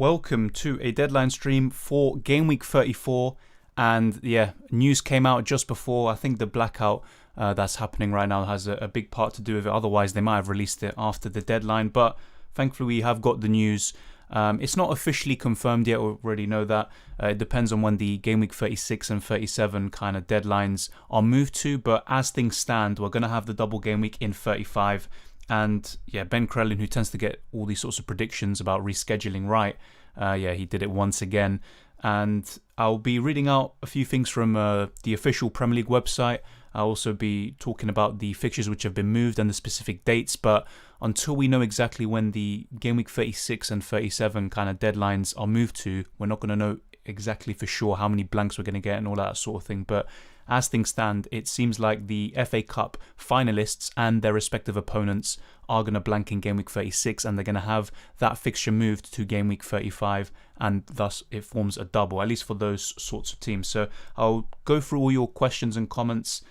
welcome to a deadline stream for Game Week 34. And yeah, news came out just before. I think the blackout that's happening right now has a big part to do with it. Otherwise, they might have released it after the deadline. But thankfully, we have got the news. It's not officially confirmed yet. We already know that. It depends on when the Game Week 36 and 37 kind of deadlines are moved to. But as things stand, we're going to have the double Game Week in 35. And yeah, Ben Krellin, who tends to get all these sorts of predictions about rescheduling right, he did it once again. And I'll be reading out a few things from the official Premier League website. I'll also be talking about the fixtures which have been moved and the specific dates. But until we know exactly when the Game Week 36 and 37 kind of deadlines are moved to, we're not going to know exactly for sure how many blanks we're going to get and all that sort of thing. But as things stand, it seems like the FA Cup finalists and their respective opponents are going to blank in Game Week 36, and they're going to have that fixture moved to Game Week 35, and thus it forms a double, at least for those sorts of teams. So I'll go through all your questions and comments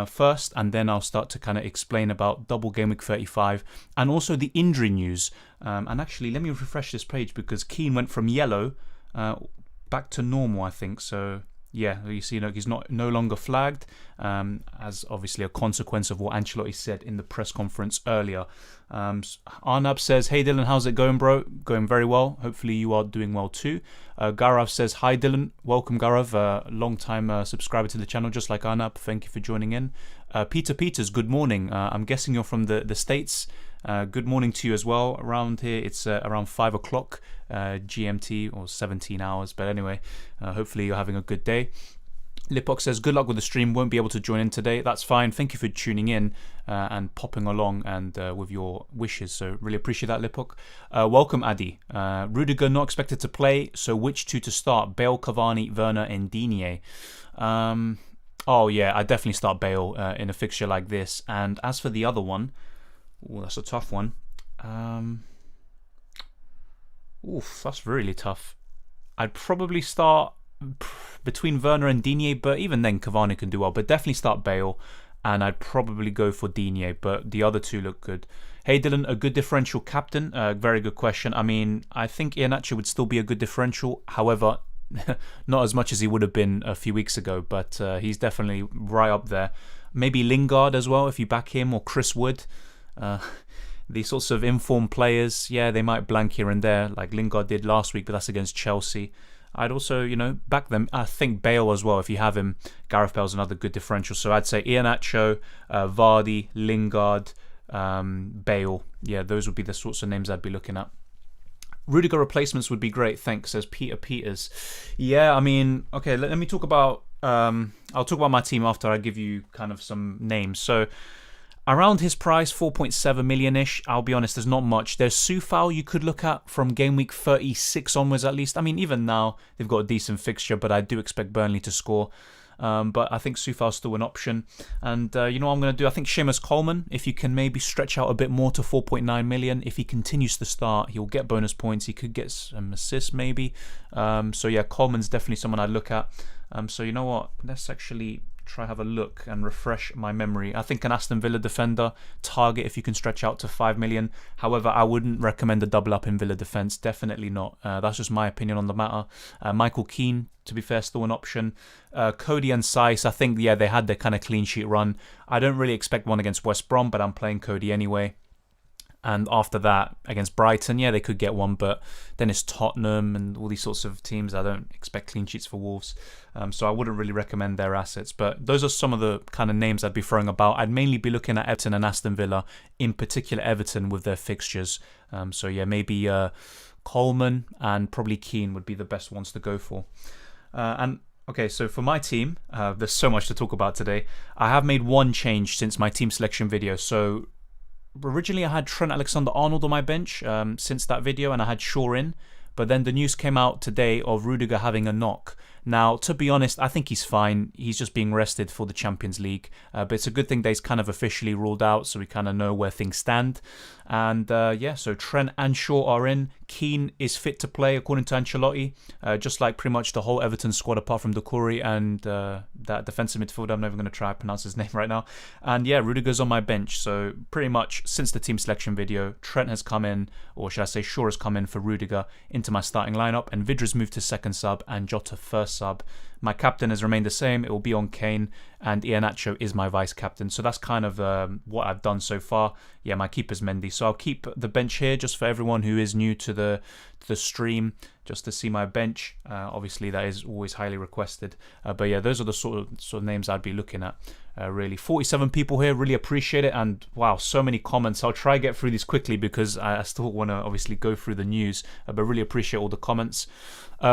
first, and then I'll start to kind of explain about double Game Week 35 and also the injury news. And actually, let me refresh this page because Keane went from yellow back to normal, I think. So yeah, you see, he's no longer flagged, as obviously a consequence of what Ancelotti said in the press conference earlier. Arnab says, "Hey Dylan, how's it going, bro? Going very well. Hopefully you are doing well too." Gaurav says, "Hi Dylan, welcome Gaurav, long time subscriber to the channel, just like Arnab. Thank you for joining in." Peter Peters, good morning. I'm guessing you're from the States. Good morning to you as well. Around here, it's around 5 o'clock GMT, or 17 hours. But anyway, hopefully you're having a good day. Lipok says, "Good luck with the stream. Won't be able to join in today. That's fine. Thank you for tuning in and popping along and with your wishes. So really appreciate that, Lipok. Welcome, Adi. Rudiger not expected to play. So which two to start? Bale, Cavani, Werner, and Digne." Oh yeah, I definitely start Bale in a fixture like this. And as for the other one, that's a tough one. That's really tough. I'd probably start between Werner and Digne, but even then Cavani can do well. But definitely start Bale, and I'd probably go for Digne, but the other two look good. Hey Dylan, a good differential captain? Very good question. I mean, I think Iheanacho would still be a good differential. However, not as much as he would have been a few weeks ago, but he's definitely right up there. Maybe Lingard as well, if you back him, or Chris Wood. These sorts of informed players, yeah, they might blank here and there, like Lingard did last week, but that's against Chelsea. I'd also, back them. I think Bale as well, if you have him. Gareth Bale's another good differential. So I'd say Iheanacho, Vardy, Lingard, Bale. Yeah, those would be the sorts of names I'd be looking at. Rudiger replacements would be great, thanks, says Peter Peters. Yeah, I mean, okay, let me talk about... I'll talk about my team after I give you kind of some names. So around his price, 4.7 million-ish, I'll be honest, there's not much. There's Soufal you could look at from Game Week 36 onwards at least. I mean, even now, they've got a decent fixture, but I do expect Burnley to score. But I think Soufal's still an option. And you know what I'm going to do? I think Seamus Coleman, if you can maybe stretch out a bit more to 4.9 million, if he continues to start, he'll get bonus points. He could get some assists maybe. So yeah, Coleman's definitely someone I'd look at. So you know what? Let's actually try have a look and refresh my memory. I think an Aston Villa defender, target if you can stretch out to 5 million. However, I wouldn't recommend a double up in Villa defence. Definitely not. That's just my opinion on the matter. Michael Keane, to be fair, still an option. Cody and Saiss, I think, yeah, they had their kind of clean sheet run. I don't really expect one against West Brom, but I'm playing Cody anyway. And after that, against Brighton, yeah, they could get one, but then it's Tottenham and all these sorts of teams. I don't expect clean sheets for Wolves. So I wouldn't really recommend their assets. But those are some of the kind of names I'd be throwing about. I'd mainly be looking at Everton and Aston Villa, in particular Everton with their fixtures. So yeah, maybe Coleman and probably Keane would be the best ones to go for. And okay, so for my team, there's so much to talk about today. I have made one change since my team selection video. So originally I had Trent Alexander-Arnold on my bench since that video, and I had Shaw in. But then the news came out today of Rudiger having a knock. Now, to be honest, I think he's fine. He's just being rested for the Champions League. But it's a good thing that he's kind of officially ruled out, so we kind of know where things stand. And yeah, so Trent and Shaw are in. Keane is fit to play, according to Ancelotti. Just like pretty much the whole Everton squad, apart from Doucouré and that defensive midfielder. I'm never going to try to pronounce his name right now. And yeah, Rudiger's on my bench. So pretty much since the team selection video, Trent has come in, or should I say Shaw has come in for Rudiger into my starting lineup, and Vidra's moved to second sub and Jota first sub. My captain has remained the same. It will be on Kane, and Iheanacho is my vice captain. So that's kind of what I've done so far. Yeah, my keeper's Mendy. So I'll keep the bench here just for everyone who is new to the stream, just to see my bench. Obviously, that is always highly requested. But yeah, those are the sort of names I'd be looking at. Really, 47 people here. Really appreciate it, and wow, so many comments. I'll try to get through these quickly because I still want to obviously go through the news. But really appreciate all the comments.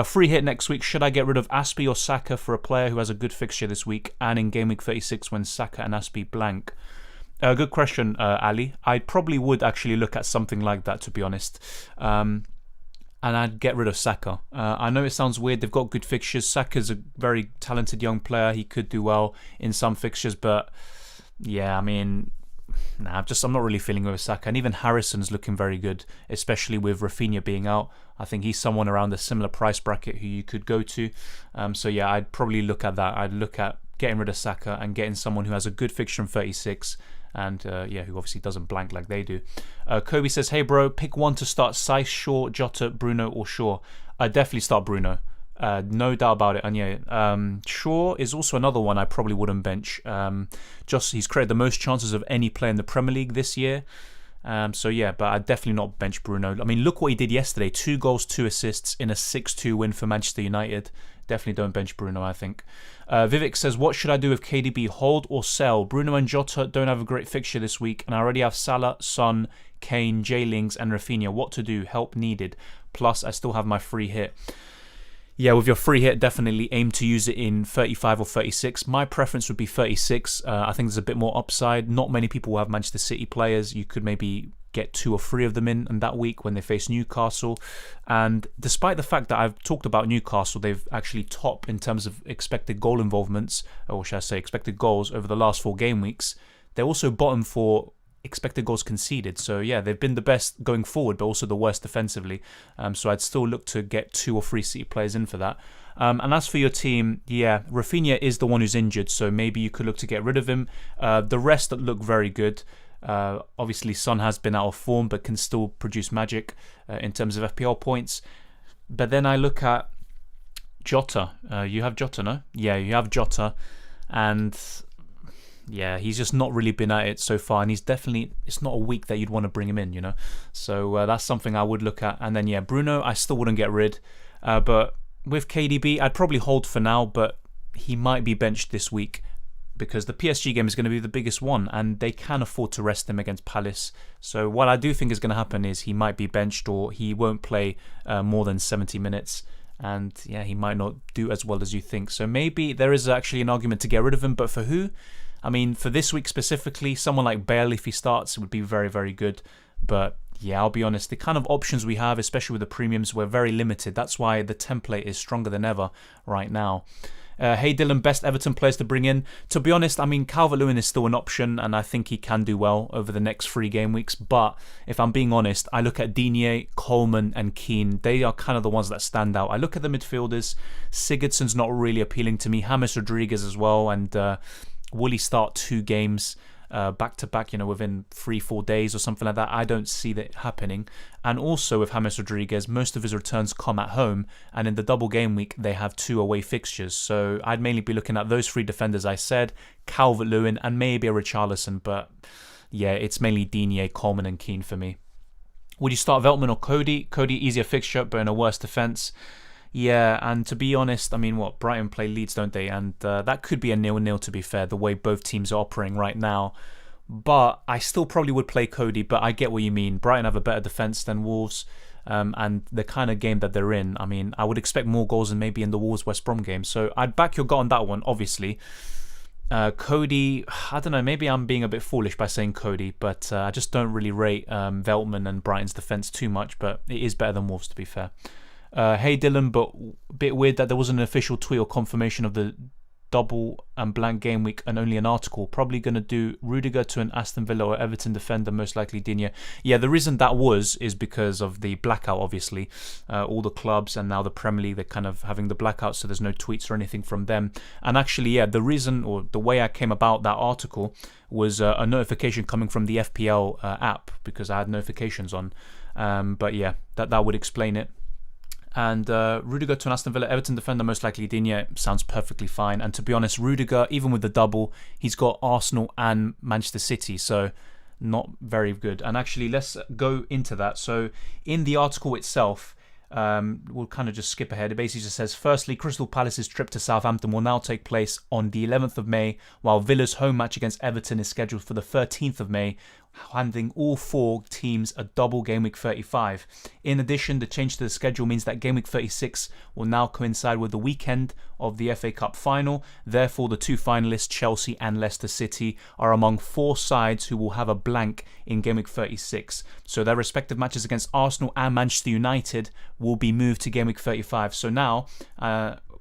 Free hit next week. Should I get rid of Aspie or Saka for a player who has a good fixture this week and in game week 36 when Saka and Aspie blank? Good question, Ali. I probably would actually look at something like that, to be honest. And I'd get rid of Saka. I know it sounds weird. They've got good fixtures. Saka's a very talented young player. He could do well in some fixtures, but yeah, I mean, nah, I'm not really feeling with Saka. And even Harrison's looking very good, especially with Rafinha being out. I think he's someone around a similar price bracket who you could go to. So yeah, I'd probably look at that. I'd look at getting rid of Saka and getting someone who has a good fixture in 36 and yeah, who obviously doesn't blank like they do. Kobe says, hey bro, pick one to start: Saiss, Shaw, Jota, Bruno or Shaw. I'd definitely start Bruno. No doubt about it. And yeah, Shaw is also another one I probably wouldn't bench. Just he's created the most chances of any player in the Premier League this year. So yeah, but I'd definitely not bench Bruno. I mean, look what he did yesterday. 2 goals, 2 assists in a 6-2 win for Manchester United. Definitely don't bench Bruno, I think. Vivek says, what should I do with KDB? Hold or sell? Bruno and Jota don't have a great fixture this week, and I already have Salah, Son, Kane, J-Lings and Rafinha. What to do? Help needed. Plus, I still have my free hit. Yeah, with your free hit, definitely aim to use it in 35 or 36. My preference would be 36. I think there's a bit more upside. Not many people will have Manchester City players. You could maybe get 2 or 3 of them in that week when they face Newcastle. And despite the fact that I've talked about Newcastle, they've actually top in terms of expected goal involvements, or should I say expected goals over the last 4 game weeks. They're also bottom for expected goals conceded. So yeah, they've been the best going forward, but also the worst defensively. So I'd still look to get 2 or 3 City players in for that. And as for your team, yeah, Rafinha is the one who's injured, so maybe you could look to get rid of him. The rest that look very good. Obviously, Son has been out of form, but can still produce magic in terms of FPL points. But then I look at Jota. You have Jota, no? Yeah, you have Jota, and yeah, he's just not really been at it so far, and he's definitely, it's not a week that you'd want to bring him in, you know. So that's something I would look at. And then yeah, Bruno, I still wouldn't get rid. But with KDB, I'd probably hold for now, but he might be benched this week because the PSG game is going to be the biggest one, and they can afford to rest him against Palace. So what I do think is going to happen is he might be benched, or he won't play more than 70 minutes. And yeah, he might not do as well as you think. So maybe there is actually an argument to get rid of him, but for who? I mean, for this week specifically, someone like Bale, if he starts, would be very, very good. But yeah, I'll be honest, the kind of options we have, especially with the premiums, we're very limited. That's why the template is stronger than ever right now. Hey Dylan, best Everton players to bring in. To be honest, I mean, Calvert-Lewin is still an option, and I think he can do well over the next 3 game weeks. But if I'm being honest, I look at Digne, Coleman and Keane. They are kind of the ones that stand out. I look at the midfielders. Sigurdsson's not really appealing to me. James Rodriguez as well, and will he start 2 games back to back, you know, within 3-4 days or something like that? I don't see that happening. And also with James Rodriguez, most of his returns come at home, and in the double game week they have 2 away fixtures. So I'd mainly be looking at those 3 defenders I said, Calvert-Lewin and maybe a Richarlison, but yeah, it's mainly Digne, Coleman and Keane for me. Would you start Veltman or Cody? Cody, easier fixture but in a worse defence. Yeah, and to be honest, I mean, what, Brighton play Leeds, don't they? And that could be a 0-0 to be fair, the way both teams are operating right now. But I still probably would play Cody, but I get what you mean. Brighton have a better defence than Wolves, and the kind of game that they're in, I mean, I would expect more goals than maybe in the Wolves-West Brom game. So I'd back your gut on that one, obviously. Cody, I don't know, maybe I'm being a bit foolish by saying Cody, but I just don't really rate Veltman and Brighton's defence too much, but it is better than Wolves, to be fair. Hey Dylan, but a bit weird that there wasn't an official tweet or confirmation of the double and blank game week and only an article. Probably going to do Rudiger to an Aston Villa or Everton defender, most likely Digne. Yeah, the reason that is because of the blackout, obviously. All the clubs and now the Premier League, they're kind of having the blackout, so there's no tweets or anything from them. And actually, yeah, the reason or the way I came about that article was a notification coming from the FPL app, because I had notifications on. But yeah, that would explain it. And Rudiger to an Aston Villa, Everton defender, most likely Digne, sounds perfectly fine. And to be honest, Rudiger, even with the double, he's got Arsenal and Manchester City, so not very good. And actually, let's go into that. So in the article itself, we'll kind of just skip ahead. It basically just says, firstly, Crystal Palace's trip to Southampton will now take place on the 11th of May, while Villa's home match against Everton is scheduled for the 13th of May, handing all four teams a double Game Week 35. In addition, the change to the schedule means that Game Week 36 will now coincide with the weekend of the FA Cup final. Therefore, the two finalists, Chelsea and Leicester City, are among four sides who will have a blank in Game Week 36. So their respective matches against Arsenal and Manchester United will be moved to Game Week 35. So now,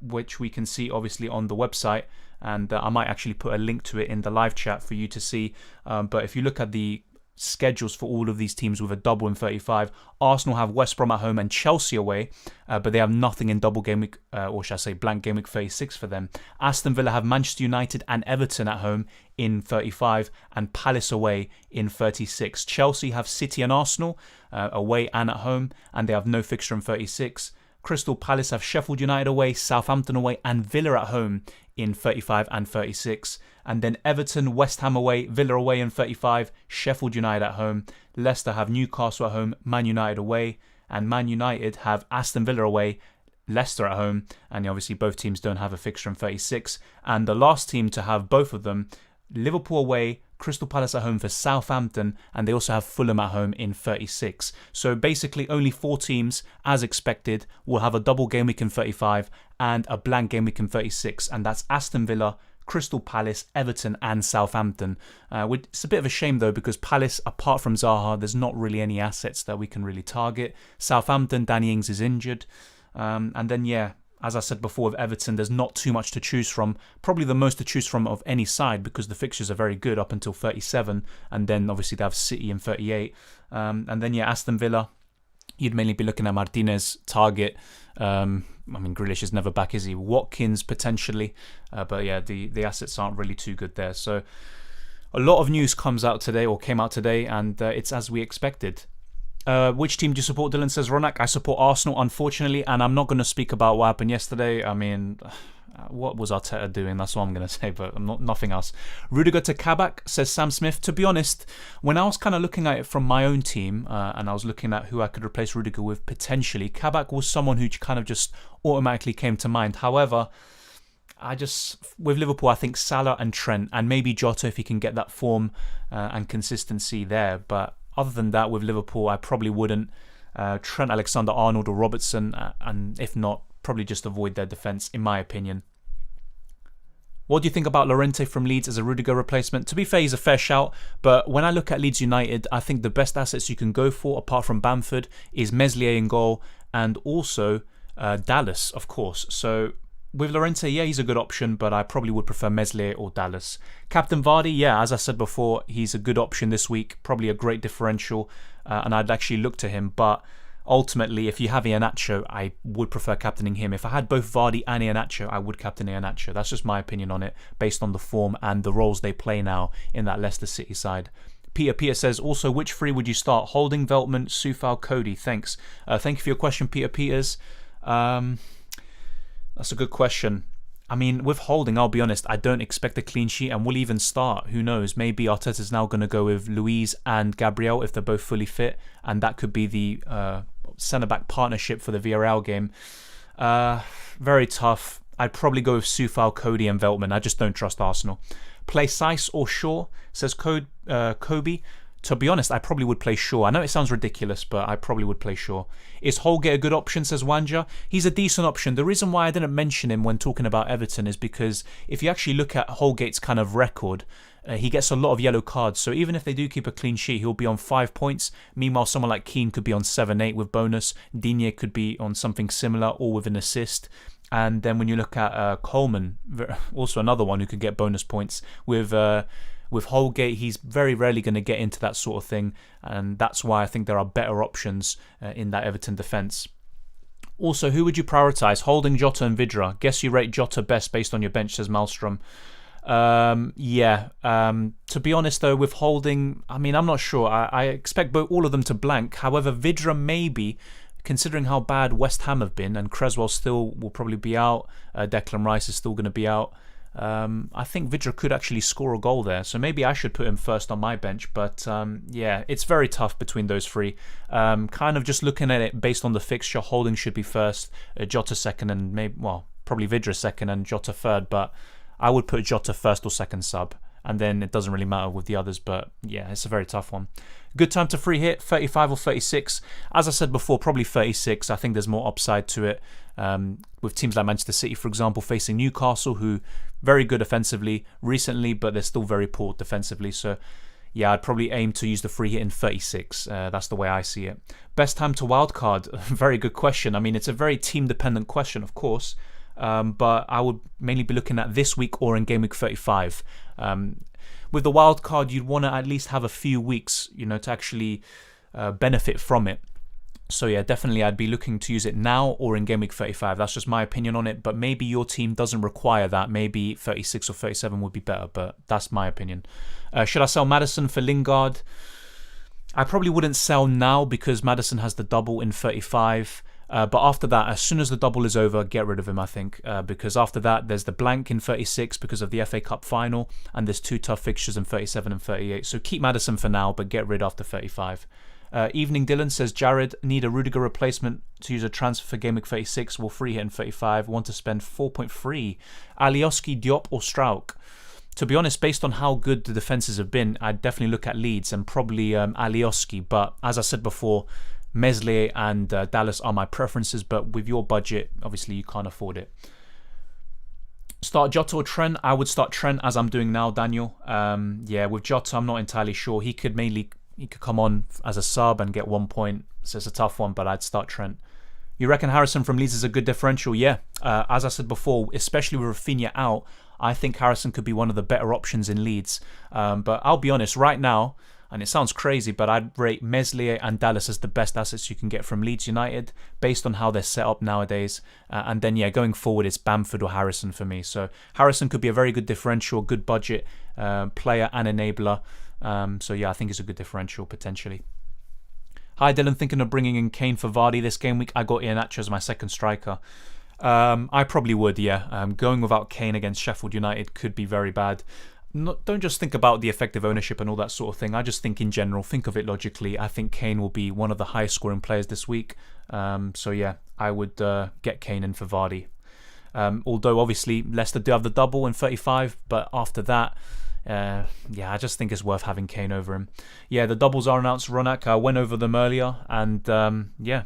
which we can see obviously on the website, and I might actually put a link to it in the live chat for you to see. But if you look at the schedules for all of these teams with a double in 35, Arsenal have West Brom at home and Chelsea away, but they have nothing in double game week, or should I say blank game week 36 for them. Aston Villa have Manchester United and Everton at home in 35 and Palace away in 36. Chelsea have City and Arsenal away and at home, and they have no fixture in 36. Crystal Palace have Sheffield United away, Southampton away and Villa at home in 35 and 36. And then Everton, West Ham away, Villa away in 35, Sheffield United at home. Leicester have Newcastle at home, Man United away, and Man United have Aston Villa away, Leicester at home. And obviously both teams don't have a fixture in 36. And the last team to have both of them, Liverpool away, Crystal Palace at home for Southampton, and they also have Fulham at home in 36. So basically only four teams, as expected, will have a double game week in 35 and a blank game week in 36, and that's Aston Villa, Crystal Palace, Everton and Southampton. It's a bit of a shame though, because Palace, apart from Zaha, there's not really any assets that we can really target. Southampton, Danny Ings is injured. And then yeah, as I said before, with Everton, there's not too much to choose from. Probably the most to choose from of any side, because the fixtures are very good up until 37. And then obviously they have City in 38. And then yeah, Aston Villa, you'd mainly be looking at Martinez, Target. I mean, Grealish is never back, is he? Watkins potentially. But yeah, the assets aren't really too good there. So a lot of news comes out today, or came out today, and it's as we expected. Which team do you support? Dylan says, Ronak, I support Arsenal, unfortunately, and I'm not going to speak about what happened yesterday. I mean, what was Arteta doing? That's what I'm going to say, but nothing else. Rudiger to Kabak, says Sam Smith. To be honest, when I was kind of looking at it from my own team, and I was looking at who I could replace Rudiger with potentially, Kabak was someone who kind of just automatically came to mind. However, with Liverpool, I think Salah and Trent, and maybe Jota if he can get that form and consistency there, but other than that, with Liverpool, I probably wouldn't. Trent Alexander-Arnold or Robertson, and if not, probably just avoid their defence, in my opinion. What do you think about Llorente from Leeds as a Rudiger replacement? To be fair, he's a fair shout, but when I look at Leeds United, I think the best assets you can go for, apart from Bamford, is Meslier in goal, and also Dallas, of course. So with Llorente, yeah, he's a good option, but I probably would prefer Meslier or Dallas. Captain Vardy, yeah, as I said before, he's a good option this week, probably a great differential, and I'd actually look to him. But ultimately, if you have Iheanacho, I would prefer captaining him. If I had both Vardy and Iheanacho, I would captain Iheanacho. That's just my opinion on it, based on the form and the roles they play now in that Leicester City side. Peter says, also, which three would you start? Holding, Veltman, Soufal, Cody. Thanks. Thank you for your question, Peter Peters. That's a good question. I mean, with Holding, I'll be honest, I don't expect a clean sheet, and we'll even start. Who knows? Maybe Arteta's now going to go with Luiz and Gabriel if they're both fully fit, and that could be the centre-back partnership for the Villarreal game. Very tough. I'd probably go with Soufal, Cody and Veltman. I just don't trust Arsenal. Play Saiss or Shaw, says Kobe. To be honest, I probably would play Shaw. I know it sounds ridiculous, but I probably would play Shaw. Is Holgate a good option, says Wanja? He's a decent option. The reason why I didn't mention him when talking about Everton is because if you actually look at Holgate's kind of record, he gets a lot of yellow cards. So even if they do keep a clean sheet, he'll be on 5 points. Meanwhile, someone like Keane could be on 7-8 with bonus. Digne could be on something similar or with an assist. And then when you look at Coleman, also another one who could get bonus points with Holgate, he's very rarely going to get into that sort of thing, and that's why I think there are better options in that Everton defence. Also, who would you prioritise? Holding, Jota and Vidra. Guess you rate Jota best based on your bench, says Maelstrom. To be honest though, with Holding, I mean, I'm not sure. I expect all of them to blank. However, Vidra maybe, considering how bad West Ham have been, and Creswell still will probably be out, Declan Rice is still going to be out. I think Vidra could actually score a goal there, so maybe I should put him first on my bench. But it's very tough between those three. Kind of just looking at it based on the fixture, Holding should be first, Jota second, and probably Vidra second and Jota third. But I would put Jota first or second sub, and then it doesn't really matter with the others. But yeah, it's a very tough one. Good time to free hit, 35 or 36. As I said before, probably 36. I think there's more upside to it. With teams like Manchester City, for example, facing Newcastle, who very good offensively recently, but they're still very poor defensively. So yeah, I'd probably aim to use the free hit in 36. That's the way I see it. Best time to wildcard? Very good question. I mean, it's a very team-dependent question, of course. But I would mainly be looking at this week or in game week 35. With the wild card, you'd want to at least have a few weeks, to actually benefit from it. So yeah, definitely I'd be looking to use it now or in game week 35. That's just my opinion on it. But maybe your team doesn't require that. Maybe 36 or 37 would be better. But that's my opinion. Should I sell Maddison for Lingard? I probably wouldn't sell now because Maddison has the double in 35. But after that, as soon as the double is over, get rid of him, I think. Because after that, there's the blank in 36 because of the FA Cup final. And there's two tough fixtures in 37 and 38. So keep Maddison for now, but get rid after 35. Evening Dylan says, Jared, need a Rudiger replacement to use a transfer for game week 36. Will free hit in 35. Want to spend 4.3. Alioski, Diop or Strauch? To be honest, based on how good the defences have been, I'd definitely look at Leeds and probably Alioski. But as I said before, Meslier and Dallas are my preferences, but with your budget, obviously you can't afford it. Start Jota or Trent? I would start Trent as I'm doing now, Daniel. With Jota, I'm not entirely sure. He could come on as a sub and get 1 point, so it's a tough one, but I'd start Trent. You reckon Harrison from Leeds is a good differential? Yeah. As I said before, especially with Rafinha out, I think Harrison could be one of the better options in Leeds. But I'll be honest, right now, and it sounds crazy, but I'd rate Meslier and Dallas as the best assets you can get from Leeds United based on how they're set up nowadays. And then, going forward, it's Bamford or Harrison for me. So Harrison could be a very good differential, good budget player and enabler. I think it's a good differential potentially. Hi Dylan, thinking of bringing in Kane for Vardy this game week. I got Iheanacho as my second striker. I probably would, yeah. Going without Kane against Sheffield United could be very bad. Don't just think about the effective ownership and all that sort of thing. I just think in general, think of it logically. I think Kane will be one of the highest scoring players this week. I would get Kane in for Vardy. Although obviously Leicester do have the double in 35, but after that, I just think it's worth having Kane over him. Yeah, the doubles are announced. Ronak, I went over them earlier, and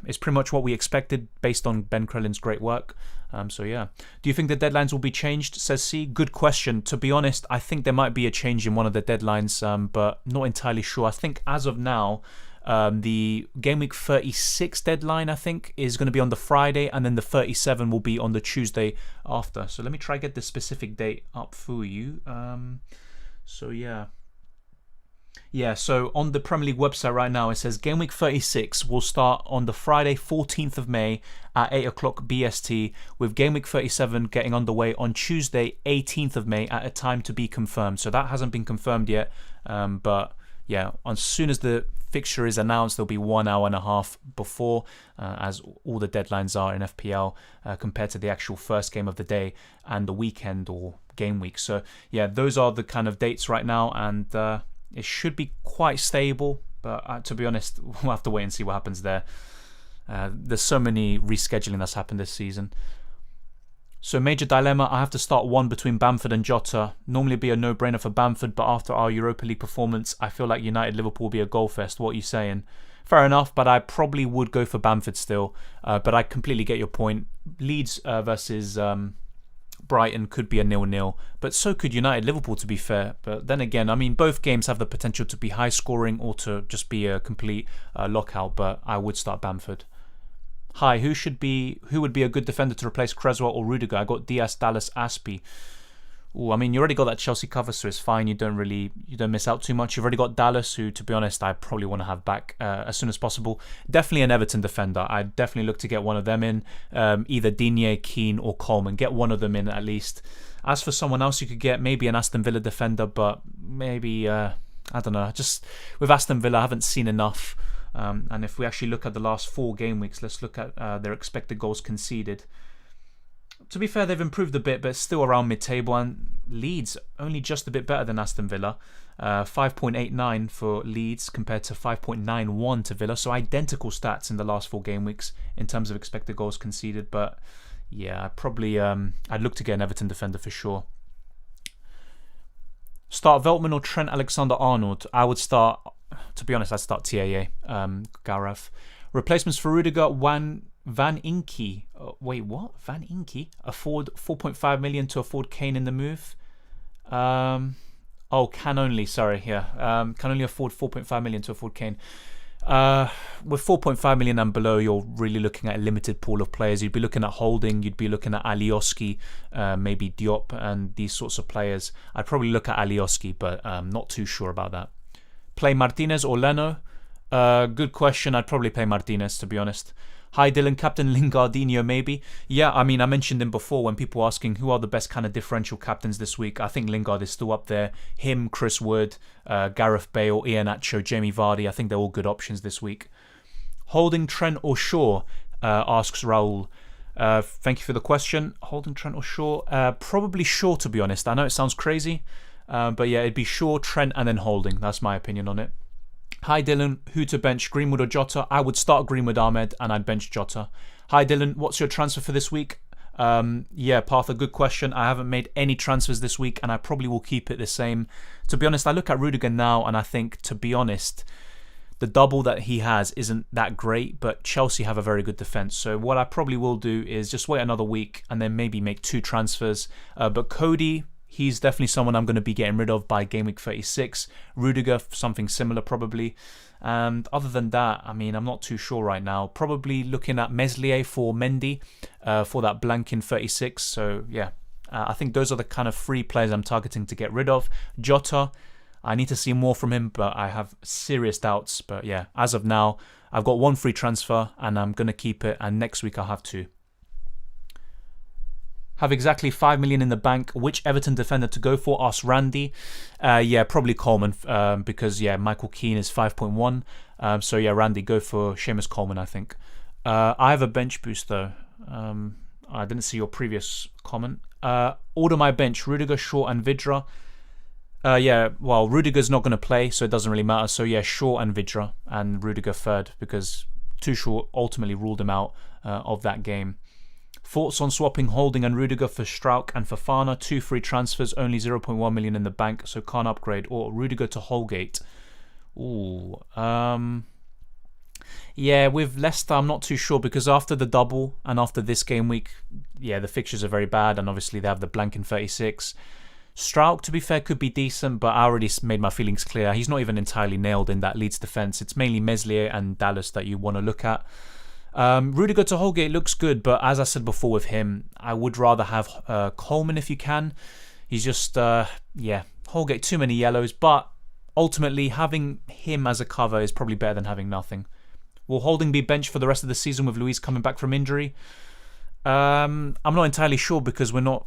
it's pretty much what we expected based on Ben Crellin's great work. Do you think the deadlines will be changed, says C? Good question. To be honest, I think there might be a change in one of the deadlines, but not entirely sure. I think as of now, the Game Week 36 deadline, I think, is going to be on the Friday, and then the 37 will be on the Tuesday after. So let me try get the specific date up for you. So on the Premier League website right now, it says Game Week 36 will start on the Friday 14th of May at 8 o'clock BST, with Game Week 37 getting underway on Tuesday 18th of May at a time to be confirmed. So that hasn't been confirmed yet, but as soon as the fixture is announced, there'll be 1 hour and a half before, as all the deadlines are in FPL, compared to the actual first game of the day and the weekend or game week. So those are the kind of dates right now, and it should be quite stable, but to be honest, we'll have to wait and see what happens there. There's so many rescheduling that's happened this season. So major dilemma, I have to start one between Bamford and Jota. Normally it'd be a no-brainer for Bamford, but after our Europa League performance, I feel like United-Liverpool will be a goal fest. What are you saying? Fair enough, but I probably would go for Bamford still. But I completely get your point. Leeds versus Brighton could be a 0-0, but so could United-Liverpool, to be fair. But then again, I mean, both games have the potential to be high-scoring or to just be a complete lockout, but I would start Bamford. Hi, who would be a good defender to replace Creswell or Rudiger? I got Diaz, Dallas, Aspie. Ooh, I mean, you already got that Chelsea cover, so it's fine. You don't miss out too much. You've already got Dallas, who, to be honest, I probably want to have back as soon as possible. Definitely an Everton defender. I'd definitely look to get one of them in, either Digne, Keane, or Coleman. Get one of them in at least. As for someone else you could get, maybe an Aston Villa defender, but maybe I don't know. Just with Aston Villa, I haven't seen enough. And if we actually look at the last 4 game weeks, let's look at their expected goals conceded. To be fair, they've improved a bit, but still around mid-table. And Leeds only just a bit better than Aston Villa. 5.89 for Leeds compared to 5.91 to Villa. So identical stats in the last 4 game weeks in terms of expected goals conceded. But yeah, I'd look to get an Everton defender for sure. Start Veltman or Trent Alexander-Arnold? I would start, to be honest, I'd start TAA, Gareth. Replacements for Rudiger, Van Inky. Wait, what? Van Inky? Afford 4.5 million to afford Kane in the move. Can only afford 4.5 million to afford Kane. With 4.5 million and below, you're really looking at a limited pool of players. You'd be looking at Holding, you'd be looking at Alioski, maybe Diop, and these sorts of players. I'd probably look at Alioski, but not too sure about that. Play Martinez or Leno? Good question. I'd probably play Martinez, to be honest. Hi Dylan, Captain Lingardinho maybe? Yeah, I mean, I mentioned him before when people were asking who are the best kind of differential captains this week. I think Lingard is still up there. Him, Chris Wood, Gareth Bale, Iheanacho, Jamie Vardy. I think they're all good options this week. Holding, Trent or Shaw? Asks Raul. Thank you for the question. Holding, Trent or Shaw? Probably Shaw, to be honest. I know it sounds crazy, but yeah, it'd be Shaw, Trent, and then Holding. That's my opinion on it. Hi Dylan, who to bench, Greenwood or Jota? I would start Greenwood, Ahmed, and I'd bench Jota. Hi Dylan, what's your transfer for this week? Yeah, Partha, good question. I haven't made any transfers this week, and I probably will keep it the same. To be honest, I look at Rudiger now, and I think, to be honest, the double that he has isn't that great, but Chelsea have a very good defence. So what I probably will do is just wait another week, and then maybe make 2 transfers. But Cody, he's definitely someone I'm going to be getting rid of by game week 36. Rudiger, something similar probably. And other than that, I mean, I'm not too sure right now. Probably looking at Meslier for Mendy for that blank in 36. So yeah, I think those are the kind of 3 players I'm targeting to get rid of. Jota, I need to see more from him, but I have serious doubts. But yeah, as of now, I've got 1 free transfer and I'm going to keep it. And next week I'll have 2. Have exactly 5 million in the bank. Which Everton defender to go for? Asked Randy. Yeah, probably Coleman because yeah, Michael Keane is 5.1. So yeah, Randy, go for Seamus Coleman, I think. I have a bench boost though. I didn't see your previous comment. Order my bench: Rudiger, Shaw, and Vidra. Yeah, well, Rudiger's not going to play, so it doesn't really matter. So yeah, Shaw and Vidra, and Rudiger third because Tuchel ultimately ruled him out of that game. Thoughts on swapping Holding and Rudiger for Strauch and Fofana? 2 free transfers, only 0.1 million in the bank, so can't upgrade. Or Rudiger to Holgate. Ooh. Yeah, with Leicester, I'm not too sure because after the double and after this game week, yeah, the fixtures are very bad and obviously they have the blank in 36. Strauch, to be fair, could be decent, but I already made my feelings clear. He's not even entirely nailed in that Leeds defence. It's mainly Meslier and Dallas that you want to look at. Rudiger to Holgate looks good, but as I said before with him, I would rather have Coleman if you can. He's just, yeah, Holgate, too many yellows, but ultimately having him as a cover is probably better than having nothing. Will Holding be benched for the rest of the season with Luis coming back from injury? I'm not entirely sure because we're not...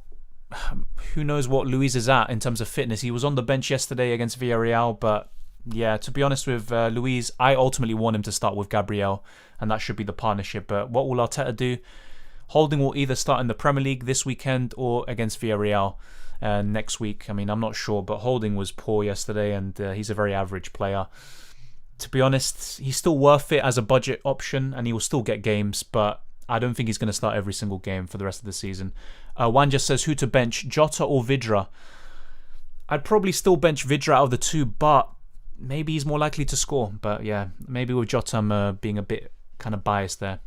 Who knows what Luis is at in terms of fitness. He was on the bench yesterday against Villarreal, but yeah, to be honest with Luis, I ultimately want him to start with Gabriel, and that should be the partnership. But what will Arteta do? Holding will either start in the Premier League this weekend or against Villarreal next week. I mean, I'm not sure, but Holding was poor yesterday, and he's a very average player. To be honest, he's still worth it as a budget option, and he will still get games, but I don't think he's going to start every single game for the rest of the season. Juan just says, who to bench, Jota or Vidra? I'd probably still bench Vidra out of the 2, but maybe he's more likely to score. But yeah, maybe with Jota I'm being a bit kind of biased there.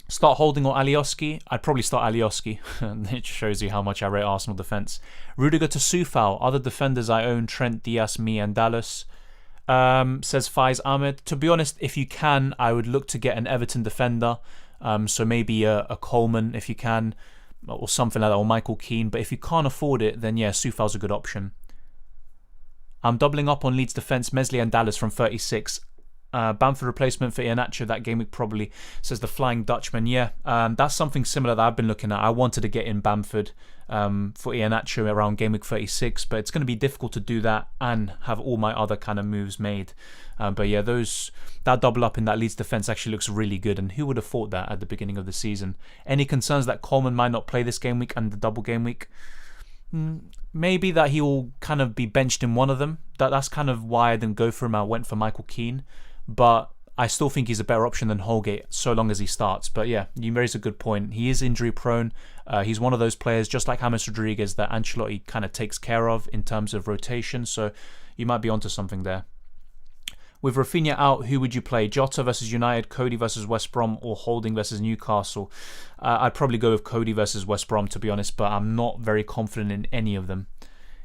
Start Holding or Alioski? I'd probably start Alioski. It shows you how much I rate Arsenal defence. Rudiger to Soufal. Other defenders I own: Trent, Diaz, me, and Dallas. Says Faiz Ahmed. To be honest, if you can, I would look to get an Everton defender. So maybe a Coleman if you can, or something like that, or Michael Keane. But if you can't afford it, then yeah, Soufal's a good option. I'm doubling up on Leeds defence, Meslier and Dallas from 36. Bamford replacement for Iheanacho that game week probably, says the Flying Dutchman. Yeah, that's something similar that I've been looking at. I wanted to get in Bamford for Iheanacho around game week 36, but it's going to be difficult to do that and have all my other kind of moves made. But yeah, that double up in that Leeds defence actually looks really good, and who would have thought that at the beginning of the season? Any concerns that Coleman might not play this game week and the double game week? Maybe that he will kind of be benched in one of them. That's kind of why I didn't go for him. I went for Michael Keane. But I still think he's a better option than Holgate so long as he starts. But yeah, you raise a good point. He is injury prone. He's one of those players, just like James Rodriguez, that Ancelotti kind of takes care of in terms of rotation. So you might be onto something there. With Rafinha out, who would you play? Jota versus United, Cody versus West Brom, or Holding versus Newcastle? I'd probably go with Cody versus West Brom, to be honest, but I'm not very confident in any of them.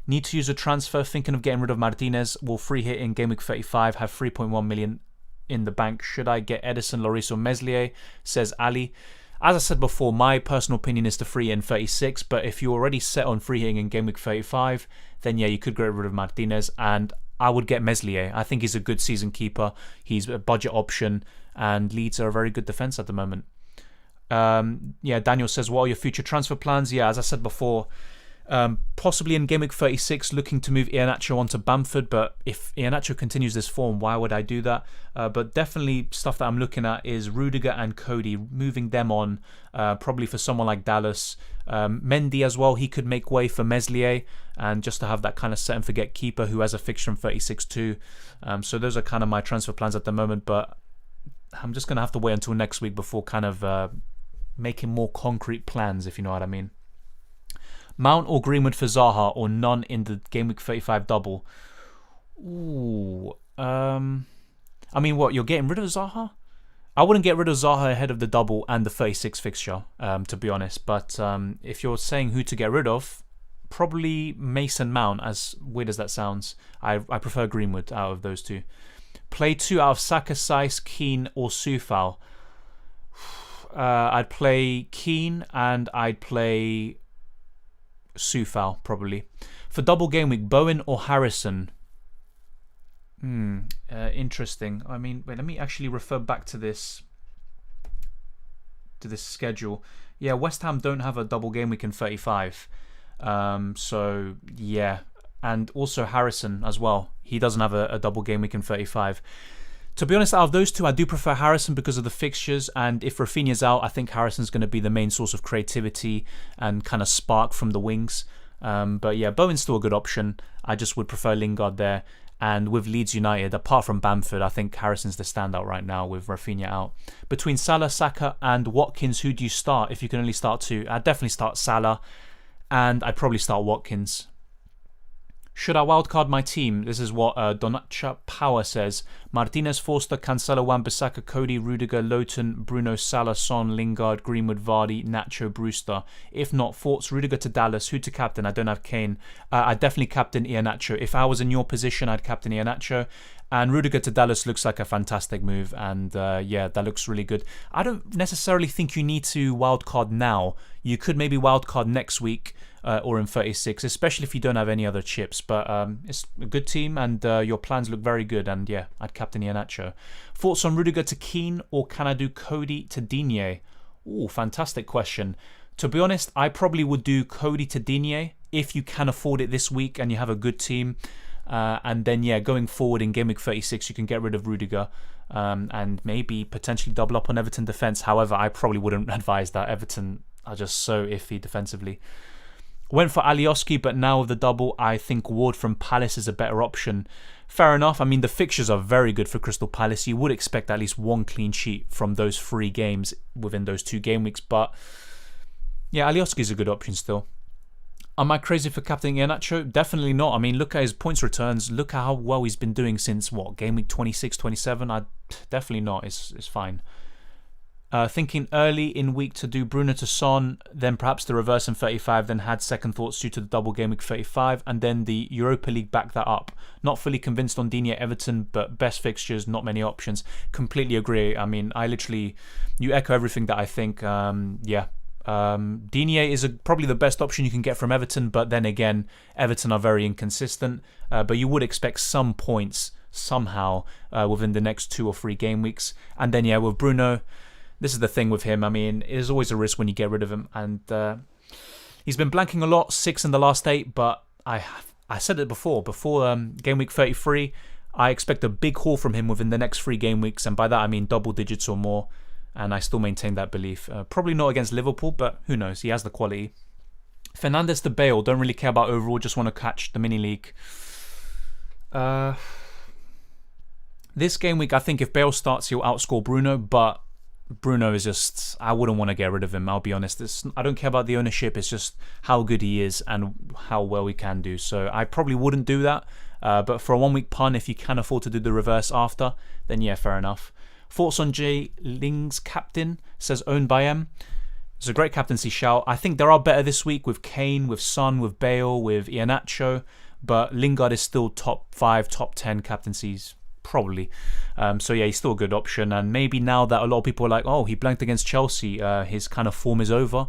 Need to use a transfer, thinking of getting rid of Martinez. Will free hit in game week 35, have 3.1 million in the bank. Should I get Edison, Lloris, or Meslier? Says Ali. As I said before, my personal opinion is to free hit in 36, but if you're already set on free hitting in game week 35, then yeah, you could get rid of Martinez, and I would get Meslier. I think he's a good season keeper. He's a budget option, and Leeds are a very good defence at the moment. Yeah, Daniel says, what are your future transfer plans? Yeah, as I said before, possibly in game week 36 looking to move Iheanacho onto Bamford, but if Iheanacho continues this form, why would I do that? But definitely stuff that I'm looking at is Rudiger and Cody, moving them on, probably for someone like Dallas. Mendy as well, he could make way for Meslier, and just to have that kind of set and forget keeper who has a fixture in 36 too. So those are kind of my transfer plans at the moment, but I'm just going to have to wait until next week before kind of making more concrete plans, if you know what I mean. Mount or Greenwood for Zaha, or none in the game week 35 double? Ooh, I mean, what, you're getting rid of Zaha? I wouldn't get rid of Zaha ahead of the double and the 36 fixture, to be honest. But if you're saying who to get rid of, probably Mason Mount, as weird as that sounds. I prefer Greenwood out of those two. Play 2 out of Saka, Saiss, Keane, or Soufal. I'd play Keane and I'd play Soufal, probably. For double game week, Bowen or Harrison? Interesting. I mean, wait, let me actually refer back to this schedule. Yeah, West Ham don't have a double game week in 35. So yeah, and also Harrison as well. He doesn't have a double game week in 35. To be honest, out of those two, I do prefer Harrison because of the fixtures, and if Rafinha's out, I think Harrison's going to be the main source of creativity and kind of spark from the wings. But yeah, Bowen's still a good option. I just would prefer Lingard there. And with Leeds United, apart from Bamford, I think Harrison's the standout right now with Rafinha out. Between Salah, Saka and Watkins, who do you start if you can only start 2? I'd definitely start Salah, and I'd probably start Watkins. Should I wildcard my team? This is what Donacha Power says. Martinez, Forster, Cancelo, Wan-Bissaka, Cody, Rudiger, Lowton, Bruno, Salah, Son, Lingard, Greenwood, Vardy, Nacho, Brewster. If not, thoughts, Rudiger to Dallas. Who to captain? I don't have Kane. I'd definitely captain Iheanacho. If I was in your position, I'd captain Iheanacho. And Rudiger to Dallas looks like a fantastic move. And yeah, that looks really good. I don't necessarily think you need to wildcard now. You could maybe wildcard next week. Or in 36, especially if you don't have any other chips. But it's a good team, and your plans look very good. And yeah, I'd captain Iheanacho. Thoughts on Rudiger to Keane, or can I do Cody to Digne? Ooh, fantastic question. To be honest, I probably would do Cody to Digne if you can afford it this week and you have a good team. And then yeah, going forward in game week 36, you can get rid of Rudiger and maybe potentially double up on Everton defence. However, I probably wouldn't advise that. Everton are just so iffy defensively. Went for Alioski, but now with the double, I think Ward from Palace is a better option. Fair enough. I mean, the fixtures are very good for Crystal Palace. You would expect at least one clean sheet from those 3 games within those 2 game weeks. But yeah, Alioski is a good option still. Am I crazy for captaining Iheanacho? Definitely not. I mean, look at his points returns. Look at how well he's been doing since, what, game week 26, 27? Definitely not. It's fine. Thinking early in week to do Bruno to Son, then perhaps the reverse in 35, then had second thoughts due to the double game week 35, and then the Europa League backed that up. Not fully convinced on Digne Everton, but best fixtures, not many options. Completely agree. I mean, you echo everything that I think. Digne is probably the best option you can get from Everton, but then again, Everton are very inconsistent. But you would expect some points somehow within the next 2 or 3 game weeks. And then, with Bruno, this is the thing with him. I mean, it is always a risk when you get rid of him. And he's been blanking a lot, 6 in the last 8. But I said it before game week 33, I expect a big haul from him within the next 3 game weeks. And by that, I mean double digits or more. And I still maintain that belief. Probably not against Liverpool, but who knows? He has the quality. Fernandes to Bale, don't really care about overall, just want to catch the mini league. This game week, I think if Bale starts, he'll outscore Bruno, but Bruno is just, I wouldn't want to get rid of him, I'll be honest. I don't care about the ownership, it's just how good he is and how well he can do. So I probably wouldn't do that. But for a 1 week pun, if you can afford to do the reverse after, then yeah, fair enough. Thoughts on J. Ling's captain, says owned by M. It's a great captaincy shout. I think there are better this week with Kane, with Son, with Bale, with Iheanacho, but Lingard is still top 5, top 10 captaincies. Probably. So yeah, he's still a good option. And maybe now that a lot of people are like, oh, he blanked against Chelsea, his kind of form is over.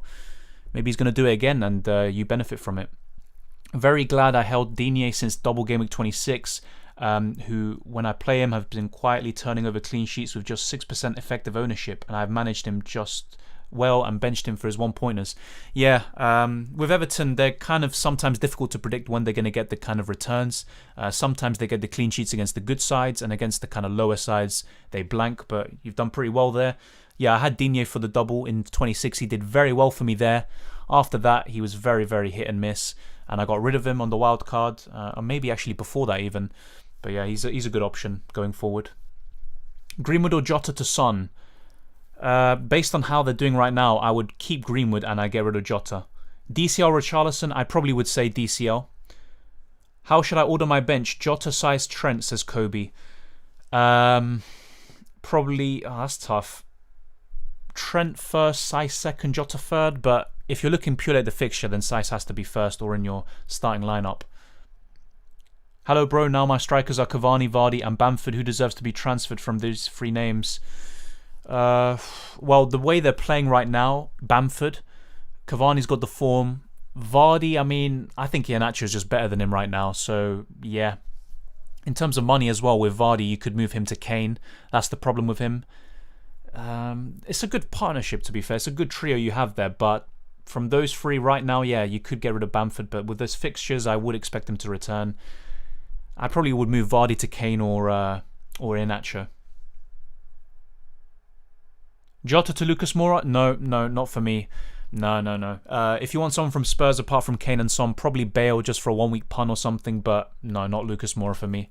Maybe he's going to do it again and you benefit from it. Very glad I held Digne since double game week 26, who, when I play him, have been quietly turning over clean sheets with just 6% effective ownership. And I've managed him just well and benched him for his 1-pointers. Yeah, with Everton, they're kind of sometimes difficult to predict when they're going to get the kind of returns. Sometimes they get the clean sheets against the good sides, and against the kind of lower sides, they blank, but you've done pretty well there. Yeah, I had Digne for the double in 26. He did very well for me there. After that, he was very, very hit and miss, and I got rid of him on the wild card, or maybe actually before that even. But yeah, he's a good option going forward. Greenwood or Jota to Son? Based on how they're doing right now, I would keep Greenwood and I get rid of Jota. DCL or Richarlison? I probably would say DCL. How should I order my bench? Jota, size Trent, says Kobe. Probably, that's tough. Trent first, size second, Jota third. But if you're looking purely at the fixture, then size has to be first or in your starting lineup. Hello, bro. Now my strikers are Cavani, Vardy, and Bamford. Who deserves to be transferred from these 3 names? Well, the way they're playing right now, Bamford, Cavani's got the form. Vardy, I mean, I think Iheanacho is just better than him right now. So, yeah. In terms of money as well, with Vardy, you could move him to Kane. That's the problem with him. It's a good partnership, to be fair. It's a good trio you have there. But from those 3 right now, yeah, you could get rid of Bamford. But with those fixtures, I would expect him to return. I probably would move Vardy to Kane or Iheanacho. Jota to Lucas Moura? No, not for me. No. If you want someone from Spurs apart from Kane and Son, probably Bale just for a 1 week pun or something, but no, not Lucas Moura for me.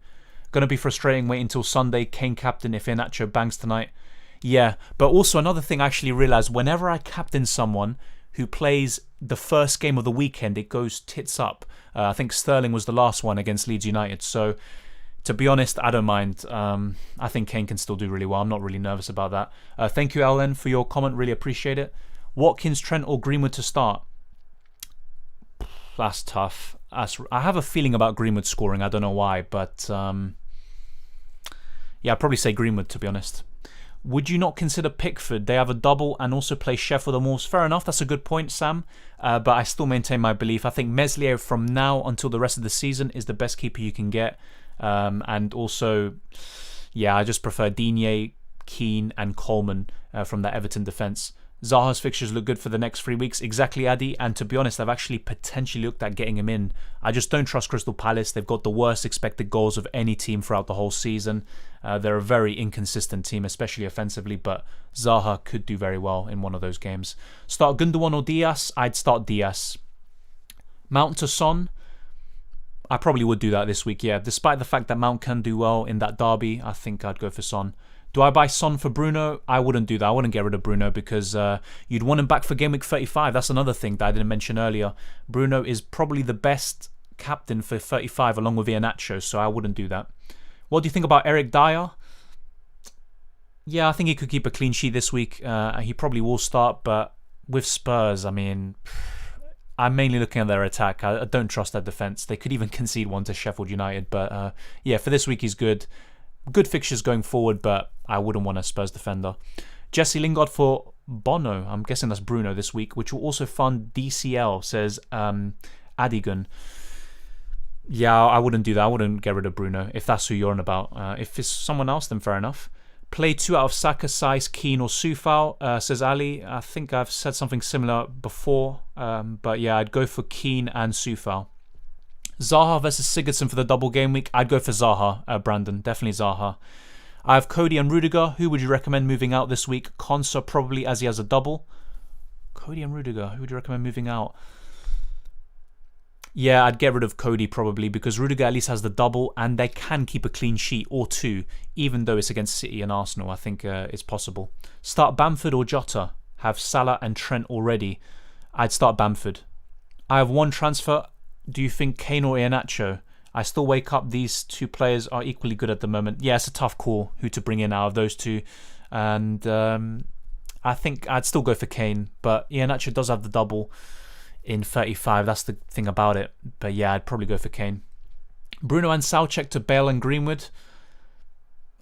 Gonna be frustrating waiting until Sunday, Kane captain if Iheanacho bangs tonight. Yeah, but also another thing I actually realised, whenever I captain someone who plays the first game of the weekend, it goes tits up. I think Sterling was the last one against Leeds United, so to be honest, I don't mind. I think Kane can still do really well. I'm not really nervous about that. Thank you, Alan, for your comment. Really appreciate it. Watkins, Trent, or Greenwood to start? That's tough. I have a feeling about Greenwood scoring. I don't know why, but yeah, I'd probably say Greenwood, to be honest. Would you not consider Pickford? They have a double and also play Sheffield and Wolves. Fair enough, that's a good point, Sam. But I still maintain my belief. I think Meslier from now until the rest of the season is the best keeper you can get. And also, yeah, I just prefer Digne, Keane and Coleman from that Everton defence. Zaha's fixtures look good for the next 3 weeks. Exactly, Addy. And to be honest, I've actually potentially looked at getting him in. I just don't trust Crystal Palace. They've got the worst expected goals of any team throughout the whole season. They're a very inconsistent team, especially offensively, but Zaha could do very well in one of those games. Start Gundogan or Diaz? I'd start Diaz. Mount to Son? I probably would do that this week, yeah. Despite the fact that Mount can do well in that derby, I think I'd go for Son. Do I buy Son for Bruno? I wouldn't do that. I wouldn't get rid of Bruno because you'd want him back for Game Week 35. That's another thing that I didn't mention earlier. Bruno is probably the best captain for 35 along with Iheanacho, so I wouldn't do that. What do you think about Eric Dyer? Yeah, I think he could keep a clean sheet this week. He probably will start, but with Spurs, I mean, I'm mainly looking at their attack. I don't trust their defence. They could even concede one to Sheffield United. But yeah, for this week, he's good. Good fixtures going forward, but I wouldn't want a Spurs defender. Jesse Lingard for Bono. I'm guessing that's Bruno this week, which will also fund DCL, says Adigun. Yeah, I wouldn't do that. I wouldn't get rid of Bruno if that's who you're on about. If it's someone else, then fair enough. Play 2 out of Saka, Saiss, Keane or Soufal, says Ali. I think I've said something similar before, but yeah, I'd go for Keane and Soufal. Zaha versus Sigurdsson for the double game week. I'd go for Zaha, Brandon. Definitely Zaha. I have Cody and Rudiger. Who would you recommend moving out this week? Konsa probably, as he has a double. Cody and Rudiger. Who would you recommend moving out? Yeah, I'd get rid of Cody probably because Rudiger at least has the double and they can keep a clean sheet or two, even though it's against City and Arsenal. I think it's possible. Start Bamford or Jota. Have Salah and Trent already. I'd start Bamford. I have one transfer. Do you think Kane or Iheanacho? I still wake up. These two players are equally good at the moment. Yeah, it's a tough call who to bring in out of those two. And I think I'd still go for Kane, but Iheanacho does have the double in 35. That's the thing about it. But yeah, I'd probably go for Kane. Bruno and Soucek to Bale and Greenwood.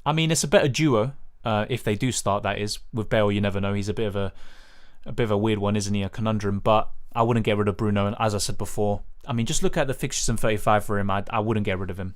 I mean, it's a better duo if they do start. That is, with Bale, you never know. He's a bit of a weird one, isn't he? A conundrum. But I wouldn't get rid of Bruno. And as I said before, I mean, just look at the fixtures in 35 for him. I wouldn't get rid of him.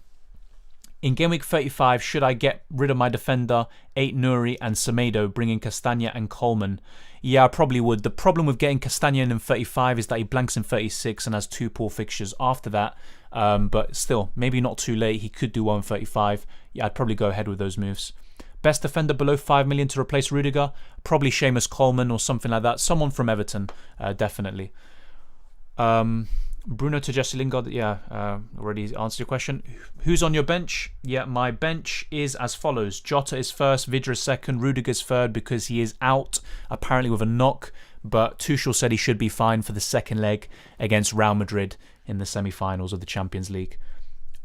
In game week 35, should I get rid of my defender, 8 Nuri and Semedo, bringing Castagna and Coleman? Yeah, I probably would. The problem with getting Castagna in 35 is that he blanks in 36 and has 2 poor fixtures after that. But still, maybe not too late. He could do one in 35. Yeah, I'd probably go ahead with those moves. Best defender below 5 million to replace Rudiger? Probably Seamus Coleman or something like that. Someone from Everton, definitely. Bruno to Jesse Lingard, yeah, already answered your question. Who's on your bench? Yeah, my bench is as follows. Jota is first, Vidra is second, Rudiger's third because he is out, apparently with a knock, but Tuchel said he should be fine for the second leg against Real Madrid in the semi-finals of the Champions League.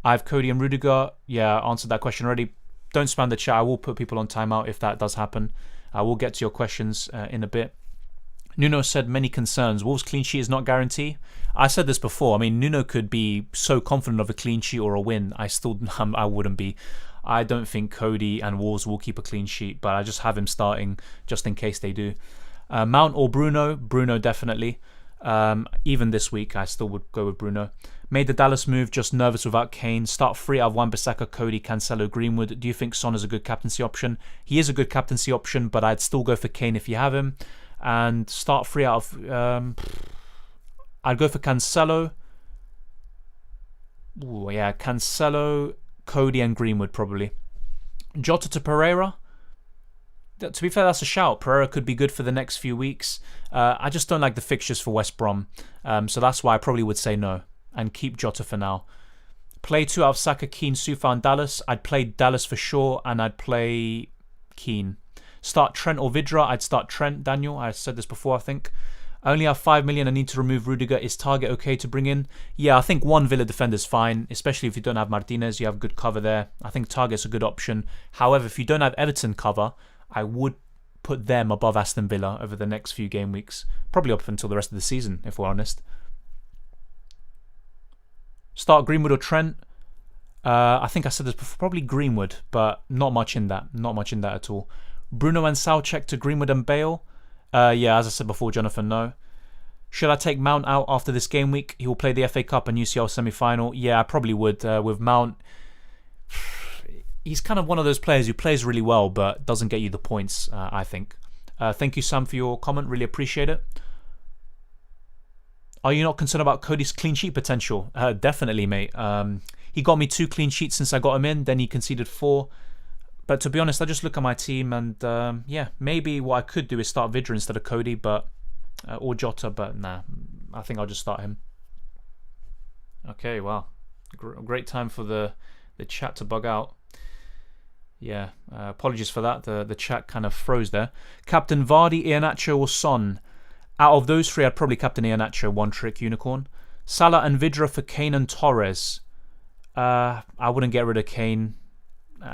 I have Cody and Rudiger. Yeah, I answered that question already. Don't spam the chat. I will put people on timeout if that does happen. I will get to your questions in a bit. Nuno said many concerns. Wolves' clean sheet is not guarantee. I said this before. I mean, Nuno could be so confident of a clean sheet or a win. I wouldn't be. I don't think Cody and Wolves will keep a clean sheet, but I just have him starting just in case they do. Mount or Bruno? Bruno definitely. Even this week, I still would go with Bruno. Made the Dallas move, just nervous without Kane. Start 3 out of Wan-Bissaka, Cody, Cancelo, Greenwood. Do you think Son is a good captaincy option? He is a good captaincy option, but I'd still go for Kane if you have him. And start 3 out of... I'd go for Cancelo. Ooh, yeah, Cancelo, Cody and Greenwood probably. Jota to Pereira. To be fair, that's a shout. Pereira could be good for the next few weeks. I just don't like the fixtures for West Brom. So that's why I probably would say no. And keep Jota for now. Play 2 out of Saka, Keane, Soufal and Dallas. I'd play Dallas for sure. And I'd play Keane. Start Trent or Vidra. I'd start Trent, Daniel. I said this before, I think. I only have 5 million. I need to remove Rudiger. Is Target okay to bring in? Yeah, I think one Villa defender is fine, especially if you don't have Martinez. You have good cover there. I think Target's a good option. However, if you don't have Everton cover, I would put them above Aston Villa over the next few game weeks. Probably up until the rest of the season, if we're honest. Start Greenwood or Trent? I think I said this before. Probably Greenwood, but not much in that. Not much in that at all. Bruno and Soucek to Greenwood and Bale. Yeah, as I said before, Jonathan, no. Should I take Mount out after this game week? He will play the FA Cup and UCL semi-final. Yeah, I probably would. With Mount, he's kind of one of those players who plays really well but doesn't get you the points, I think. Thank you, Sam, for your comment. Really appreciate it. Are you not concerned about Cody's clean sheet potential? Definitely, mate. He got me 2 clean sheets since I got him in. Then he conceded 4. But to be honest, I just look at my team and yeah, maybe what I could do is start Vidra instead of Cody, but or Jota, but nah, I think I'll just start him. Okay, wow. Great time for the chat to bug out. Yeah, apologies for that. The chat kind of froze there. Captain Vardy, Iheanacho or Son? Out of those 3, I'd probably captain Iheanacho, one trick unicorn. Salah and Vidra for Kane and Torres. I wouldn't get rid of Kane.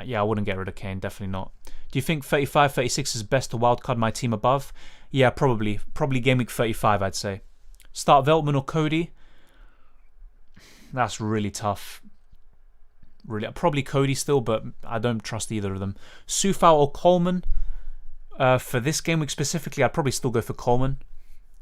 Yeah, I wouldn't get rid of Kane, definitely not. Do you think 35, 36 is best to wildcard my team above? Yeah, probably. Probably game week 35, I'd say. Start Veltman or Cody? That's really tough. Really, probably Cody still, but I don't trust either of them. Sufal or Coleman? For this game week specifically, I'd probably still go for Coleman.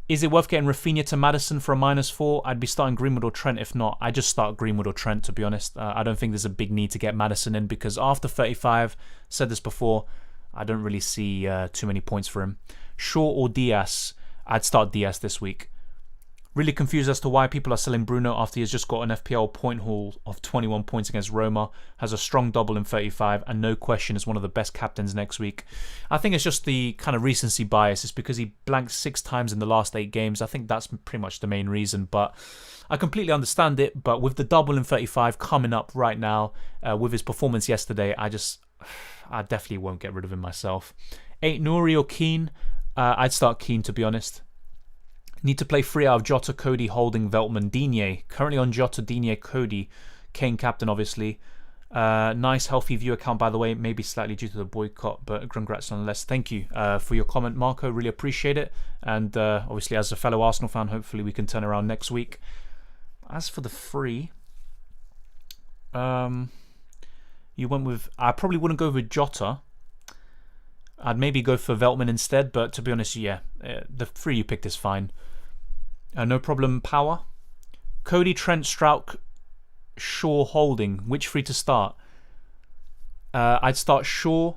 Is it worth getting Rafinha to Maddison for a -4? I'd be starting Greenwood or Trent. If not, I just start Greenwood or Trent, to be honest. I don't think there's a big need to get Maddison in because after 35, said this before, I don't really see too many points for him. Shaw or Diaz? I'd start Diaz this week. Really confused as to why people are selling Bruno after he has just got an FPL point haul of 21 points against Roma, has a strong double in 35, and no question is one of the best captains next week. I think it's just the kind of recency bias. It's because he blanked 6 times in the last 8 games. I think that's pretty much the main reason, but I completely understand it. But with the double in 35 coming up right now, with his performance yesterday, I definitely won't get rid of him myself. 8 Nouri or Keane? I'd start Keane, to be honest. Need to play 3 out of Jota, Cody, Holding, Veltman, Digne. Currently on Jota, Digne, Cody. Kane captain, obviously. Nice, healthy view account, by the way. Maybe slightly due to the boycott, but congrats nonetheless. Thank you for your comment, Marco. Really appreciate it. And obviously, as a fellow Arsenal fan, hopefully we can turn around next week. As for the free, you went with... I probably wouldn't go with Jota. I'd maybe go for Veltman instead, but to be honest, yeah, the 3 you picked is fine. No problem, Power. Cody, Trent, Strauch, Shaw, Holding. Which 3 to start? I'd start Shaw,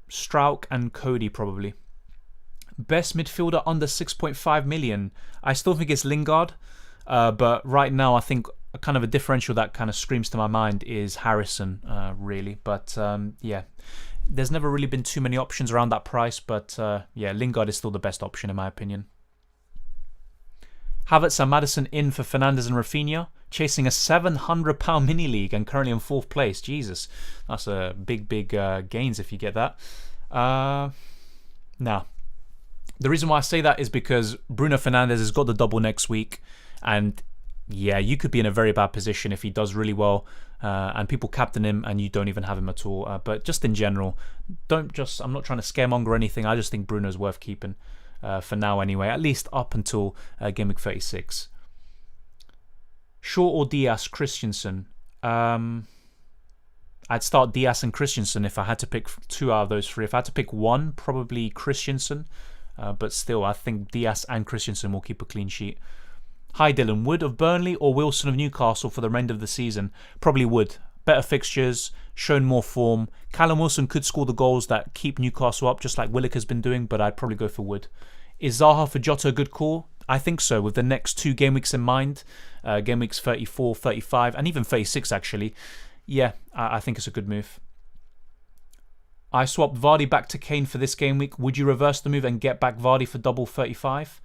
Strauch, and Cody probably. Best midfielder under 6.5 million. I still think it's Lingard, but right now I think kind of a differential that kind of screams to my mind is Harrison, really. But yeah, there's never really been too many options around that price, but yeah, Lingard is still the best option in my opinion. Havertz and Maddison in for Fernandes and Rafinha, chasing a £700 mini league and currently in 4th place. Jesus, that's a big gains if you get that. Now, the reason why I say that is because Bruno Fernandes has got the double next week, and yeah, you could be in a very bad position if he does really well, and people captain him and you don't even have him at all. But just in general, I'm not trying to scaremonger or anything. I just think Bruno's worth keeping. For now anyway, at least up until game week 36. Shaw or Diaz, Christensen? I'd start Diaz and Christensen if I had to pick 2 out of those 3. If I had to pick 1, probably Christensen, but still I think Diaz and Christensen will keep a clean sheet. Hi Dylan, Wood of Burnley or Wilson of Newcastle for the end of the season? Probably Wood. Better fixtures, shown more form. Callum Wilson could score the goals that keep Newcastle up, just like Willock has been doing, but I'd probably go for Wood. Is Zaha for Jota a good call? I think so, with the next 2 game weeks in mind. Game weeks 34, 35, and even 36 actually. Yeah, I think it's a good move. I swapped Vardy back to Kane for this game week. Would you reverse the move and get back Vardy for double 35?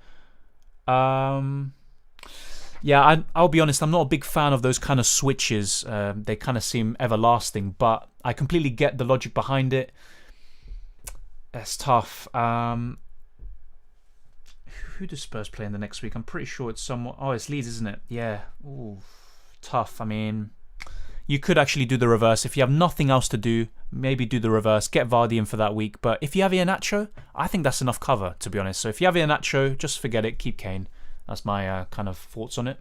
Yeah, I'll be honest, I'm not a big fan of those kind of switches. They kind of seem everlasting, but I completely get the logic behind it. It's tough. Who does Spurs play in the next week? I'm pretty sure it's someone... Oh, it's Leeds, isn't it? Yeah. Ooh, tough. I mean, you could actually do the reverse. If you have nothing else to do, maybe do the reverse. Get Vardy in for that week. But if you have Iheanacho, I think that's enough cover, to be honest. So if you have Iheanacho, just forget it. Keep Kane. That's my kind of thoughts on it.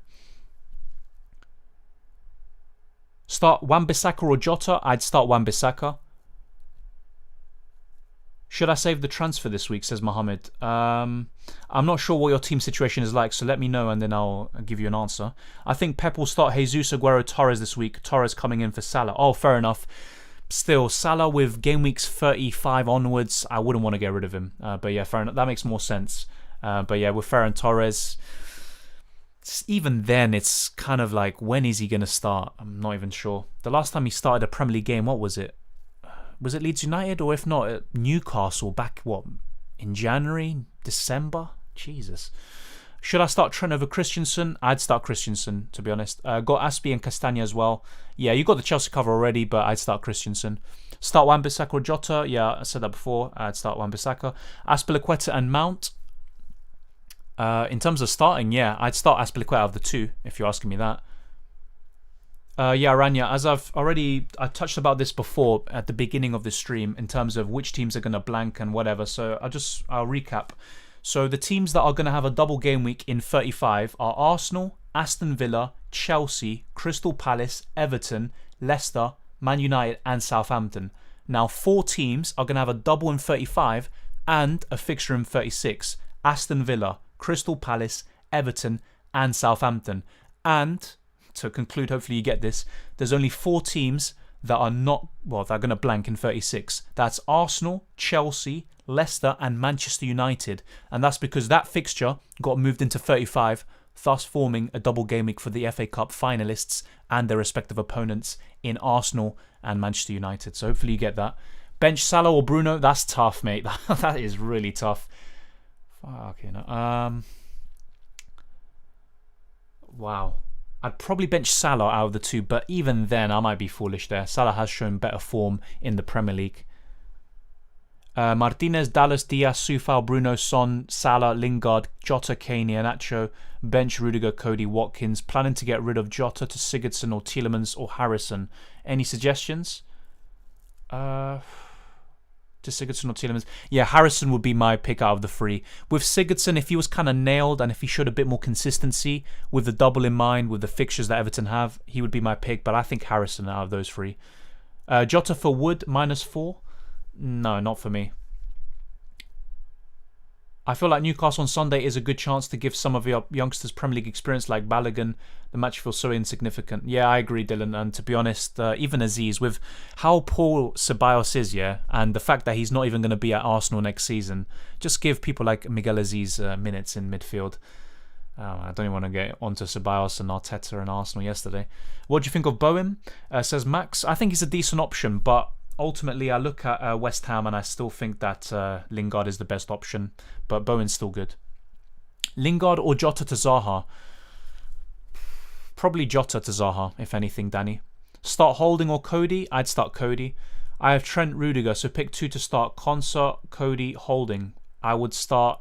Start Wan-Bissaka or Jota? I'd start Wan-Bissaka. Should I save the transfer this week, says Mohammed. I'm not sure what your team situation is like, so let me know and then I'll give you an answer. I think Pep will start Jesus, Aguero, Torres this week. Torres coming in for Salah. Oh, fair enough. Still, Salah with game weeks 35 onwards, I wouldn't want to get rid of him. But yeah, fair enough. That makes more sense. But yeah, with Ferran Torres, even then, it's kind of like, when is he going to start? I'm not even sure. The last time he started a Premier League game, what was it? Was it Leeds United? Or if not, Newcastle back, in January? December? Jesus. Should I start Trent over Christensen? I'd start Christensen, to be honest. Got Aspie and Castagna as well. Yeah, you got the Chelsea cover already, but I'd start Christensen. Start Wan-Bissaka or Jota? Yeah, I said that before. I'd start Wan-Bissaka. Azpilicueta and Mount. In terms of starting, yeah, I'd start Azpilicueta out of the 2, if you're asking me that. Yeah, Rania, as I touched about this before at the beginning of the stream in terms of which teams are going to blank and whatever. So I'll recap. So the teams that are going to have a double game week in 35 are Arsenal, Aston Villa, Chelsea, Crystal Palace, Everton, Leicester, Man United, and Southampton. Now, 4 teams are going to have a double in 35 and a fixture in 36. Aston Villa, Crystal Palace, Everton, and Southampton. And to conclude, hopefully you get this, there's only 4 teams that are not, well, they're going to blank in 36. That's Arsenal, Chelsea, Leicester, and Manchester United. And that's because that fixture got moved into 35, thus forming a double game week for the FA Cup finalists and their respective opponents in Arsenal and Manchester United. So hopefully you get that. Bench Salah or Bruno, that's tough, mate. That is really tough. Okay, no. Wow. I'd probably bench Salah out of the two, but even then I might be foolish there. Salah has shown better form in the Premier League. Martinez, Dallas, Diaz, Soufal, Bruno, Son, Salah, Lingard, Jota, Kane, Iheanacho, bench Rudiger, Cody, Watkins. Planning to get rid of Jota to Sigurdsson or Tielemans or Harrison. Any suggestions? To Sigurdsson or Tielemans? Yeah, Harrison would be my pick out of the 3. With Sigurdsson, if he was kind of nailed and if he showed a bit more consistency with the double in mind, with the fixtures that Everton have, he would be my pick. But I think Harrison out of those 3. Jota for Wood, -4. No, not for me. I feel like Newcastle on Sunday is a good chance to give some of your youngsters Premier League experience like Balogun. The match feels so insignificant. Yeah, I agree, Dylan. And to be honest, even Aziz, with how poor Ceballos is, yeah, and the fact that he's not even going to be at Arsenal next season, just give people like Miguel Aziz minutes in midfield. I don't even want to get onto Ceballos and Arteta and Arsenal yesterday. What do you think of Bowen? Says Max. I think he's a decent option, but ultimately, I look at West Ham and I still think that Lingard is the best option, but Bowen's still good. Lingard or Jota to Zaha? Probably Jota to Zaha, if anything, Danny. Start Holding or Cody? I'd start Cody. I have Trent, Rudiger, so pick 2 to start. Concert, Cody, Holding. I would start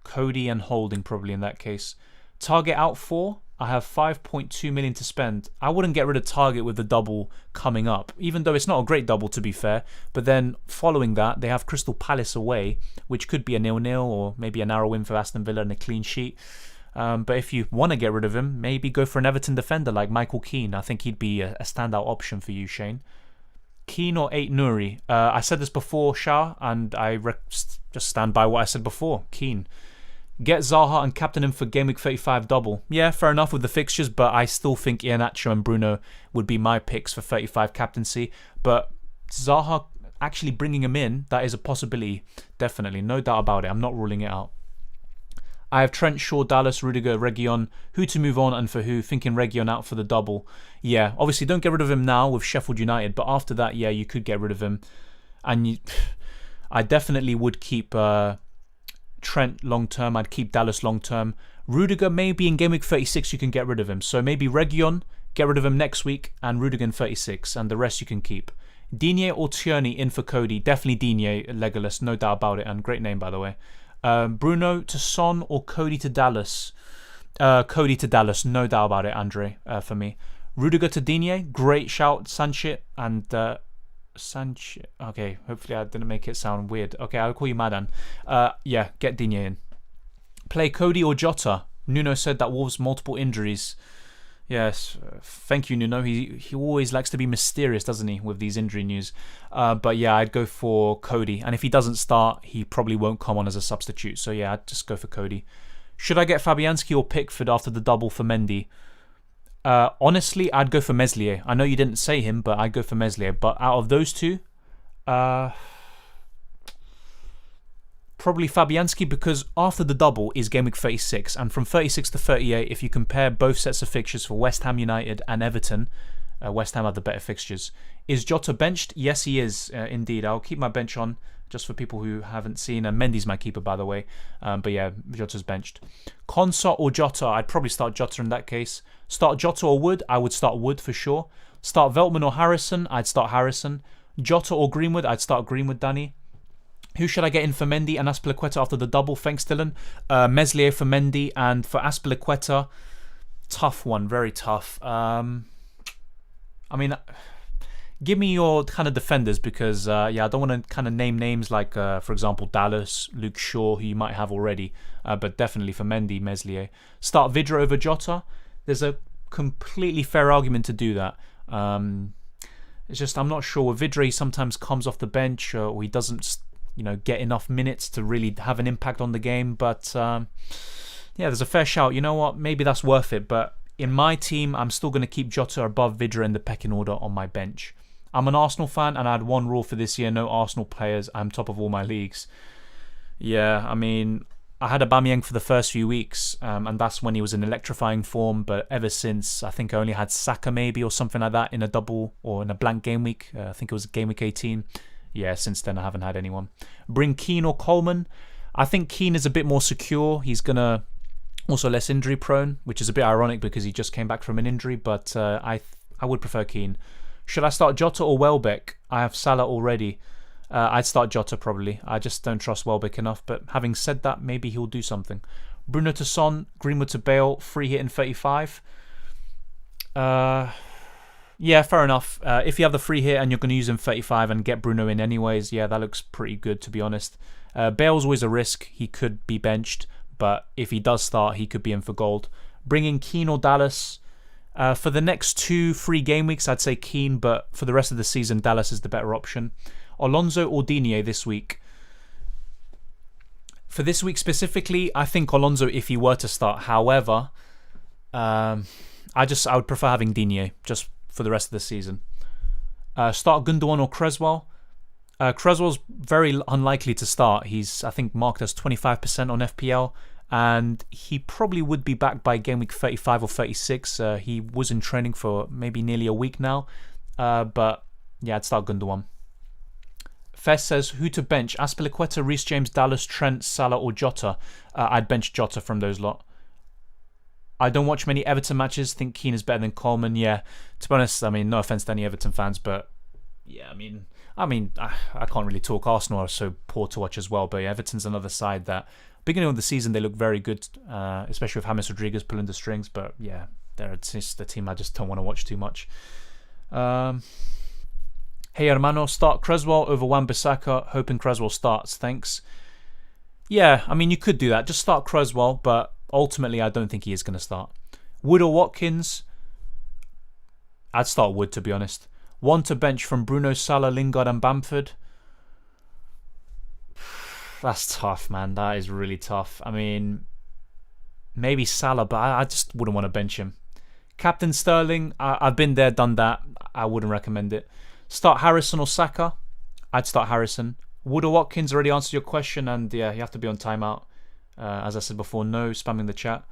Cody and Holding probably in that case. Target out 4. I have 5.2 million to spend. I wouldn't get rid of Target with the double coming up, even though it's not a great double to be fair. But then following that, they have Crystal Palace away, which could be a 0-0 or maybe a narrow win for Aston Villa and a clean sheet. But if you want to get rid of him, maybe go for an Everton defender like Michael Keane. I think he'd be a standout option for you, Shane. Keane or 8 Nuri? I said this before, Shah, and I just stand by what I said before. Keane. Get Zaha and captain him for Game Week 35 double. Yeah, fair enough with the fixtures, but I still think Iheanacho and Bruno would be my picks for 35 captaincy. But Zaha, actually bringing him in, that is a possibility. Definitely, no doubt about it. I'm not ruling it out. I have Trent, Shaw, Dallas, Rudiger, Reguilon. Who to move on and for who? Thinking Reguilon out for the double. Yeah, obviously don't get rid of him now with Sheffield United, but after that, yeah, you could get rid of him. And I definitely would keep Trent long term. I'd keep Dallas long term. Rudiger, maybe in Game Week 36 you can get rid of him. So maybe Reguilon, get rid of him next week, and Rudiger in 36, and the rest you can keep. Digne or Tierney in for Cody. Definitely Digne, Legolas, no doubt about it, and great name by the way. Bruno to Son or Cody to Dallas? Cody to Dallas, no doubt about it, Andre, for me. Rudiger to Digne, great shout, Sanchit, and Sanchit. Okay, hopefully I didn't make it sound weird. Okay, I'll call you Madan. Yeah, get Digne in. Play Cody or Jota? Nuno said that Wolves multiple injuries. Yes, thank you, Nuno. He always likes to be mysterious, doesn't he, with these injury news. But yeah, I'd go for Cody. And if he doesn't start, he probably won't come on as a substitute. So yeah, I'd just go for Cody. Should I get Fabianski or Pickford after the double for Mendy? Honestly, I'd go for Meslier. I know you didn't say him, but I'd go for Meslier. But out of those two, probably Fabianski, because after the double is Game Week 36, and from 36 to 38, if you compare both sets of fixtures for West Ham United and Everton, West Ham have the better fixtures. Is Jota benched? Yes, he is, indeed. I'll keep my bench on, just for people who haven't seen. And Mendy's my keeper, by the way. But yeah, Jota's benched. Consort or Jota? I'd probably start Jota in that case. Start Jota or Wood? I would start Wood for sure. Start Veltman or Harrison? I'd start Harrison. Jota or Greenwood? I'd start Greenwood, Danny. Who should I get in for Mendy and Azpilicueta after the double? Thanks, Dylan. Meslier for Mendy, and for Azpilicueta, tough one, very tough. I mean, give me your kind of defenders because, yeah, I don't want to kind of name names like, for example, Dallas, Luke Shaw, who you might have already, but definitely for Mendy, Meslier. Start Vidra over Jota. There's a completely fair argument to do that. It's just I'm not sure. With Vidra, he sometimes comes off the bench or he doesn't, get enough minutes to really have an impact on the game. But yeah, there's a fair shout. You know what? Maybe that's worth it. But in my team, I'm still going to keep Jota above Vidra in the pecking order on my bench. I'm an Arsenal fan and I had one rule for this year, no Arsenal players. I'm top of all my leagues. Yeah, I mean, I had Aubameyang for the first few weeks and that's when he was in electrifying form, but ever since, I think I only had Saka maybe or something like that in a double or in a blank game week. I think it was game week 18. Yeah, since then I haven't had anyone. Bring Keane or Coleman. I think Keane is a bit more secure. He's going to also less injury prone, which is a bit ironic because he just came back from an injury, but I would prefer Keane. Should I start Jota or Welbeck? I have Salah already. I'd start Jota probably. I just don't trust Welbeck enough. But having said that, maybe he'll do something. Bruno to Son, Greenwood to Bale, free hit in 35. Yeah, fair enough. If you have the free hit and you're going to use him 35 and get Bruno in anyways, yeah, that looks pretty good to be honest. Bale's always a risk. He could be benched. But if he does start, he could be in for gold. Bring in Keane or Dallas. For the next 2 free game weeks, I'd say Keane, but for the rest of the season, Dallas is the better option. Alonso or Digne this week. For this week specifically, I think Alonso if he were to start. However, I would prefer having Digne just for the rest of the season. Start Gundogan or Cresswell. Cresswell's very unlikely to start. He's, I think, marked as 25% on FPL. And he probably would be back by game week 35 or 36. He was in training for maybe nearly a week now. But yeah, I'd start Gundogan. Fess says, who to bench? Azpilicueta, Reece James, Dallas, Trent, Salah or Jota? I'd bench Jota from those lot. I don't watch many Everton matches. Think Keane is better than Coleman. Yeah, to be honest, I mean, no offense to any Everton fans, but yeah, I mean, I can't really talk. Arsenal are so poor to watch as well, but yeah, Everton's another side that beginning of the season they look very good, especially with James Rodriguez pulling the strings. But yeah, they're just a team I just don't want to watch too much. Hey hermano, start Cresswell over Wan-Bissaka, hoping Cresswell starts. Thanks. Yeah, I mean you could do that. Just start Cresswell, but ultimately I don't think he is going to start. Wood or Watkins? I'd start Wood to be honest. One to bench from Bruno, Salah, Lingard and Bamford. That's tough, man. That is really tough. I mean, maybe Salah, but I just wouldn't want to bench him. Captain Sterling, I've been there, done that. I wouldn't recommend it. Start Harrison or Saka? I'd start Harrison. Wood or Watkins? Already answered your question, and yeah, you have to be on timeout. As I said before, no spamming the chat.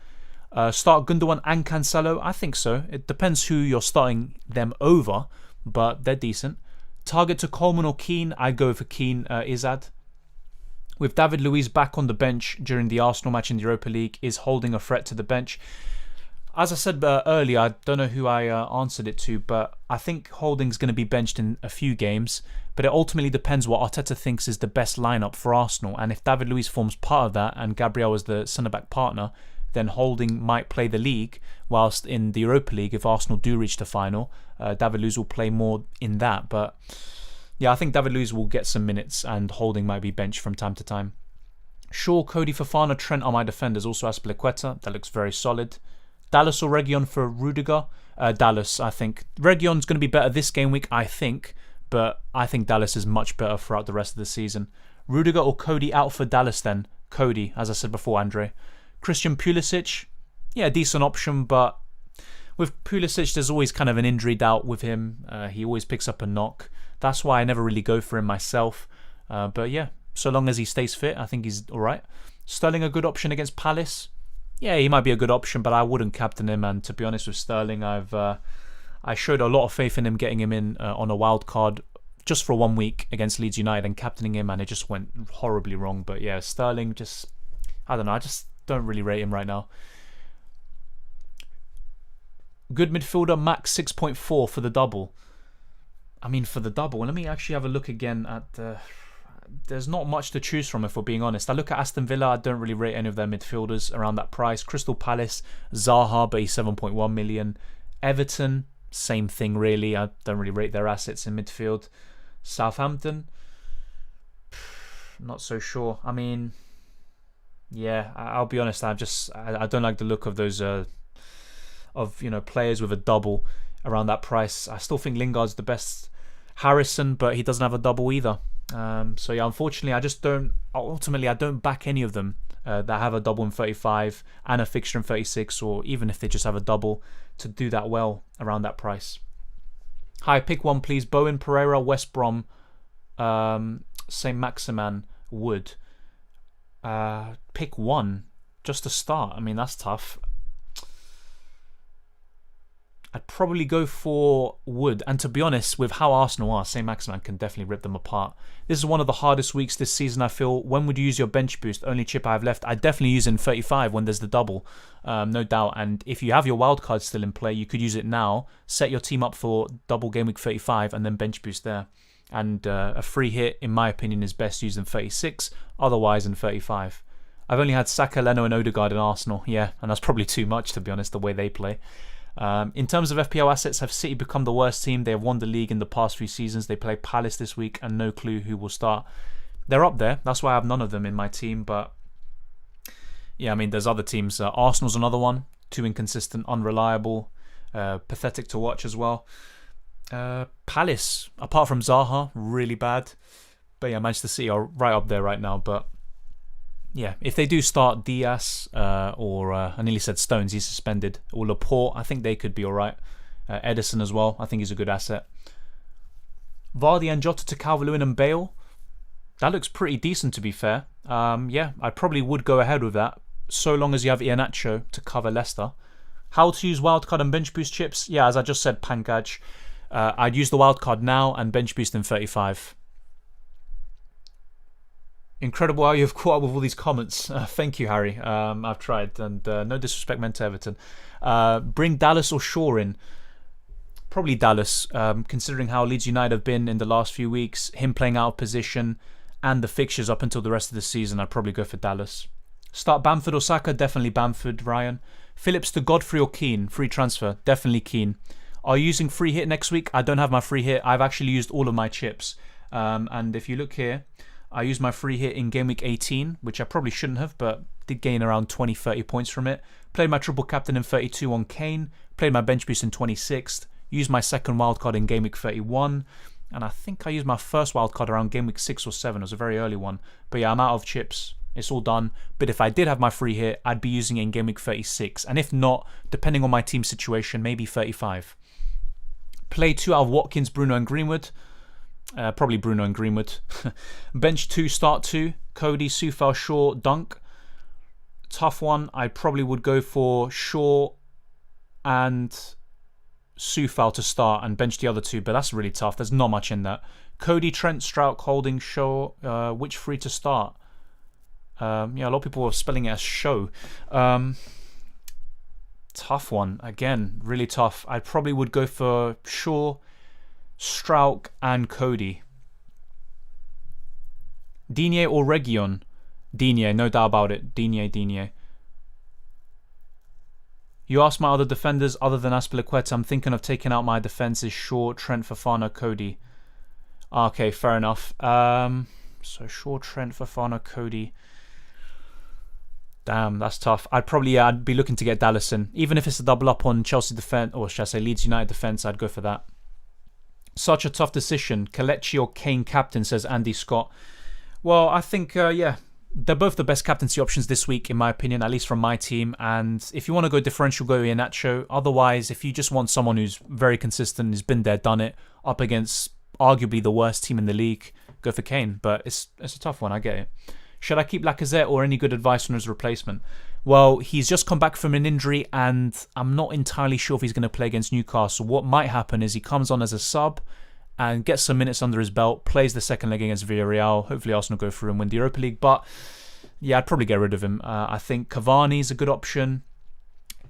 Start Gundogan and Cancelo? I think so. It depends who you're starting them over, but they're decent. Target to Coleman or Keane? I'd go for Keane, Izad. With David Luiz back on the bench during the Arsenal match in the Europa League, is Holding a threat to the bench? As I said earlier, I don't know who I answered it to, but I think Holding's going to be benched in a few games, but it ultimately depends what Arteta thinks is the best lineup for Arsenal, and if David Luiz forms part of that and Gabriel is the centre-back partner, then Holding might play the league, whilst in the Europa League, if Arsenal do reach the final, David Luiz will play more in that, but yeah, I think David Luiz will get some minutes and Holding might be benched from time to time. Shaw, Cody, Fofana, Trent are my defenders, also Azpilicueta, that looks very solid. Dallas or Reguilon for Rudiger? Dallas, I think. Reguilon's going to be better this game week, I think, but I think Dallas is much better throughout the rest of the season. Rudiger or Cody out for Dallas then? Cody, as I said before, Andre. Christian Pulisic? Yeah, decent option, but with Pulisic, there's always kind of an injury doubt with him. He always picks up a knock. That's why I never really go for him myself. But yeah, so long as he stays fit, I think he's alright. Sterling a good option against Palace? Yeah, he might be a good option, but I wouldn't captain him. And to be honest with Sterling, I showed a lot of faith in him getting him in on a wild card just for 1 week against Leeds United and captaining him, and it just went horribly wrong. But yeah, Sterling just, I don't know, I just don't really rate him right now. Good midfielder, max 6.4 for the double. I mean, for the double, let me actually have a look again at the... There's not much to choose from, if we're being honest. I look at Aston Villa, I don't really rate any of their midfielders around that price. Crystal Palace, Zaha, but he's 7.1 million. Everton, same thing really. I don't really rate their assets in midfield. Southampton, not so sure. I mean, yeah, I'll be honest. I don't like the look of those players with a double around that price. I still think Lingard's the best. Harrison, but he doesn't have a double either. So yeah, unfortunately, I don't back any of them that have a double in 35 and a fixture in 36, or even if they just have a double, to do that well around that price. Hi, pick one please. Bowen, Pereira, West Brom, St. Maximan, Wood. Pick one just to start. I mean, that's tough. I'd probably go for Wood, and to be honest, with how Arsenal are, St. Maximan can definitely rip them apart. This is one of the hardest weeks this season, I feel. When would you use your bench boost? Only chip I have left. I'd definitely use it in 35 when there's the double, no doubt. And if you have your wildcard still in play, you could use it now, set your team up for double game week 35, and then bench boost there. And a free hit, in my opinion, is best used in 36, otherwise in 35. I've only had Saka, Leno and Odegaard in Arsenal, yeah, and that's probably too much, to be honest, the way they play. In terms of FPL assets, have City become the worst team? They have won the league in the past few seasons. They play Palace this week and no clue who will start. They're up there. That's why I have none of them in my team. But yeah, I mean, there's other teams. Arsenal's another one. Too inconsistent, unreliable, pathetic to watch as well. Palace, apart from Zaha, really bad. But yeah, Manchester City are right up there right now. But yeah, if they do start Diaz or I nearly said Stones, he's suspended, or Laporte, I think they could be alright. Edison as well, I think he's a good asset. Vardy and Jota to Calvert-Lewin and Bale, that looks pretty decent to be fair. Yeah, I probably would go ahead with that, so long as you have Iheanacho to cover Leicester. How to use wildcard and bench boost chips? Yeah, as I just said, Pankaj. I'd use the wildcard now and bench boost in 35. Incredible how you've caught up with all these comments. Thank you, Harry. I've tried, and no disrespect meant to Everton. Bring Dallas or Shaw in. Probably Dallas, considering how Leeds United have been in the last few weeks, him playing out of position, and the fixtures up until the rest of the season. I'd probably go for Dallas. Start Bamford or Saka? Definitely Bamford, Ryan. Phillips to Godfrey or Keane? Free transfer? Definitely Keane. Are you using free hit next week? I don't have my free hit. I've actually used all of my chips. And if you look here, I used my free hit in game week 18, which I probably shouldn't have, but did gain around 20-30 points from it. Played my triple captain in 32 on Kane. Played my bench boost in 26th. Used my second wildcard in game week 31. And I think I used my first wildcard around game week 6 or 7. It was a very early one. But yeah, I'm out of chips. It's all done. But if I did have my free hit, I'd be using it in game week 36. And if not, depending on my team situation, maybe 35. Play 2 out of Watkins, Bruno and Greenwood. Probably Bruno and Greenwood. Bench 2, start 2. Cody, Sufal, Shaw, Dunk. Tough one. I probably would go for Shaw and Sufal to start and bench the other two, but that's really tough. There's not much in that. Cody, Trent, Strout, Holding, Shaw. Which free to start? Yeah, a lot of people are spelling it as show. Tough one. Again, really tough. I probably would go for Shaw, Strauk and Cody. Digne or Region? Digne, no doubt about it. Digne. You asked my other defenders other than Azpilicueta. I'm thinking of taking out my defences. Shaw, Trent, Fofana, Cody. Okay, fair enough. So Shaw, Trent, Fofana, Cody. Damn, that's tough. I'd be looking to get Dallas in. Even if it's a double up on Chelsea defence, or should I say Leeds United defence, I'd go for that. Such a tough decision. Kelechi or Kane captain, says Andy Scott. Well, I think, yeah, they're both the best captaincy options this week, in my opinion, at least from my team. And if you want to go differential, go Iheanacho. Otherwise, if you just want someone who's very consistent, has been there, done it, up against arguably the worst team in the league, go for Kane. But it's a tough one, I get it. Should I keep Lacazette or any good advice on his replacement? Well, he's just come back from an injury and I'm not entirely sure if he's going to play against Newcastle. What might happen is he comes on as a sub and gets some minutes under his belt, plays the second leg against Villarreal. Hopefully Arsenal go through and win the Europa League. But yeah, I'd probably get rid of him. I think Cavani is a good option.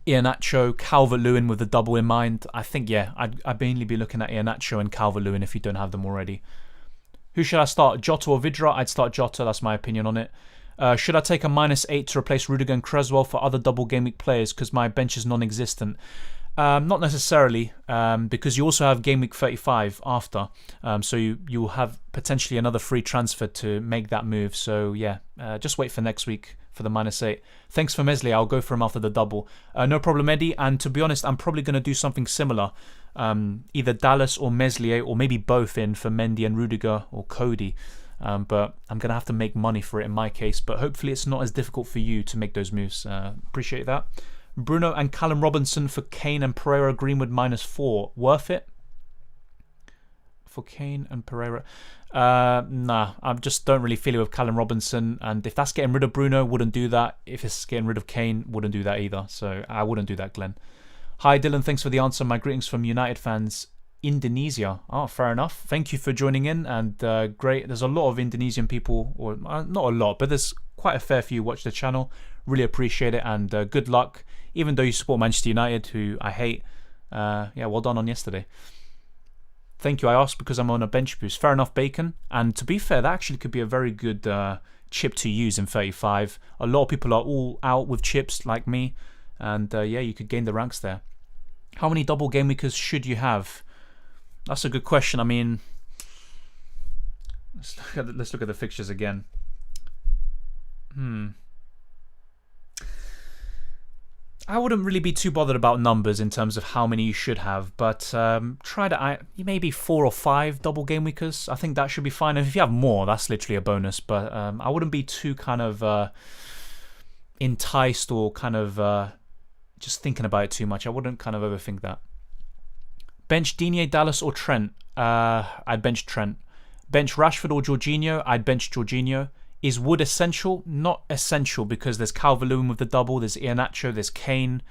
Iheanacho, Calvert-Lewin with the double in mind. I think, yeah, I'd mainly be looking at Iheanacho and Calvert-Lewin if you don't have them already. Who should I start? Jota or Vidra? I'd start Jota. That's my opinion on it. Should I take a -8 to replace Rudiger and Creswell for other double game week players because my bench is non-existent? Not necessarily, because you also have Game Week 35 after, so you'll have potentially another free transfer to make that move. So yeah, just wait for next week for the -8. Thanks for Meslier. I'll go for him after the double. No problem, Eddie. And to be honest, I'm probably going to do something similar. Either Dallas or Meslier, or maybe both in for Mendy and Rudiger or Cody. But I'm going to have to make money for it in my case. But hopefully it's not as difficult for you to make those moves. Appreciate that. Bruno and Callum Robinson for Kane and Pereira, Greenwood -4. Worth it? For Kane and Pereira? Nah, I just don't really feel it with Callum Robinson. And if that's getting rid of Bruno, wouldn't do that. If it's getting rid of Kane, wouldn't do that either. So I wouldn't do that, Glenn. Hi, Dylan. Thanks for the answer. My greetings from United fans. Indonesia. Oh, fair enough. Thank you for joining in. And great. There's a lot of Indonesian people, or not a lot, but there's quite a fair few watch the channel. Really appreciate it. And good luck. Even though you support Manchester United, who I hate. Yeah, well done on yesterday. Thank you. I asked because I'm on a bench boost. Fair enough, Bacon. And to be fair, that actually could be a very good chip to use in 35. A lot of people are all out with chips like me. And yeah, you could gain the ranks there. How many double game weekers should you have? That's a good question. I mean, let's look at the fixtures again. I wouldn't really be too bothered about numbers in terms of how many you should have, but try to maybe 4 or 5 double game weekers. I think that should be fine. And if you have more, that's literally a bonus. But I wouldn't be too kind of enticed or kind of just thinking about it too much. I wouldn't kind of overthink that. Bench Digne, Dallas or Trent? I'd bench Trent. Bench Rashford or Jorginho? I'd bench Jorginho. Is Wood essential? Not essential, because there's Calvert-Lewin with the double, there's Iheanacho, there's Kane.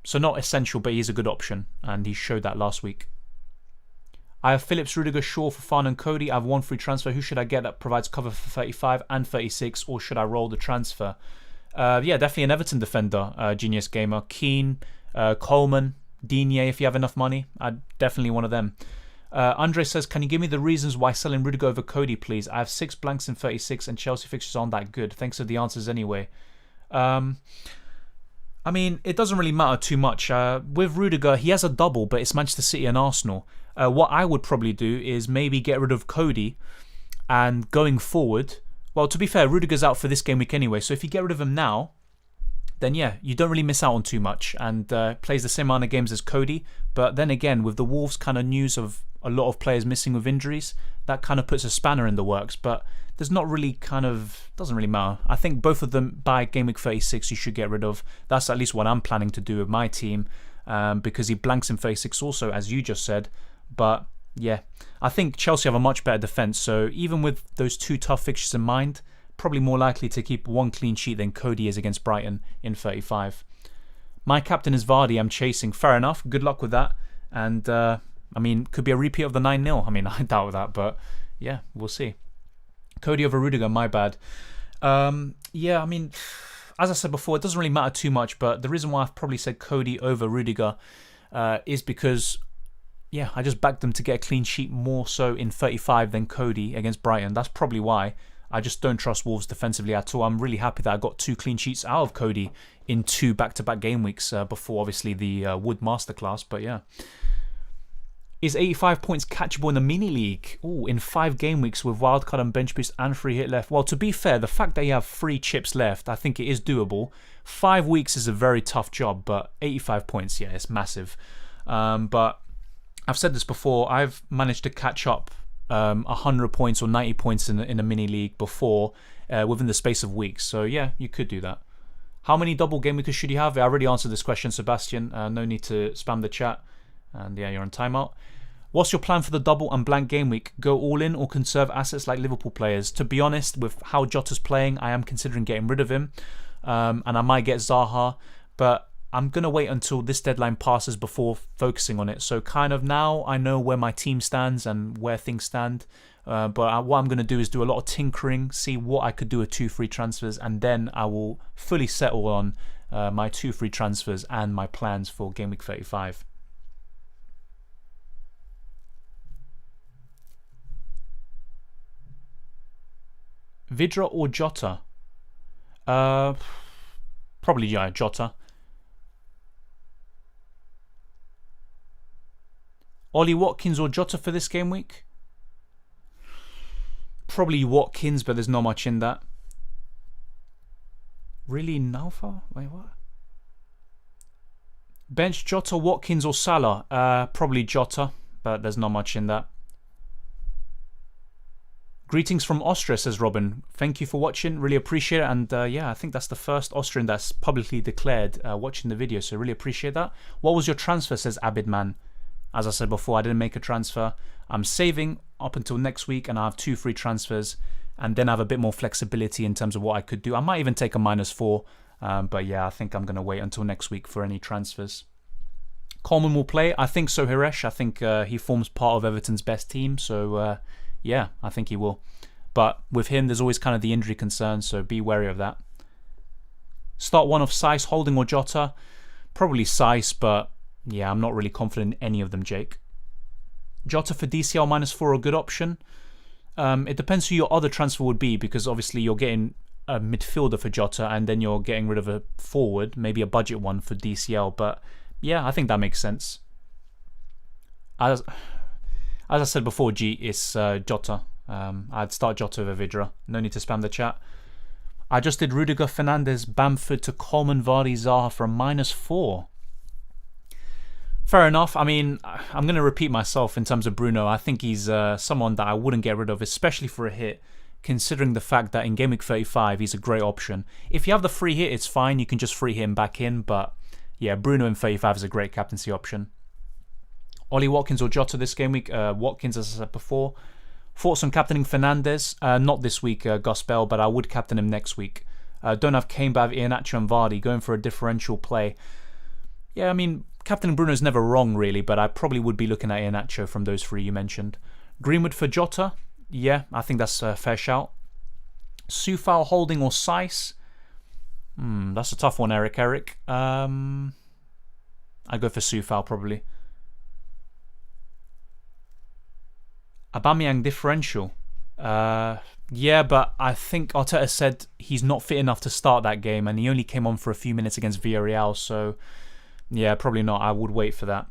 So not essential, but he's a good option, and he showed that last week. I have Phillips, Rudiger, Shaw for Fana and Cody. I have one free transfer. Who should I get that provides cover for 35 and 36, or should I roll the transfer? Yeah, definitely an Everton defender, Genius Gamer. Keane, Coleman, Digne, if you have enough money. I'd definitely one of them. Andre says, can you give me the reasons why selling Rudiger over Cody, please? I have 6 blanks in 36 and Chelsea fixtures aren't that good. Thanks for the answers anyway. I mean, it doesn't really matter too much. With Rudiger, he has a double, but it's Manchester City and Arsenal. What I would probably do is maybe get rid of Cody, and going forward, well, to be fair, Rudiger's out for this game week anyway, so if you get rid of him now, then yeah, you don't really miss out on too much, and plays the same amount of games as Cody. But then again, with the Wolves kind of news of a lot of players missing with injuries, that kind of puts a spanner in the works. But there's not really doesn't really matter. I think both of them by game week 36 you should get rid of. That's at least what I'm planning to do with my team, because he blanks in 36 also, as you just said. But yeah, I think Chelsea have a much better defence, so even with those 2 tough fixtures in mind, probably more likely to keep 1 clean sheet than Cody is against Brighton in 35. My captain is Vardy. I'm chasing. Fair enough. Good luck with that. And I mean, could be a repeat of the 9-0. I mean, I doubt that, but yeah, we'll see. Cody over Rudiger, my bad. Yeah, I mean, as I said before, it doesn't really matter too much, but the reason why I've probably said Cody over Rudiger is because, yeah, I just backed them to get a clean sheet more so in 35 than Cody against Brighton. That's probably why. I just don't trust Wolves defensively at all. I'm really happy that I got 2 clean sheets out of Cody in 2 back-to-back game weeks before, obviously, the Wood Masterclass. But yeah. Is 85 points catchable in the mini league? Ooh, in 5 game weeks with wildcard and bench boost and free hit left. Well, to be fair, the fact that you have 3 chips left, I think it is doable. 5 weeks is a very tough job, but 85 points, yeah, it's massive. But I've said this before, I've managed to catch up 100 points or 90 points in a mini league before within the space of weeks. So yeah, you could do that. How many double game weekers should you have? I already answered this question, Sebastian. No need to spam the chat. And yeah, you're on timeout. What's your plan for the double and blank game week? Go all in or conserve assets like Liverpool players? To be honest, with how Jota's playing, I am considering getting rid of him. And I might get Zaha, but I'm going to wait until this deadline passes before focusing on it. So kind of now I know where my team stands and where things stand. But what I'm going to do is do a lot of tinkering, see what I could do with 2 free transfers, and then I will fully settle on my 2 free transfers and my plans for Game Week 35. Vidra or Jota? Probably yeah, Jota. Ollie Watkins or Jota for this game week? Probably Watkins, but there's not much in that. Really, Nalfa? Wait, what? Bench Jota, Watkins or Salah? Probably Jota, but there's not much in that. Greetings from Austria, says Robin. Thank you for watching. Really appreciate it. And yeah, I think that's the first Austrian that's publicly declared watching the video. So really appreciate that. What was your transfer, says Abidman. As I said before, I didn't make a transfer. I'm saving up until next week and I have 2 free transfers. And then I have a bit more flexibility in terms of what I could do. I might even take a -4. But yeah, I think I'm going to wait until next week for any transfers. Coleman will play. I think so, Hiresh. I think he forms part of Everton's best team. So yeah, I think he will. But with him, there's always kind of the injury concern, so be wary of that. Start one of Saiss, Holding or Jota. Probably Saiss, but yeah, I'm not really confident in any of them, Jake. Jota for DCL -4, a good option. It depends who your other transfer would be, because obviously you're getting a midfielder for Jota and then you're getting rid of a forward, maybe a budget one for DCL. But yeah, I think that makes sense. As I said before, G, it's Jota. I'd start Jota over Vidra. No need to spam the chat. I just did Rudiger, Fernandes, Bamford to Coleman, Vardy, Zaha for a -4. Fair enough. I mean, I'm going to repeat myself in terms of Bruno. I think he's someone that I wouldn't get rid of, especially for a hit, considering the fact that in Game Week 35, he's a great option. If you have the free hit, it's fine. You can just free hit him back in. But yeah, Bruno in 35 is a great captaincy option. Ollie Watkins or Jota this game week? Watkins, as I said before. Thoughts on captaining Fernandes? Not this week, Gus Bell, but I would captain him next week. Don't have Kane, Bav, Iheanacho and Vardy. Going for a differential play. Yeah, I mean, captaining Bruno is never wrong, really, but I probably would be looking at Iheanacho from those 3 you mentioned. Greenwood for Jota? Yeah, I think that's a fair shout. Sufal, Holding or Saiss? That's a tough one, Eric. I'd go for Sufal, probably. Aubameyang differential. Yeah, but I think Arteta said he's not fit enough to start that game, and he only came on for a few minutes against Villarreal, so yeah, probably not. I would wait for that.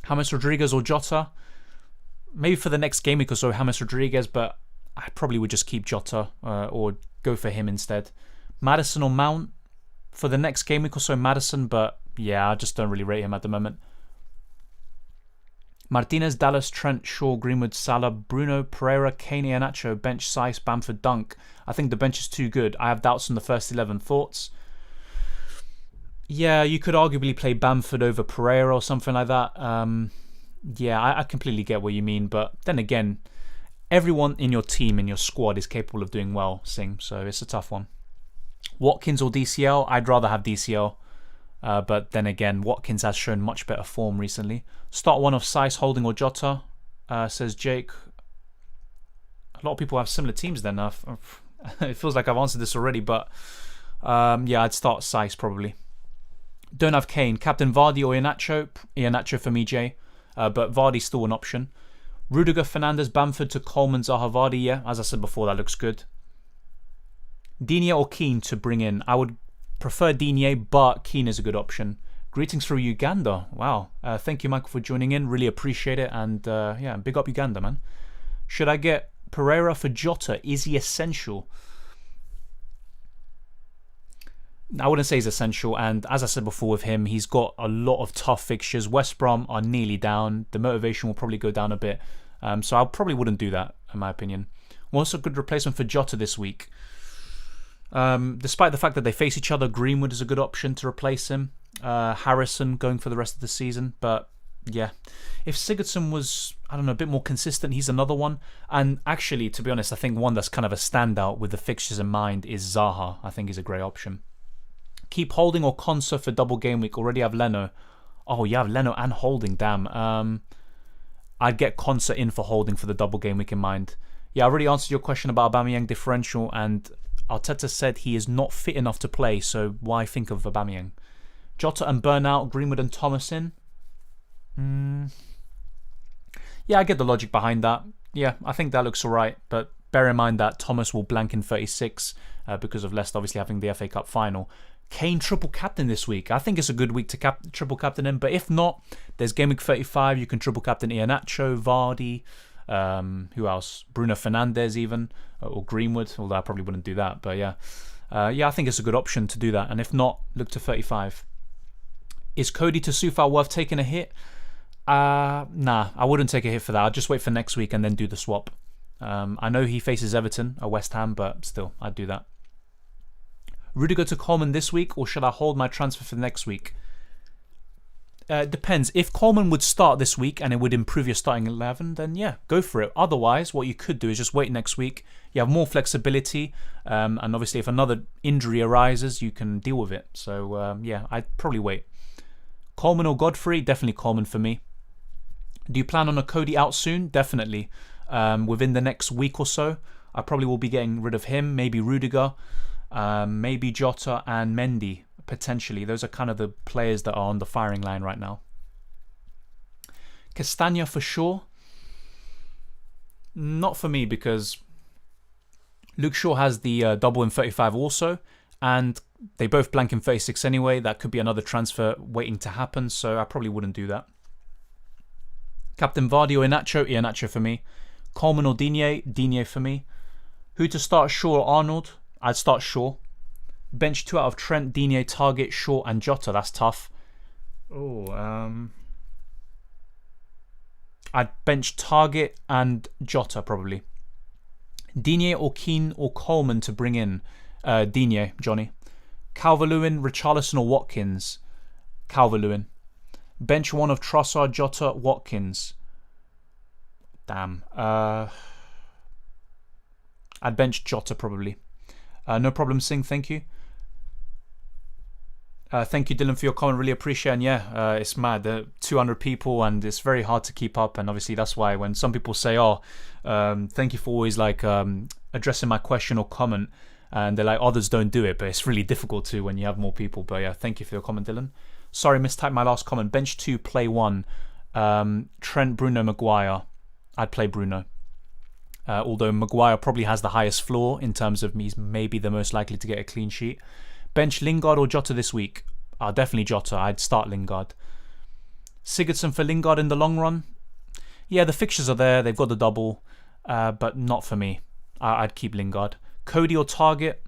James Rodriguez or Jota? Maybe for the next game week or so, James Rodriguez, but I probably would just keep Jota or go for him instead. Maddison or Mount? For the next game week or so, Maddison, but yeah, I just don't really rate him at the moment. Martinez, Dallas, Trent, Shaw, Greenwood, Salah, Bruno, Pereira, Kane, Iheanacho, bench, Saiss, Bamford, Dunk. I think the bench is too good. I have doubts on the first 11. Thoughts? Yeah, you could arguably play Bamford over Pereira or something like that. Yeah, I completely get what you mean. But then again, everyone in your team, in your squad, is capable of doing well, Singh. So it's a tough one. Watkins or DCL? I'd rather have DCL. But then again, Watkins has shown much better form recently. Start one of Saiss, Holding or Jota, says Jake. A lot of people have similar teams then. It feels like I've answered this already, but yeah, I'd start Saiss probably. Don't have Kane. Captain Vardy or Iheanacho? Iheanacho for me, Jay. But Vardy's still an option. Rudiger, Fernandes, Bamford to Coleman, Zaha, Vardy. Yeah, as I said before, that looks good. Digne or Keane to bring in? I would prefer Digne, but Keane is a good option. Greetings from Uganda. Wow. Thank you, Michael, for joining in. Really appreciate it. And yeah, big up Uganda, man. Should I get Pereira for Jota? Is he essential? I wouldn't say he's essential. And as I said before with him, he's got a lot of tough fixtures. West Brom are nearly down. The motivation will probably go down a bit. So I probably wouldn't do that, in my opinion. What's a good replacement for Jota this week? Despite the fact that they face each other, Greenwood is a good option to replace him. Harrison going for the rest of the season. But yeah, if Sigurdsson was, I don't know, a bit more consistent, he's another one. And actually, to be honest, I think one that's kind of a standout with the fixtures in mind is Zaha. I think he's a great option. Keep Holding or Konsa for double game week? Already have Leno. Oh, you have Leno and Holding. Damn. I'd get Konsa in for Holding for the double game week in mind. Yeah, I already answered your question about Aubameyang differential, and Arteta said he is not fit enough to play, so why think of Aubameyang? Jota and Burnout, Greenwood and Thomas in? Yeah, I get the logic behind that. Yeah, I think that looks alright, but bear in mind that Thomas will blank in 36 because of Leicester obviously having the FA Cup final. Kane triple captain this week. I think it's a good week to triple captain him, but if not, there's game week 35. You can triple captain Iheanacho, Vardy, who else? Bruno Fernandes even, or Greenwood, although I probably wouldn't do that, but yeah. I think it's a good option to do that, and if not, look to 35. Is Cody to Sufal worth taking a hit? Nah, I wouldn't take a hit for that. I'd just wait for next week and then do the swap. I know he faces Everton or West Ham, but still, I'd do that. Rudiger to Coleman this week, or should I hold my transfer for next week? Depends. If Coleman would start this week and it would improve your starting 11, then yeah, go for it. Otherwise, what you could do is just wait next week. You have more flexibility, and obviously if another injury arises, you can deal with it. So yeah, I'd probably wait. Coleman or Godfrey? Definitely Coleman for me. Do you plan on a Cody out soon? Definitely. Within the next week or so, I probably will be getting rid of him. Maybe Rudiger, maybe Jota and Mendy, potentially. Those are kind of the players that are on the firing line right now. Castagna for sure. Not for me, because Luke Shaw has the double in 35 also, and they both blank in 36 anyway. That could be another transfer waiting to happen, so I probably wouldn't do that. Captain Vardy or Iheanacho? Iheanacho for me. Coleman or Digne? Digne for me. Who to start, Shaw or Arnold? I'd start Shaw. Bench 2 out of Trent, Digne, Target, Shaw and Jota. That's tough. I'd bench Target and Jota probably. Digne or Keane or Coleman to bring in? Digne, Johnny. Calvert-Lewin, Richarlison or Watkins? Calvert-Lewin. Bench 1 of Trossard, Jota, Watkins. Damn. I'd bench Jota probably. No problem, Singh. Thank you. Thank you, Dylan, for your comment. Really appreciate it. And yeah, it's mad. There are 200 people and it's very hard to keep up. And obviously that's why when some people say, thank you for always like addressing my question or comment, and they're like, others don't do it, but it's really difficult to when you have more people. But yeah, thank you for your comment, Dylan. Sorry, mistyped my last comment. Bench 2, play 1. Trent, Bruno, Maguire. I'd play Bruno. Although Maguire probably has the highest floor in terms of he's maybe the most likely to get a clean sheet. Bench Lingard or Jota this week? Definitely Jota. I'd start Lingard. Sigurdsson for Lingard in the long run? Yeah, the fixtures are there. They've got the double. But not for me. I'd keep Lingard. Cody or Target?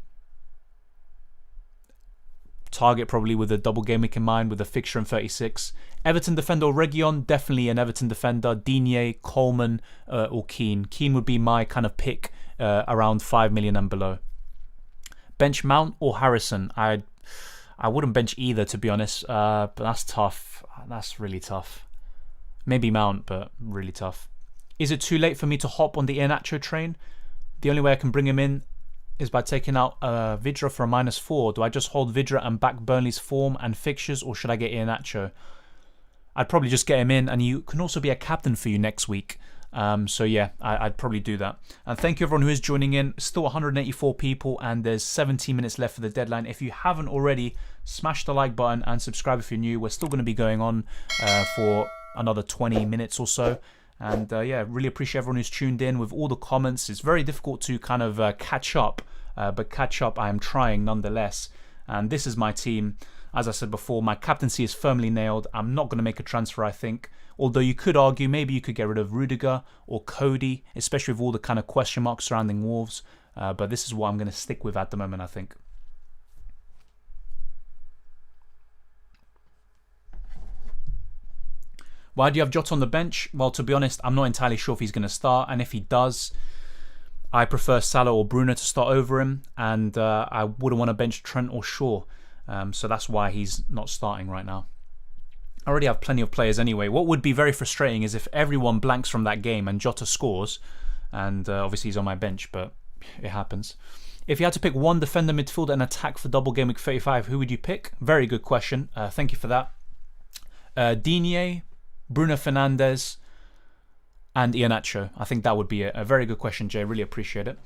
Target probably with a double game week in mind with a fixture in 36. Everton defender or Reguilon? Definitely an Everton defender. Digne, Coleman or Keane. Keane would be my kind of pick around 5 million and below. Bench Mount or Harrison? I wouldn't bench either, to be honest, but that's tough. That's really tough. Maybe Mount, but really tough. Is it too late for me to hop on the Iheanacho train? The only way I can bring him in is by taking out Vidra for a -4. Do I just hold Vidra and back Burnley's form and fixtures, or should I get Iheanacho? I'd probably just get him in, and you can also be a captain for you next week. So yeah, I'd probably do that. And thank you everyone who is joining in. Still 184 people and there's 17 minutes left for the deadline. If you haven't already, smash the like button and subscribe if you're new. We're still going to be going on for another 20 minutes or so. And yeah, really appreciate everyone who's tuned in with all the comments. It's very difficult to kind of catch up, but catch up I am trying nonetheless. And this is my team. As I said before, my captaincy is firmly nailed. I'm not going to make a transfer, I think. Although you could argue maybe you could get rid of Rudiger or Cody, especially with all the kind of question marks surrounding Wolves. But this is what I'm going to stick with at the moment, I think. Why do you have Jota on the bench? Well, to be honest, I'm not entirely sure if he's going to start. And if he does, I prefer Salah or Bruno to start over him. And I wouldn't want to bench Trent or Shaw. So that's why he's not starting right now. I already have plenty of players anyway. What would be very frustrating is if everyone blanks from that game and Jota scores, and obviously he's on my bench, but it happens. If you had to pick one defender, midfielder and attack for double game week 35, who would you pick? Very good question. Thank you for that. Digne, Bruno Fernandes and Iheanacho. I think that would be a very good question, Jay. Really appreciate it.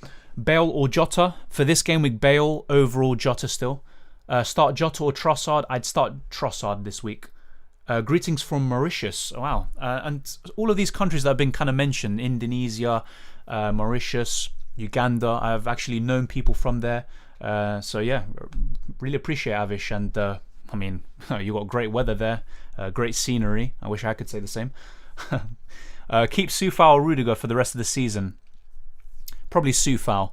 Bale or Jota? For this game week, Bale. Overall, Jota still. Start Jota or Trossard? I'd start Trossard this week. Greetings from Mauritius. Wow. And all of these countries that have been kind of mentioned, Indonesia, Mauritius, Uganda, I've actually known people from there. So yeah, really appreciate Avish, and I mean, you got great weather there, great scenery. I wish I could say the same. Keep Soufal or Rudiger for the rest of the season. Probably Soufal,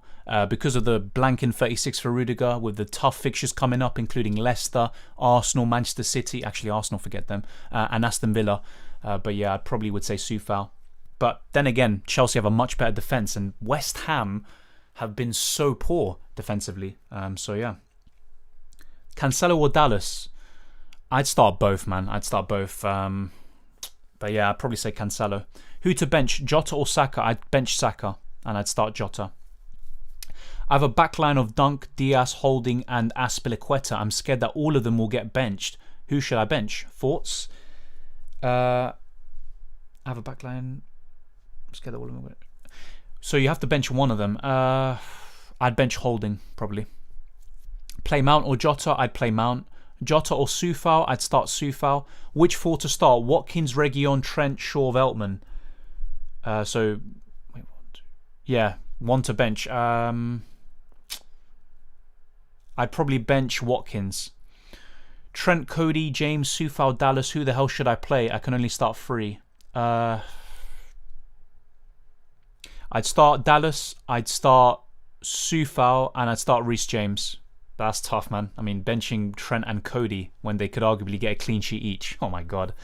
because of the blank in 36 for Rudiger, with the tough fixtures coming up, including Leicester, Arsenal, Manchester City. Actually, Arsenal, forget them, and Aston Villa. But yeah, I probably would say Soufal. But then again, Chelsea have a much better defence, and West Ham have been so poor defensively. So yeah. Cancelo or Dallas? I'd start both, man. I'd start both. But yeah, I'd probably say Cancelo. Who to bench, Jota or Saka? I'd bench Saka, and I'd start Jota. I have a backline of Dunk, Diaz, Holding, and Azpilicueta. I'm scared that all of them will get benched. Who should I bench? Thoughts? I have a backline. I'm scared that all of them will get... So you have to bench one of them. I'd bench Holding, probably. Play Mount or Jota? I'd play Mount. Jota or Soufal? I'd start Soufal. Which four to start? Watkins, Reguilon, Trent, Shaw, Veltman. So, wait, yeah, one to bench. I'd probably bench Watkins. Trent, Cody, James, Soufal, Dallas. Who the hell should I play? I can only start 3. I'd start Dallas. I'd start Soufal, and I'd start Reece James. That's tough, man. I mean, benching Trent and Cody when they could arguably get a clean sheet each. Oh my god.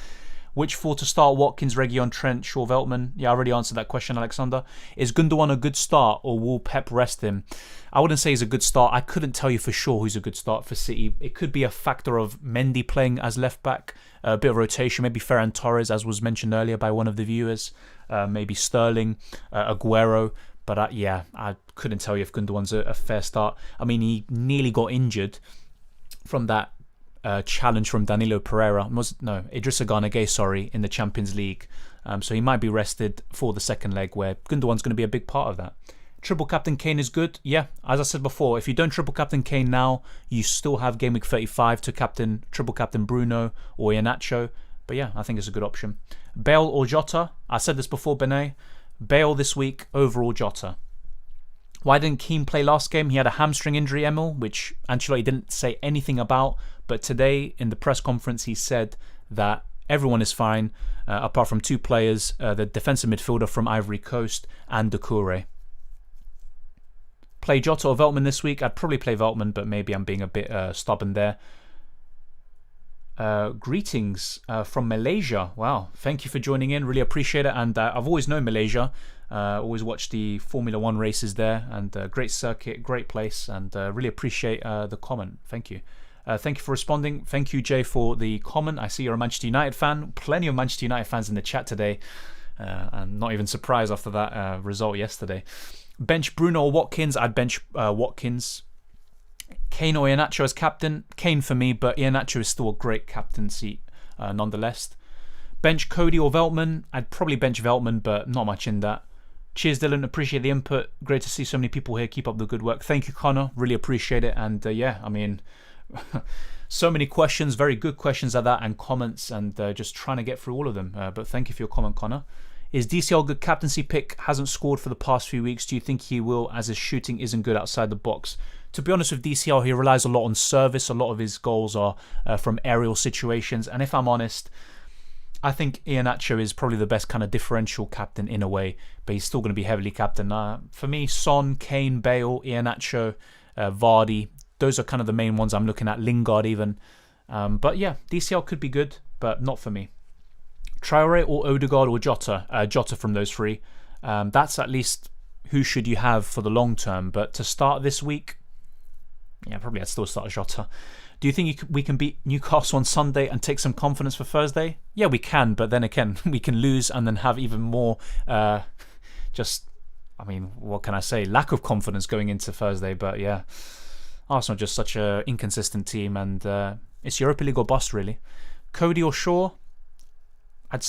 Which four to start? Watkins, Reguilon, Trent, Shaw, Veltman. Yeah, I already answered that question, Alexander. Is Gundogan a good start, or will Pep rest him? I wouldn't say he's a good start. I couldn't tell you for sure who's a good start for City. It could be a factor of Mendy playing as left back, a bit of rotation, maybe Ferran Torres, as was mentioned earlier by one of the viewers, maybe Sterling, Aguero. But yeah, I couldn't tell you if Gundogan's a fair start. I mean, he nearly got injured from that challenge from Danilo Pereira. Idrissa Gana Gueye, in the Champions League. So he might be rested for the second leg, where Gundogan's going to be a big part of that. Triple Captain Kane is good. Yeah, as I said before, if you don't Triple Captain Kane now, you still have Game Week 35 to Triple Captain Bruno or Iheanacho. But yeah, I think it's a good option. Bale or Jota? I said this before, Benet. Bale this week, overall Jota. Why didn't Keane play last game? He had a hamstring injury, Emil, which Ancelotti didn't say anything about. But today, in the press conference, he said that everyone is fine, apart from 2 players, the defensive midfielder from Ivory Coast and Doucouré. Play Jota or Veltman this week? I'd probably play Veltman, but maybe I'm being a bit stubborn there. Greetings from Malaysia. Wow, thank you for joining in. Really appreciate it. And I've always known Malaysia. Always watched the Formula 1 races there, and great circuit, great place, and really appreciate the comment. Thank you. Thank you for responding. Thank you, Jay, for the comment. I see you're a Manchester United fan. Plenty of Manchester United fans in the chat today. I'm not even surprised after that result yesterday. Bench Bruno or Watkins? I'd bench Watkins. Kane or Iheanacho as captain? Kane for me, but Iheanacho is still a great captaincy nonetheless. Bench Cody or Veltman? I'd probably bench Veltman, but not much in that. Cheers, Dylan. Appreciate the input. Great to see so many people here. Keep up the good work. Thank you, Connor. Really appreciate it. And yeah, I mean, so many questions, very good questions at that, and comments, and just trying to get through all of them. But thank you for your comment, Connor. Is DCL a good captaincy pick? Hasn't scored for the past few weeks. Do you think he will, as his shooting isn't good outside the box? To be honest with DCL, he relies a lot on service. A lot of his goals are from aerial situations. And if I'm honest, I think Iheanacho is probably the best kind of differential captain in a way, but he's still going to be heavily captain. For me, Son, Kane, Bale, Iheanacho, Vardy, those are kind of the main ones I'm looking at. Lingard even. But yeah, DCL could be good, but not for me. Traore or Odegaard or Jota? Jota from those 3. That's at least who should you have for the long term. But to start this week, yeah, probably I'd still start Jota. Do you think we can beat Newcastle on Sunday and take some confidence for Thursday? Yeah, we can, but then again, we can lose and then have even more what can I say? Lack of confidence going into Thursday. But yeah, Arsenal are just such an inconsistent team, and it's Europa League or bust, really. Cody or Shaw? I'd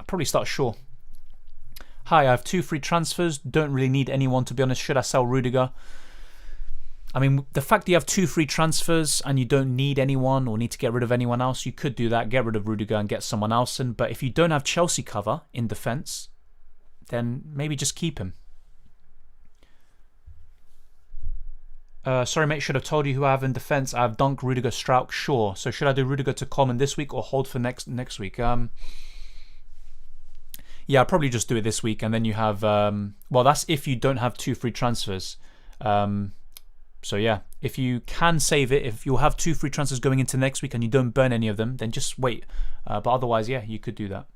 probably start Shaw. Hi, I have 2 free transfers. Don't really need anyone, to be honest. Should I sell Rudiger? I mean, the fact that you have 2 free transfers and you don't need anyone or need to get rid of anyone else, you could do that. Get rid of Rudiger and get someone else in. But if you don't have Chelsea cover in defence, then maybe just keep him. Sorry, mate, should have told you who I have in defence. I have Dunk, Rudiger, Strauch, Shaw. So should I do Rudiger to common this week or hold for next week? Yeah, I'll probably just do it this week, and then you have well, that's if you don't have 2 free transfers. So yeah, if you can save it, if you'll have 2 free transfers going into next week and you don't burn any of them, then just wait. But otherwise, yeah, you could do that.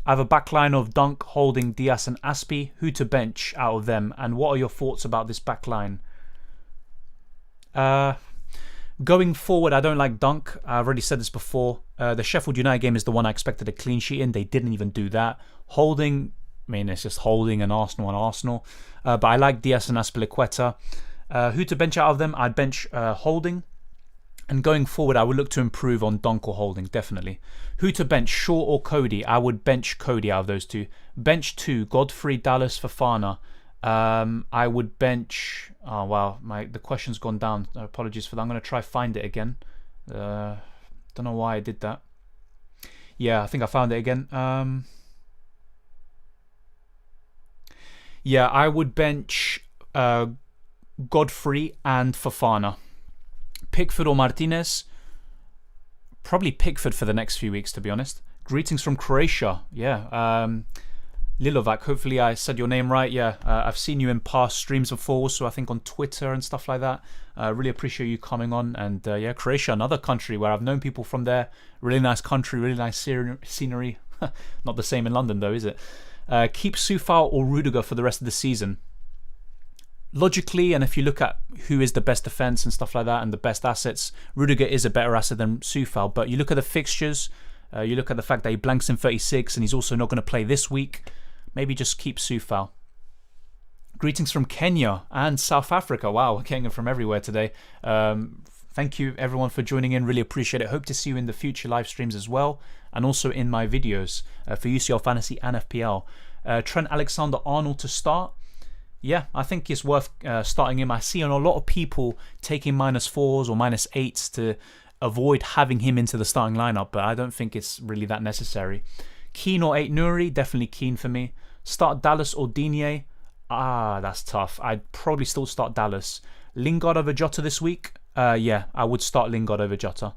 I have a backline of Dunk, Holding, Diaz and Aspi. Who to bench out of them, and what are your thoughts about this backline? Going forward, I don't like Dunk. I've already said this before. The Sheffield United game is the one I expected a clean sheet in. They didn't even do that. Holding, I mean, it's just Holding and Arsenal. But I like Diaz and Azpilicueta. Who to bench out of them? I'd bench Holding. And going forward, I would look to improve on Dunk or Holding, definitely. Who to bench, Shaw or Cody? I would bench Cody out of those two. Bench 2, Godfrey, Dallas, Fofana. I would bench... Oh, wow, the question's gone down. Apologies for that. I'm going to try find it again. Don't know why I did that. Yeah, I think I found it again. Yeah, I would bench Godfrey and Fofana. Pickford or Martinez? Probably Pickford for the next few weeks, to be honest. Greetings from Croatia. Yeah. Lilovac, hopefully I said your name right. Yeah, I've seen you in past streams before, so I think on Twitter and stuff like that. Really appreciate you coming on. And yeah, Croatia, another country where I've known people from there. Really nice country, really nice scenery. Not the same in London though, is it? Keep Soufal or Rudiger for the rest of the season. Logically, and if you look at who is the best defence and stuff like that and the best assets, Rudiger is a better asset than Soufal. But you look at the fixtures, you look at the fact that he blanks in 36 and he's also not going to play this week. Maybe just keep Soufal. Greetings from Kenya and South Africa. Wow, we're getting from everywhere today. Thank you everyone for joining in. Really appreciate it. Hope to see you in the future live streams as well. And also in my videos for UCL Fantasy and FPL. Trent Alexander-Arnold to start. Yeah, I think it's worth starting him. I see a lot of people taking -4s or -8s to avoid having him into the starting lineup, but I don't think it's really that necessary. Keane or Ait-Nouri? Definitely Keane for me. Start Dallas or Digne? That's tough. I'd probably still start Dallas. Lingard over Jota this week? Yeah, I would start Lingard over Jota.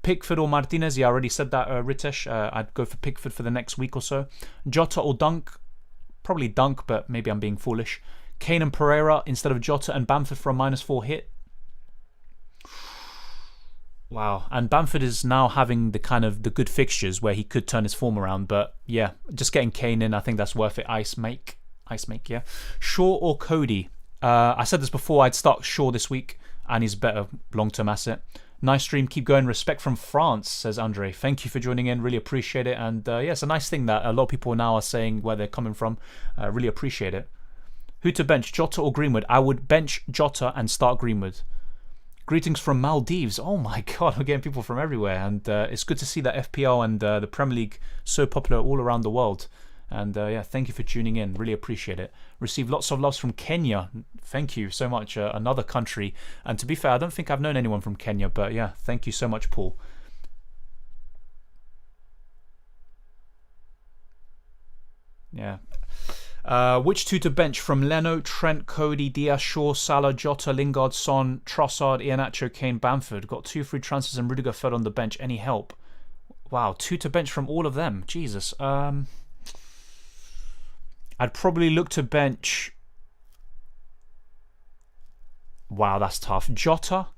Pickford or Martinez? Yeah, I already said that, Ritesh. I'd go for Pickford for the next week or so. Jota or Dunk? Probably Dunk, but maybe I'm being foolish. Kane and Pereira instead of Jota and Bamford for a -4 hit. Wow, and Bamford is now having the kind of the good fixtures where he could turn his form around, but yeah, just getting Kane in, I think that's worth it. Ice make, yeah. Shaw or Cody? I said this before, I'd start Shaw this week, and he's a better long-term asset. Nice stream, keep going. Respect from France, says Andre. Thank you for joining in, really appreciate it. And yeah, it's a nice thing that a lot of people now are saying where they're coming from. Really appreciate it. Who to bench, Jota or Greenwood? I would bench Jota and start Greenwood. Greetings from Maldives. Oh my god, we're getting people from everywhere. And it's good to see that FPL and the Premier League so popular all around the world. And yeah, thank you for tuning in. Really appreciate it. Receive lots of loves from Kenya. Thank you so much. Another country. And to be fair, I don't think I've known anyone from Kenya. But yeah, thank you so much, Paul. Yeah. Which 2 to bench from Leno, Trent, Cody, Diaz, Shaw, Salah, Jota, Lingard, Son, Trossard, Iheanacho, Kane, Bamford. Got 2 free transfers and Rudiger fell on the bench. Any help? Wow, 2 to bench from all of them. Jesus. I'd probably look to bench... Wow, that's tough. Jota.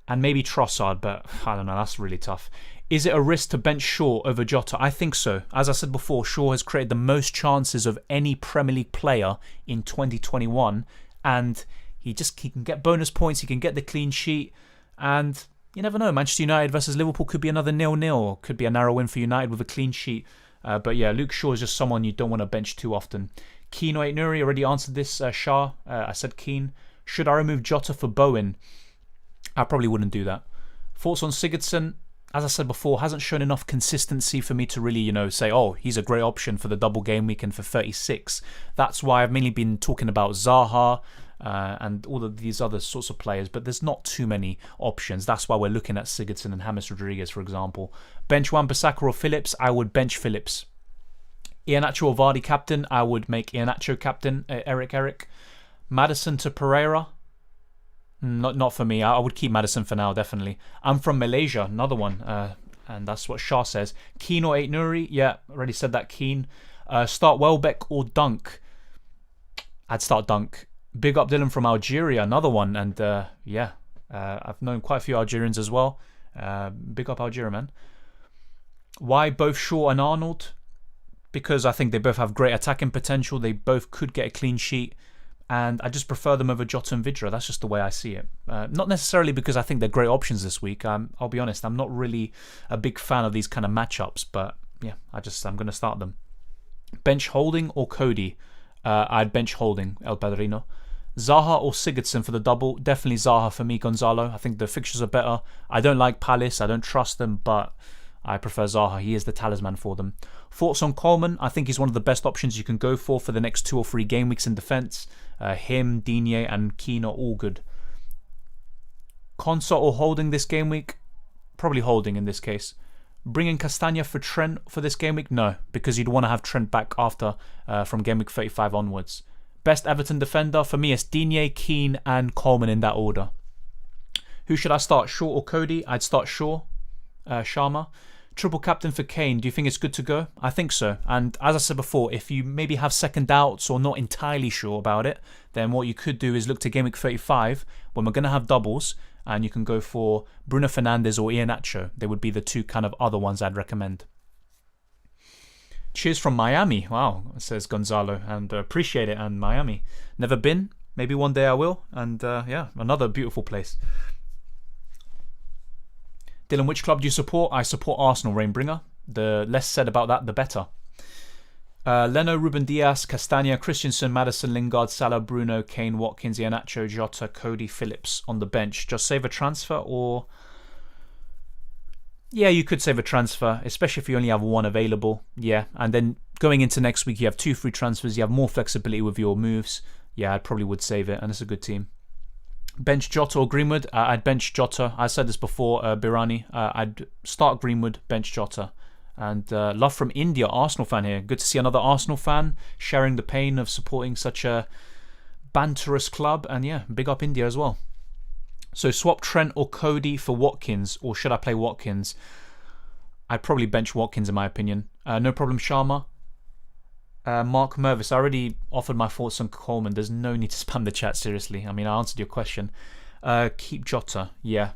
And maybe Trossard, but I don't know, that's really tough. Is it a risk to bench Shaw over Jota? I think so. As I said before, Shaw has created the most chances of any Premier League player in 2021. And he can get bonus points, he can get the clean sheet. And you never know, Manchester United versus Liverpool could be another 0-0. Could be a narrow win for United with a clean sheet. But yeah, Luke Shaw is just someone you don't want to bench too often. Keane or Ait-Nouri? Already answered this, Shah. I said Keane. Should I remove Jota for Bowen? I probably wouldn't do that. Thoughts on Sigurdsson? As I said before, hasn't shown enough consistency for me to really, say, oh, he's a great option for the double game week and for 36. That's why I've mainly been talking about Zaha and all of these other sorts of players, but there's not too many options. That's why we're looking at Sigurdsson and James Rodriguez, for example. Bench Wan-Bissaka or Phillips? I would bench Phillips. Iheanacho or Vardy captain? I would make Iheanacho captain. Eric. Maddison to Pereira. Not for me. I would keep Maddison for now, definitely. I'm from Malaysia, another one. And that's what Shah says. Keane or Ait Nouri? Yeah, already said that. Keane. Start Welbeck or Dunk? I'd start Dunk. Big up Dylan from Algeria, another one. And I've known quite a few Algerians as well. Big up Algeria, man. Why both Shaw and Arnold? Because I think they both have great attacking potential. They both could get a clean sheet. And I just prefer them over Jota and Vidra. That's just the way I see it. Not necessarily because I think they're great options this week. I'll be honest, I'm not really a big fan of these kind of matchups. But yeah, I'm going to start them. Bench Holding or Cody? I'd bench Holding, El Padrino. Zaha or Sigurdsson for the double? Definitely Zaha for me, Gonzalo. I think the fixtures are better. I don't like Palace. I don't trust them, but I prefer Zaha. He is the talisman for them. Thoughts on Coleman? I think he's one of the best options you can go for the next 2 or 3 game weeks in defence. Him, Digne and Keane are all good. Consort or Holding this game week? Probably Holding in this case. Bringing Castagna for Trent for this game week? No, because you'd want to have Trent back after from game week 35 onwards. Best Everton defender? For me, it's Digne, Keane and Coleman in that order. Who should I start? Shaw or Cody? I'd start Shaw. Sharma. Triple captain for Kane. Do you think it's good to go? I think so. And as I said before, if you maybe have second doubts or not entirely sure about it, then what you could do is look to game week 35 when we're going to have doubles, and you can go for Bruno Fernandes or Iheanacho. They would be the 2 kind of other ones I'd recommend. Cheers from Miami. Wow, says Gonzalo, and appreciate it. And Miami, never been. Maybe one day I will. And another beautiful place. Dylan, which club do you support? I support Arsenal, Rainbringer. The less said about that, the better. Leno, Ruben Diaz, Castagna, Christensen, Maddison, Lingard, Salah, Bruno, Kane, Watkins, Iheanacho, Jota, Cody, Phillips on the bench. Just save a transfer or... Yeah, you could save a transfer, especially if you only have 1 available. Yeah, and then going into next week, you have 2 free transfers. You have more flexibility with your moves. Yeah, I probably would save it, and it's a good team. Bench Jota or Greenwood? I'd bench Jota. I said this before, Birani. I'd start Greenwood, bench Jota. And love from India, Arsenal fan here. Good to see another Arsenal fan sharing the pain of supporting such a banterous club. And yeah, big up India as well. So swap Trent or Cody for Watkins, or should I play Watkins? I'd probably bench Watkins in my opinion. No problem, Sharma. Mark Mervis, I already offered my thoughts on Coleman. There's no need to spam the chat, seriously. I mean, I answered your question. Keep Jota, yeah.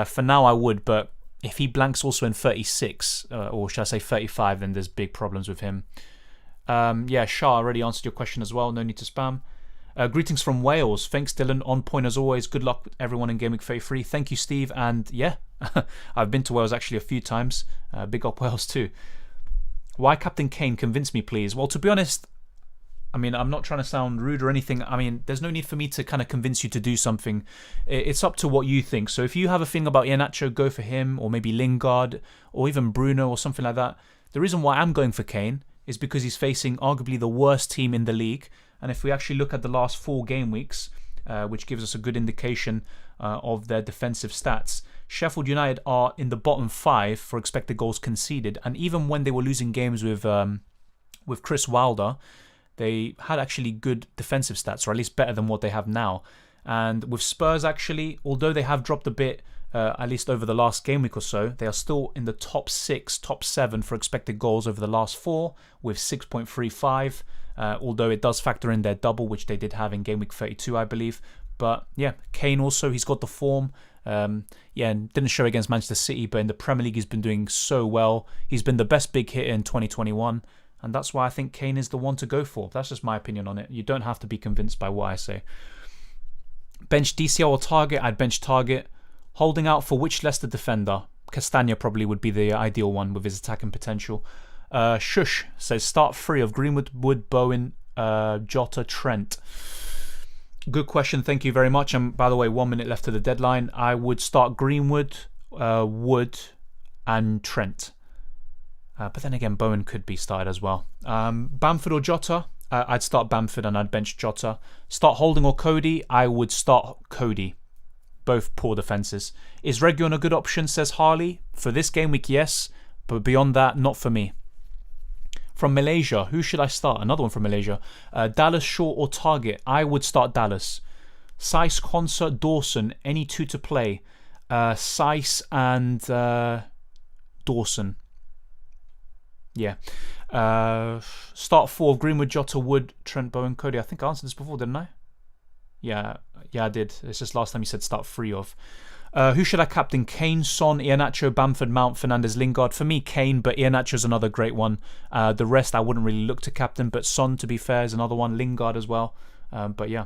For now, I would, but if he blanks also in 36, or should I say 35, then there's big problems with him. Yeah, Shah, I already answered your question as well. No need to spam. Greetings from Wales. Thanks, Dylan. On point as always. Good luck with everyone in Game Week 33. Thank you, Steve. And yeah, I've been to Wales actually a few times. Big up Wales too. Why Captain Kane? Convince me, please. Well, to be honest, I mean, I'm not trying to sound rude or anything. I mean, there's no need for me to kind of convince you to do something. It's up to what you think. So if you have a thing about Iheanacho, go for him, or maybe Lingard, or even Bruno, or something like that. The reason why I'm going for Kane is because he's facing arguably the worst team in the league. And if we actually look at the last 4 game weeks, which gives us a good indication of their defensive stats, Sheffield United are in the bottom 5 for expected goals conceded. And even when they were losing games with Chris Wilder, they had actually good defensive stats, or at least better than what they have now. And with Spurs, actually, although they have dropped a bit, at least over the last game week or so, they are still in the top 6, top 7 for expected goals over the last 4 with 6.35. Although it does factor in their double, which they did have in game week 32, I believe. But yeah, Kane also, he's got the form. And didn't show against Manchester City, but in the Premier League he's been doing so well. He's been the best big hitter in 2021, and that's why I think Kane is the one to go for. That's just my opinion on it. You don't have to be convinced by what I say. Bench DCL or Target? I'd bench Target. Holding out for which Leicester defender? Castagna probably would be the ideal one with his attacking potential. Shush says start 3 of Greenwood, Wood, Bowen, Jota, Trent. Good question, thank you very much. And by the way, 1 minute left to the deadline. I would start Greenwood, Wood, and Trent. But then again, Bowen could be started as well. Bamford or Jota? I'd start Bamford and I'd bench Jota. Start Holding or Cody? I would start Cody. Both poor defences. Is Reguilon a good option, says Harley? For this game week, yes. But beyond that, not for me. From Malaysia, who should I start? Another one from Malaysia. Dallas, Shaw or Target? I would start Dallas. Sice, Concert, Dawson, any two to play. Sice and Dawson. Yeah. Start 4 of Greenwood, Jota, Wood, Trent, Bowen, Cody. I think I answered this before, didn't I? Yeah, I did. It's just last time you said start 3 of. Who should I captain? Kane, Son, Iheanacho, Bamford, Mount, Fernandes, Lingard. For me, Kane, but Iheanacho's another great one. The rest I wouldn't really look to captain, but Son, to be fair, is another one. Lingard as well. But yeah.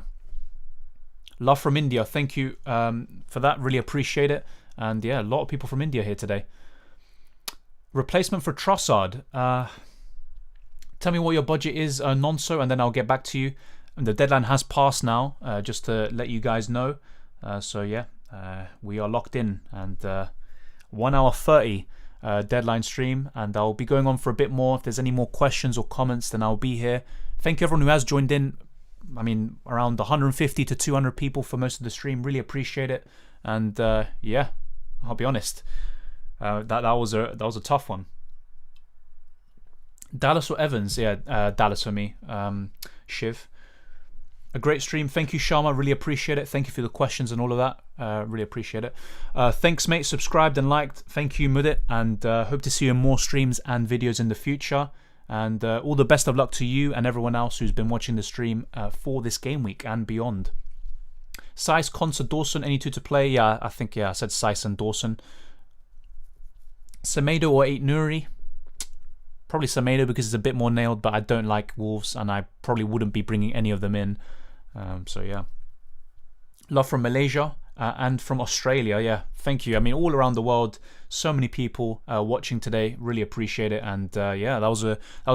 Love from India. Thank you for that. Really appreciate it. And yeah, a lot of people from India here today. Replacement for Trossard. Tell me what your budget is, Nonso, and then I'll get back to you. And the deadline has passed now, just to let you guys know. So yeah, we are locked in. And 1 hour 30 deadline stream. And I'll be going on for a bit more. If there's any more questions or comments, then I'll be here. Thank you everyone who has joined in. I mean, around 150 to 200 people for most of the stream. Really appreciate it. And yeah, I'll be honest. That was a tough one. Dallas or Evans? Yeah, Dallas for me. Shiv. A great stream. Thank you, Sharma. Really appreciate it. Thank you for the questions and all of that. Really appreciate it. Thanks, mate. Subscribed and liked. Thank you, Mudit. And hope to see you in more streams and videos in the future. And all the best of luck to you and everyone else who's been watching the stream for this game week and beyond. Sice, Concert, Dawson, any two to play? Yeah, I think, I said Sice and Dawson. Semedo or 8 Nuri? Probably Semedo because it's a bit more nailed, but I don't like Wolves and I probably wouldn't be bringing any of them in. So yeah. Love from Malaysia and from Australia. Yeah, thank you. I mean, all around the world, so many people watching today. Really appreciate it. And yeah, that was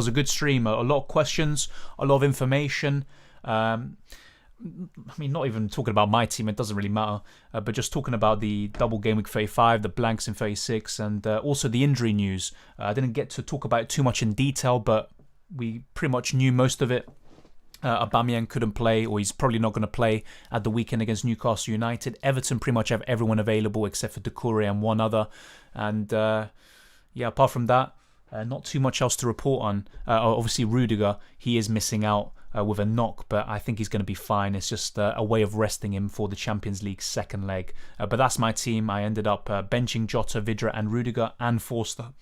a good stream. A lot of questions, a lot of information. I mean, not even talking about my team, it doesn't really matter, but just talking about the double game week 35, the blanks in 36, and also the injury news. I didn't get to talk about it too much in detail, but we pretty much knew most of it. Aubameyang couldn't play, or he's probably not going to play at the weekend against Newcastle United. Everton pretty much have everyone available except for Doucouré and one other. And yeah, apart from that, not too much else to report on. Obviously, Rudiger, he is missing out with a knock, but I think he's going to be fine. It's just a way of resting him for the Champions League second leg. But that's my team. I ended up benching Jota, Vidra and Rudiger and Forster.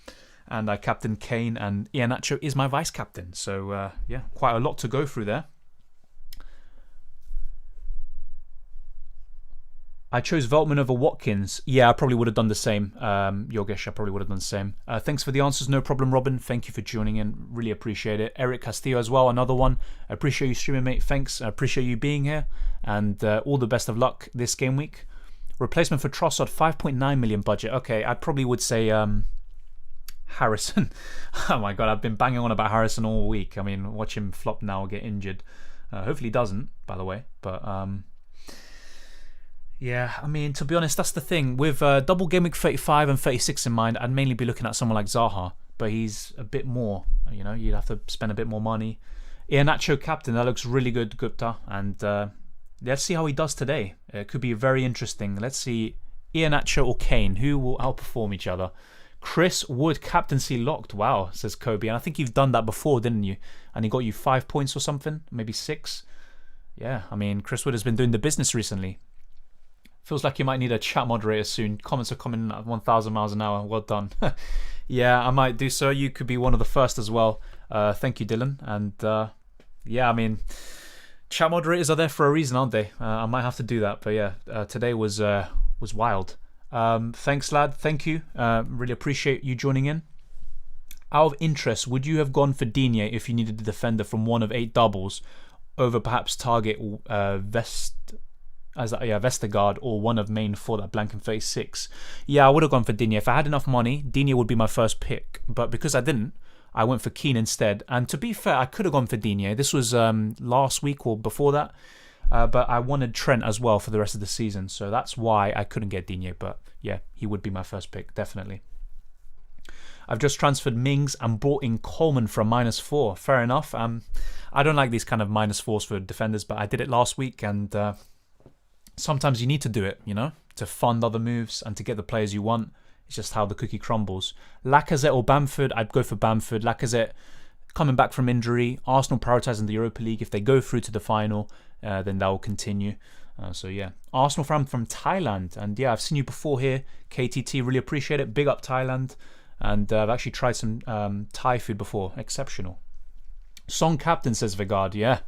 And I captained Kane, and Iheanacho is my vice-captain. So yeah, quite a lot to go through there. I chose Veltman over Watkins. Yeah, I probably would have done the same. Yogesh, I probably would have done the same. Thanks for the answers. No problem, Robin. Thank you for tuning in. Really appreciate it. Eric Castillo as well, another one. I appreciate you streaming, mate. Thanks. I appreciate you being here. And all the best of luck this game week. Replacement for Trossard, 5.9 million budget. Okay, I probably would say Harrison. Oh my God, I've been banging on about Harrison all week. I mean, watch him flop now or get injured. Hopefully he doesn't, by the way. But yeah, I mean, to be honest, that's the thing. With double game week 35 and 36 in mind, I'd mainly be looking at someone like Zaha. But he's a bit more, you know, you'd have to spend a bit more money. Iheanacho captain, that looks really good, Gupta. And let's see how he does today. It could be very interesting. Let's see, Iheanacho or Kane, who will outperform each other? Chris Wood, captaincy locked. Wow, says Kobe. And I think you've done that before, didn't you? And he got you 5 points or something, maybe 6. Yeah, I mean, Chris Wood has been doing the business recently. Feels like you might need a chat moderator soon. Comments are coming in at 1,000 miles an hour. Well done. Yeah, I might do so. You could be one of the first as well. Thank you, Dylan. And yeah, I mean, chat moderators are there for a reason, aren't they? I might have to do that. But yeah, today was wild. Thanks, lad. Thank you. Really appreciate you joining in. Out of interest, would you have gone for Digne if you needed a defender from one of 8 doubles over perhaps Target Vestergaard or one of main 4 that blank in phase 6? Yeah, I would have gone for Digne. If I had enough money, Digne would be my first pick. But because I didn't, I went for Keane instead. And to be fair, I could have gone for Digne. This was last week or before that. But I wanted Trent as well for the rest of the season. So that's why I couldn't get Digne. But yeah, he would be my first pick, definitely. I've just transferred Mings and brought in Coleman from -4. Fair enough. I don't like these kind of -4s for defenders, but I did it last week. And sometimes you need to do it, you know, to fund other moves and to get the players you want. It's just how the cookie crumbles. Lacazette or Bamford? I'd go for Bamford. Lacazette coming back from injury, Arsenal prioritising the Europa League. If they go through to the final, then that will continue. So yeah, Arsenal fan from Thailand, and yeah, I've seen you before here, KTT. Really appreciate it. Big up Thailand, and I've actually tried some Thai food before. Exceptional. Song captain, says Vigard. Yeah,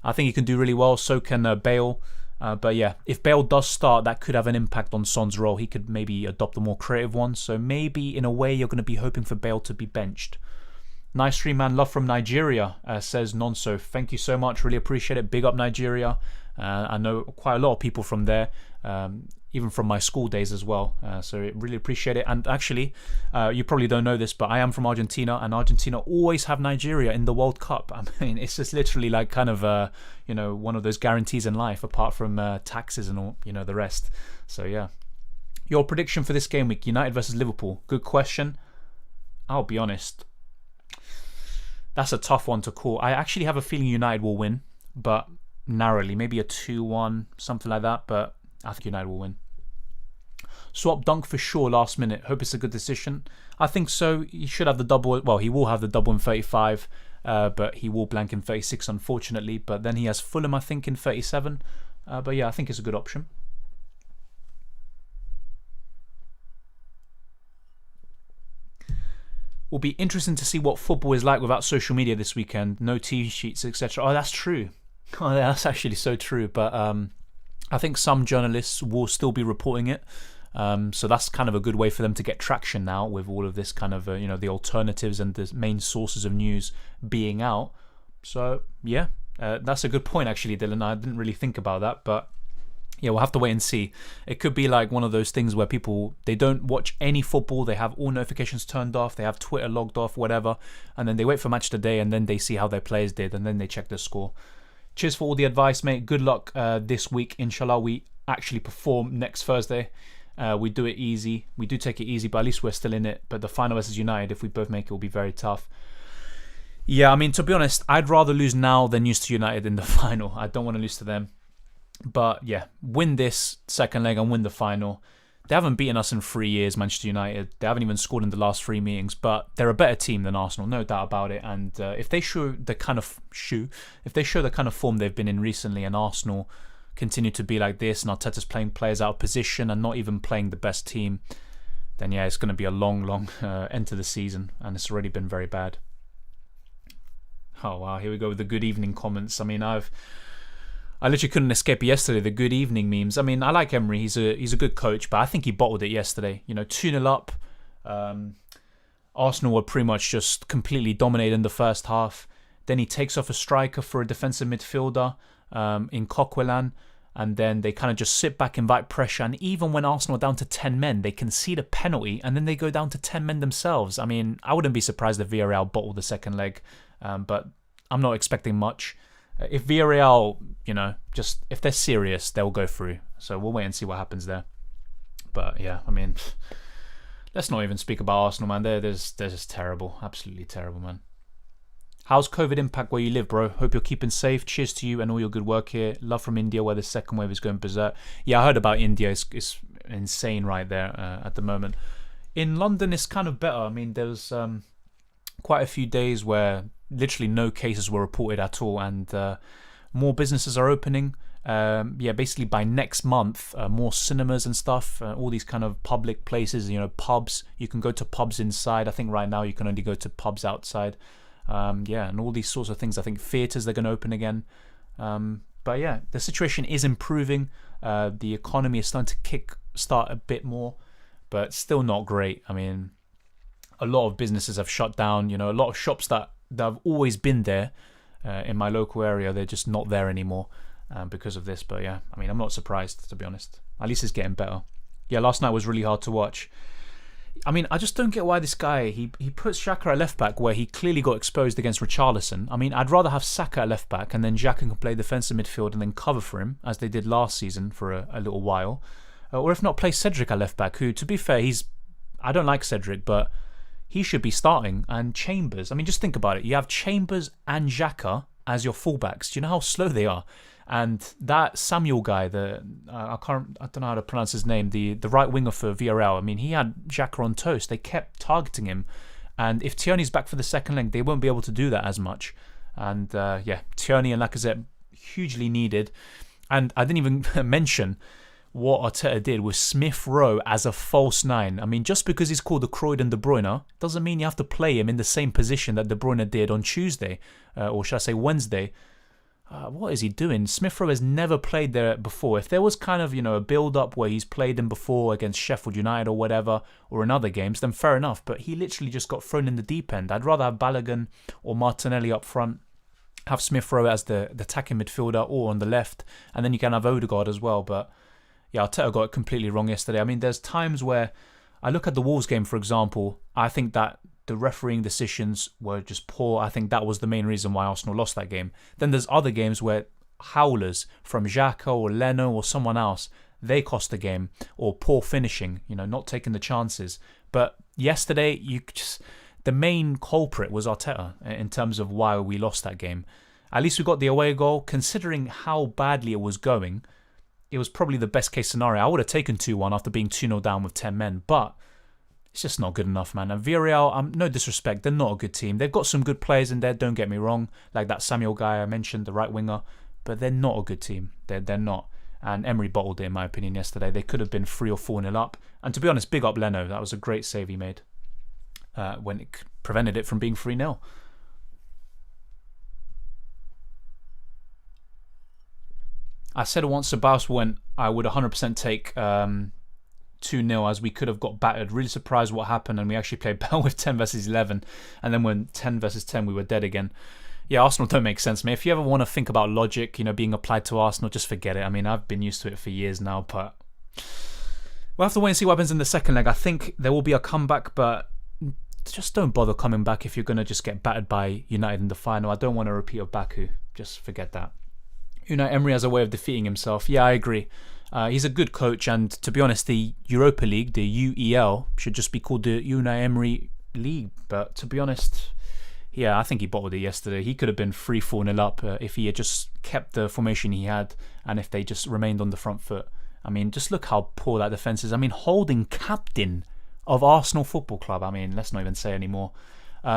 I think he can do really well. So can Bale. But yeah, if Bale does start, that could have an impact on Son's role. He could maybe adopt a more creative one. So maybe in a way, you're going to be hoping for Bale to be benched. Nice stream, man. Love from Nigeria, says Nonso. Thank you so much. Really appreciate it. Big up Nigeria. I know quite a lot of people from there, even from my school days as well. So really appreciate it. And actually, you probably don't know this, but I am from Argentina, and Argentina always have Nigeria in the World Cup. I mean, it's just literally like kind of, one of those guarantees in life, apart from taxes and all, the rest. So yeah. Your prediction for this game week, United versus Liverpool. Good question. I'll be honest. That's a tough one to call. I actually have a feeling United will win, but narrowly, maybe a 2-1, something like that, but I think United will win. Swap Dunk for sure last minute. Hope it's a good decision. I think so. He should have the double. Well, he will have the double in 35, but he will blank in 36, unfortunately. But then he has Fulham, I think, in 37. But yeah, I think it's a good option. Will be interesting to see what football is like without social media this weekend. No T-sheets, etc. Oh, that's true. Oh, that's actually so true. But I think some journalists will still be reporting it. So that's kind of a good way for them to get traction now with all of this kind of, the alternatives and the main sources of news being out. So, yeah, that's a good point, actually, Dylan. I didn't really think about that, but yeah, we'll have to wait and see. It could be like one of those things where people, they don't watch any football, they have all notifications turned off, they have Twitter logged off, whatever, and then they wait for match today, and then they see how their players did, and then they check their score. Cheers for all the advice, mate. Good luck this week. Inshallah, we actually perform next Thursday. We do it easy. We do take it easy, but at least we're still in it. But the final versus United, if we both make it, will be very tough. Yeah, I mean, to be honest, I'd rather lose now than lose to United in the final. I don't want to lose to them. But yeah, win this second leg and win the final. They haven't beaten us in 3 years, Manchester United. They haven't even scored in the last 3 meetings, but they're a better team than Arsenal, no doubt about it. And if they show the kind of form they've been in recently, and Arsenal continue to be like this, and Arteta's playing players out of position and not even playing the best team, then yeah, it's going to be a long end to the season, and it's already been very bad. Oh wow, here we go with the good evening comments. I mean, I literally couldn't escape yesterday, the good evening memes. I mean, I like Emery. He's a good coach, but I think he bottled it yesterday. 2-0 up. Arsenal were pretty much just completely dominated in the first half. Then he takes off a striker for a defensive midfielder in Coquelin, and then they kind of just sit back, invite pressure. And even when Arsenal are down to 10 men, they concede a penalty, and then they go down to 10 men themselves. I mean, I wouldn't be surprised if Villarreal bottled the second leg, but I'm not expecting much. If Villarreal, just if they're serious, they'll go through. So we'll wait and see what happens there. But yeah, I mean, let's not even speak about Arsenal, man. They're just terrible, absolutely terrible, man. How's COVID impact where you live, bro? Hope you're keeping safe. Cheers to you and all your good work here. Love from India, where the second wave is going berserk. Yeah, I heard about India. It's insane right there at the moment. In London, it's kind of better. I mean, there was quite a few days where literally no cases were reported at all, and more businesses are opening. Basically by next month, more cinemas and stuff, all these kind of public places, pubs. You can go to pubs inside. I think right now you can only go to pubs outside. And all these sorts of things. I think theatres, they're going to open again. But yeah, the situation is improving. The economy is starting to kickstart a bit more, but still not great. I mean, a lot of businesses have shut down. A lot of shops that have always been there in my local area, they're just not there anymore because of this. But yeah, I mean, I'm not surprised, to be honest. At least it's getting better. Yeah, last night was really hard to watch. I mean, I just don't get why this guy, he puts Xhaka at left back where he clearly got exposed against Richarlison. I mean, I'd rather have Saka at left back and then Xhaka can play defensive midfield and then cover for him, as they did last season for a little while. Or if not, play Cedric at left back, who, to be fair, I don't like Cedric, but he should be starting. And Chambers, I mean, just think about it. You have Chambers and Xhaka as your fullbacks. Do you know how slow they are? And that Samuel guy, I don't know how to pronounce his name, the right winger for Villarreal. I mean, he had Xhaka on toast. They kept targeting him, And if Tierney's back for the second leg, they won't be able to do that as much. And Tierney and Lacazette hugely needed. And I didn't even mention what Arteta did with Smith Rowe as a false nine. I mean, just because he's called the Croydon De Bruyne doesn't mean you have to play him in the same position that De Bruyne did on Tuesday, or should I say Wednesday. What is he doing? Smith Rowe has never played there before. If there was kind of, a build-up where he's played him before against Sheffield United or whatever, or in other games, then fair enough. But he literally just got thrown in the deep end. I'd rather have Balogun or Martinelli up front, have Smith Rowe as the attacking midfielder or on the left, and then you can have Odegaard as well. But yeah, Arteta got it completely wrong yesterday. I mean, there's times where I look at the Wolves game, for example. I think that the refereeing decisions were just poor. I think that was the main reason why Arsenal lost that game. Then there's other games where howlers from Xhaka or Leno or someone else, they cost the game, or poor finishing, not taking the chances. But yesterday, the main culprit was Arteta in terms of why we lost that game. At least we got the away goal. Considering how badly it was going, it was probably the best case scenario. I would have taken 2-1 after being 2-0 down with 10 men, but it's just not good enough, man. And Villarreal, no disrespect, they're not a good team. They've got some good players in there, don't get me wrong, like that Samuel guy I mentioned, the right winger, but they're not a good team. They're not. And Emery bottled it, in my opinion, yesterday. They could have been 3 or 4-0 up. And to be honest, big up Leno. That was a great save he made when it prevented it from being 3-0. I said once Sebastian went, I would 100% take 2-0, as we could have got battered. Really surprised what happened, and we actually played well with 10 versus 11. And then when 10 versus 10, we were dead again. Yeah, Arsenal don't make sense, mate. If you ever want to think about logic, being applied to Arsenal, just forget it. I mean, I've been used to it for years now, but we'll have to wait and see what happens in the second leg. I think there will be a comeback, but just don't bother coming back if you're going to just get battered by United in the final. I don't want a repeat of Baku. Just forget that. Unai Emery has a way of defeating himself. Yeah, I agree. He's a good coach, and to be honest, the Europa League, the UEL, should just be called the Unai Emery League. But to be honest, yeah, I think he bottled it yesterday. He could have been 3-4-0 up if he had just kept the formation he had, and if they just remained on the front foot. I mean, just look how poor that defence is. I mean, Holding, captain of Arsenal Football Club. I mean, let's not even say anymore.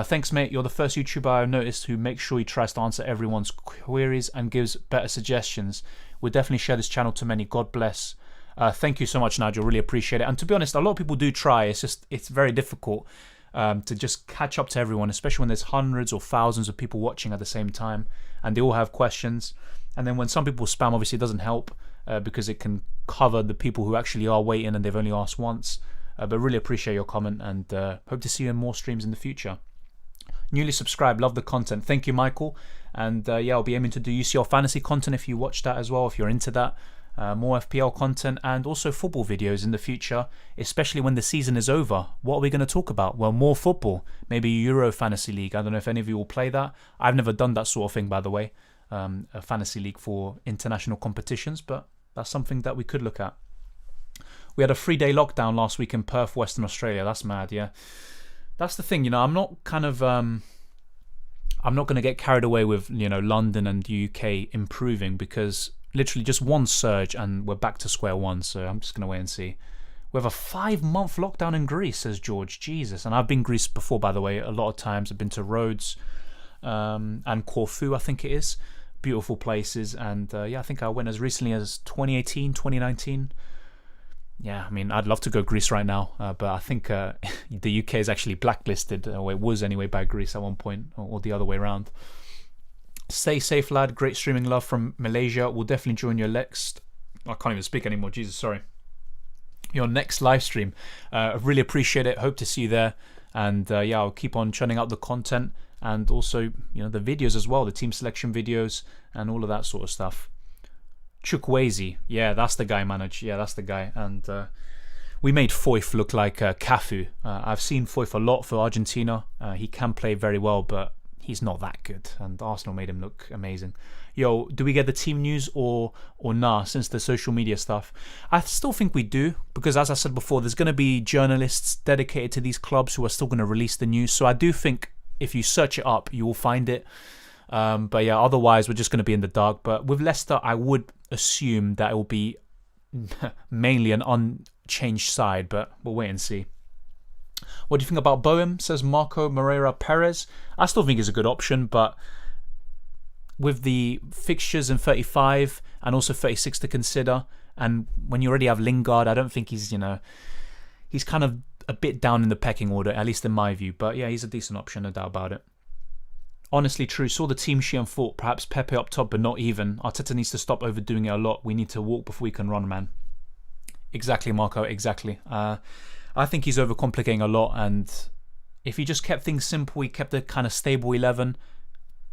Thanks, mate. You're the first YouTuber I've noticed who makes sure he tries to answer everyone's queries and gives better suggestions. We'll definitely share this channel to many. God bless. Thank you so much, Nigel. Really appreciate it. And to be honest, a lot of people do try. It's very difficult to just catch up to everyone, especially when there's hundreds or thousands of people watching at the same time, and they all have questions. And then when some people spam, obviously it doesn't help because it can cover the people who actually are waiting and they've only asked once. But really appreciate your comment, and hope to see you in more streams in the future. Newly subscribed, love the content. Thank you, Michael. And yeah, I'll be aiming to do UCL fantasy content if you watch that as well, if you're into that. More FPL content and also football videos in the future, especially when the season is over. What are we going to talk about? Well, more football. Maybe Euro Fantasy League. I don't know if any of you will play that. I've never done that sort of thing, by the way. A fantasy league for international competitions, but that's something that we could look at. We had a 3-day lockdown last week in Perth, Western Australia. That's mad, yeah. That's the thing, I'm not kind of I'm not going to get carried away with London and the UK improving, because literally just one surge and we're back to square one. So I'm just going to wait and see. We have a 5-month lockdown in Greece, says George. Jesus. And I've been Greece before, by the way, a lot of times. I've been to Rhodes and Corfu, I think it is. Beautiful places. And yeah, I think I went as recently as 2018, 2019. Yeah, I mean, I'd love to go Greece right now, but I think the UK is actually blacklisted, or it was anyway, by Greece at one point, or the other way around. Stay safe, lad. Great streaming love from Malaysia. We'll definitely join your next... I can't even speak anymore. Jesus, sorry. Your next live stream. I really appreciate it. Hope to see you there. And yeah, I'll keep on churning out the content, and also, the videos as well, the team selection videos and all of that sort of stuff. Chukwueze, yeah, that's the guy, manage. Yeah, that's the guy. And we made Foyth look like Cafu. I've seen Foyth a lot for Argentina. He can play very well, but he's not that good. And Arsenal made him look amazing. Yo, do we get the team news or nah, since the social media stuff? I still think we do, because as I said before, there's going to be journalists dedicated to these clubs who are still going to release the news. So I do think if you search it up, you will find it. But yeah, otherwise we're just going to be in the dark. But with Leicester, I would assume that it will be mainly an unchanged side, but we'll wait and see. What do you think about Boehm? Says Marco Moreira Perez. I still think he's a good option, but with the fixtures in 35 and also 36 to consider, and when you already have Lingard, I don't think he's, he's kind of a bit down in the pecking order, at least in my view. But yeah, he's a decent option, no doubt about it. Honestly true, saw the team sheet and thought perhaps Pepe up top, but not even. Arteta needs to stop overdoing it a lot. We need to walk before we can run, man. Exactly, Marco, exactly. I think he's overcomplicating a lot, and if he just kept things simple, he kept a kind of stable 11,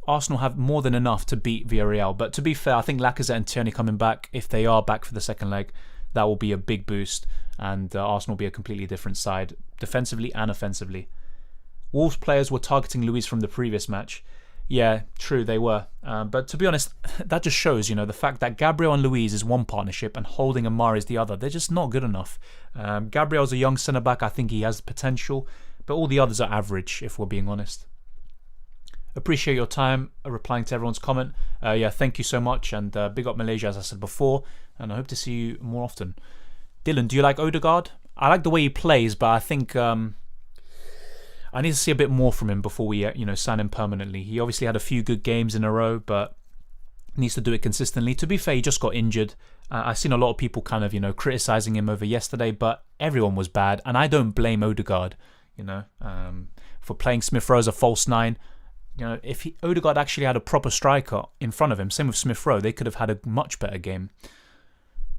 Arsenal have more than enough to beat Villarreal. But to be fair, I think Lacazette and Tierney coming back, if they are back for the second leg, that will be a big boost, and Arsenal will be a completely different side, defensively and offensively. Wolves players were targeting Luiz from the previous match. Yeah, true, they were. But to be honest, that just shows, the fact that Gabriel and Luiz is one partnership and Holding and Mari is the other. They're just not good enough. Gabriel's a young centre-back. I think he has potential. But all the others are average, if we're being honest. Appreciate your time replying to everyone's comment. Yeah, thank you so much. And big up Malaysia, as I said before. And I hope to see you more often. Dylan, do you like Odegaard? I like the way he plays, but I think I need to see a bit more from him before we sign him permanently. He obviously had a few good games in a row, but needs to do it consistently. To be fair, he just got injured. I've seen a lot of people kind of criticising him over yesterday, but everyone was bad, and I don't blame Odegaard for playing Smith Rowe as a false nine. If Odegaard actually had a proper striker in front of him, same with Smith Rowe, they could have had a much better game.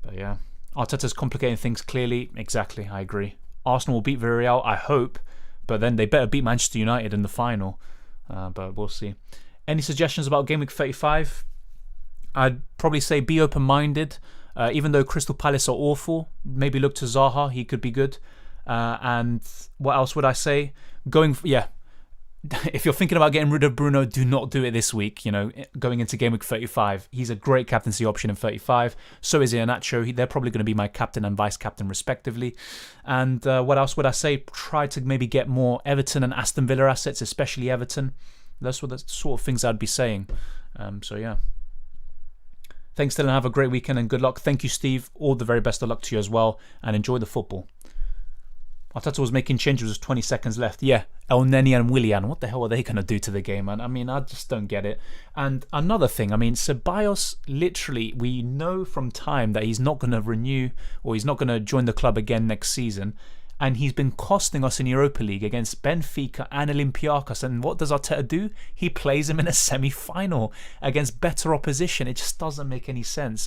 But yeah, Arteta's complicating things clearly. Exactly, I agree. Arsenal will beat Villarreal, I hope, but then they better beat Manchester United in the final. But we'll see. Any suggestions about Game Week 35? I'd probably say be open-minded. Even though Crystal Palace are awful, maybe look to Zaha. He could be good. And what else would I say? If you're thinking about getting rid of Bruno, do not do it this week. Going into Game Week 35, he's a great captaincy option in 35. So is Iheanacho. They're probably going to be my captain and vice captain respectively. And what else would I say? Try to maybe get more Everton and Aston Villa assets, especially Everton. Those were the sort of things I'd be saying. So yeah. Thanks, Dylan. Have a great weekend and good luck. Thank you, Steve. All the very best of luck to you as well. And enjoy the football. Arteta was making changes with 20 seconds left. Yeah, El Neni and Willian, what the hell are they going to do to the game, man? I mean, I just don't get it. And another thing, Ceballos, literally, we know from time that he's not going to renew or he's not going to join the club again next season. And he's been costing us in Europa League against Benfica and Olympiacos. And what does Arteta do? He plays him in a semi-final against better opposition. It just doesn't make any sense.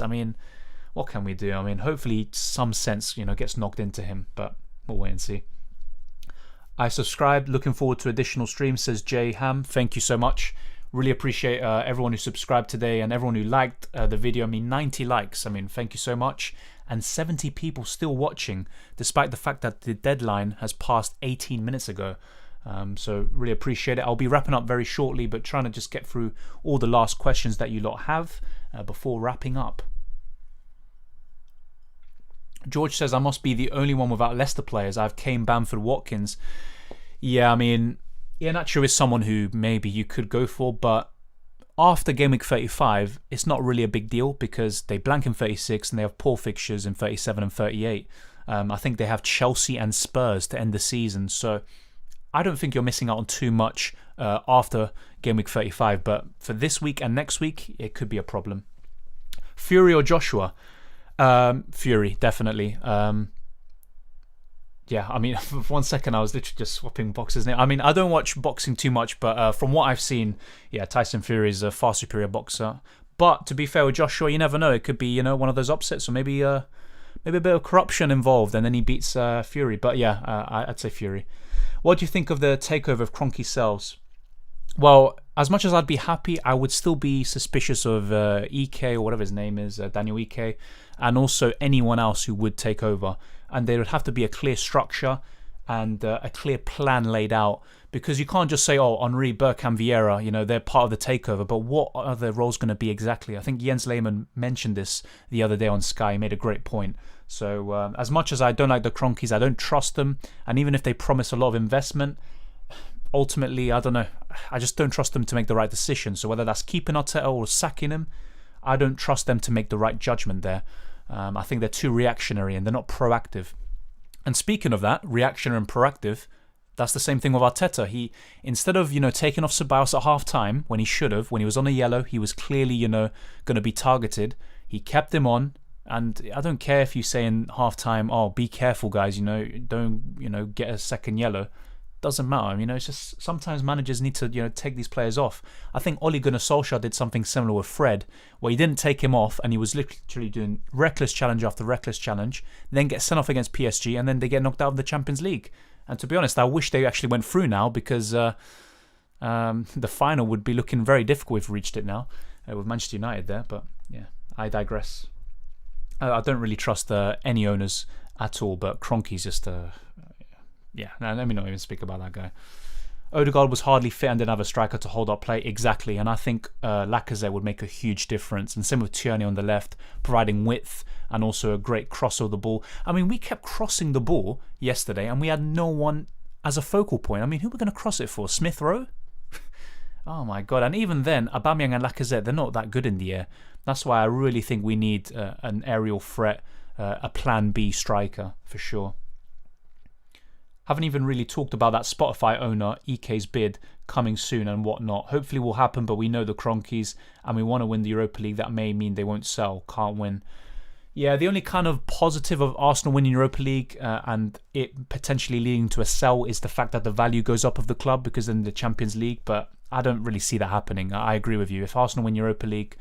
What can we do? Hopefully some sense, gets knocked into him, but we'll wait and see. I subscribed, looking forward to additional streams, says Jay Ham. Thank you so much. Really appreciate everyone who subscribed today and everyone who liked the video. 90 likes. Thank you so much. And 70 people still watching, despite the fact that the deadline has passed 18 minutes ago. So really appreciate it. I'll be wrapping up very shortly, but trying to just get through all the last questions that you lot have before wrapping up. George says, I must be the only one without Leicester players. I have Kane, Bamford, Watkins. Yeah, Iheanacho is someone who maybe you could go for, but after Game Week 35, it's not really a big deal because they blank in 36 and they have poor fixtures in 37 and 38. I think they have Chelsea and Spurs to end the season, so I don't think you're missing out on too much after Game Week 35, but for this week and next week, it could be a problem. Fury or Joshua? Fury, definitely. For 1 second I was literally just swapping boxers. I don't watch boxing too much, but from what I've seen, yeah, Tyson Fury is a far superior boxer. But to be fair with Joshua, you never know. It could be, one of those upsets, or maybe a bit of corruption involved, and then he beats Fury. But yeah, I'd say Fury. What do you think of the takeover of Kroenke Sells? Well, as much as I'd be happy, I would still be suspicious of EK or whatever his name is, Daniel EK, and also anyone else who would take over. And there would have to be a clear structure and a clear plan laid out, because you can't just say, Henry, Bergkamp, Vieira, they're part of the takeover, but what are their roles going to be exactly? I think Jens Lehmann mentioned this the other day on Sky. He made a great point. So as much as I don't like the Kroenkes, I don't trust them, and even if they promise a lot of investment, ultimately, I don't know, I just don't trust them to make the right decision. So whether that's keeping Arteta or sacking him, I don't trust them to make the right judgment there. I think they're too reactionary and they're not proactive. And speaking of that, reactionary and proactive, That's the same thing with Arteta. He, instead of, taking off Ceballos at half time when he should have, when he was on a yellow, he was clearly, going to be targeted. He kept him on. And I don't care if you say in half time, oh, be careful, guys, don't, get a second yellow. Doesn't matter. It's just sometimes managers need to, take these players off. I think Ole Gunnar Solskjaer did something similar with Fred, where he didn't take him off and he was literally doing reckless challenge after reckless challenge, then get sent off against PSG, and then they get knocked out of the Champions League. And to be honest, I wish they actually went through now, because the final would be looking very difficult if we reached it now with Manchester United there. But yeah, I digress. I don't really trust any owners at all, but Kroenke's just let me not even speak about that guy. Odegaard was hardly fit and didn't have a striker to hold up play. Exactly, and I think Lacazette would make a huge difference. And same with Tierney on the left, providing width and also a great cross of the ball. We kept crossing the ball yesterday and we had no one as a focal point. Who are we going to cross it for? Smith Rowe? Oh my God. And even then, Aubameyang and Lacazette, they're not that good in the air. That's why I really think we need an aerial threat, a plan B striker for sure. Haven't even really talked about that Spotify owner, EK's bid coming soon and whatnot. Hopefully will happen, but we know the Kroenkes and we want to win the Europa League. That may mean they won't sell, can't win. Yeah, the only kind of positive of Arsenal winning Europa League and it potentially leading to a sell is the fact that the value goes up of the club because in the Champions League, but I don't really see that happening. I agree with you. If Arsenal win Europa League,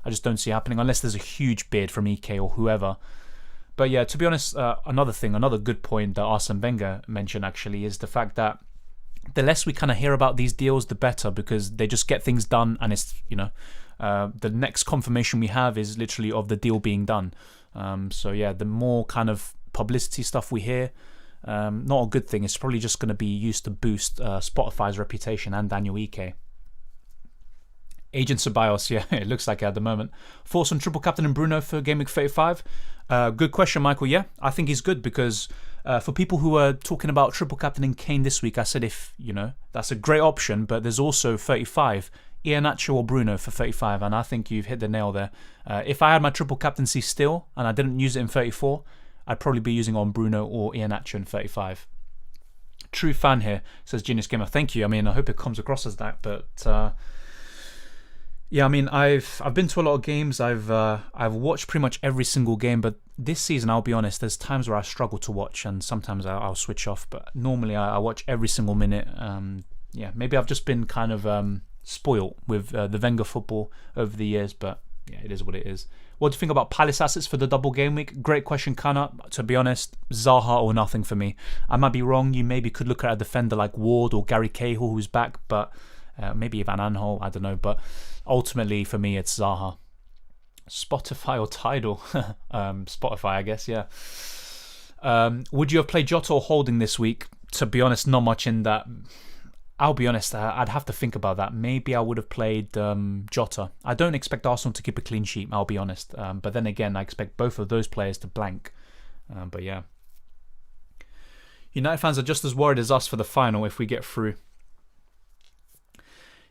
I just don't see it happening unless there's a huge bid from EK or whoever. But yeah, to be honest, another good point that Arsene Wenger mentioned actually is the fact that the less we kind of hear about these deals, the better, because they just get things done and it's, the next confirmation we have is literally of the deal being done. So yeah, the more kind of publicity stuff we hear, not a good thing. It's probably just going to be used to boost Spotify's reputation and Daniel Ike. Agent Ceballos, yeah, it looks like it at the moment. Thoughts on triple captain and Bruno for Game Week 35? Good question, Michael. Yeah, I think he's good because for people who are talking about triple captaining Kane this week, I said if, that's a great option, but there's also 35. Iheanacho or Bruno for 35, and I think you've hit the nail there. If I had my triple captaincy still and I didn't use it in 34, I'd probably be using on Bruno or Iheanacho in 35. True fan here, says Genius Gamer. Thank you. I hope it comes across as that, but yeah, I've been to a lot of games. I've watched pretty much every single game, but this season, I'll be honest, there's times where I struggle to watch, and sometimes I'll switch off. But normally, I watch every single minute. Yeah, maybe I've just been kind of spoilt with the Wenger football over the years, but yeah, it is what it is. What do you think about Palace assets for the double game week? Great question, Kana. To be honest, Zaha or nothing for me. I might be wrong. You maybe could look at a defender like Ward or Gary Cahill who's back, but maybe Van Aanholt, I don't know. But ultimately, for me, it's Zaha. Spotify or Tidal? Spotify, I guess, yeah. Would you have played Jota or Holding this week? To be honest, not much in that. I'll be honest, I'd have to think about that. Maybe I would have played Jota. I don't expect Arsenal to keep a clean sheet, I'll be honest. But then again, I expect both of those players to blank. But yeah. United fans are just as worried as us for the final if we get through.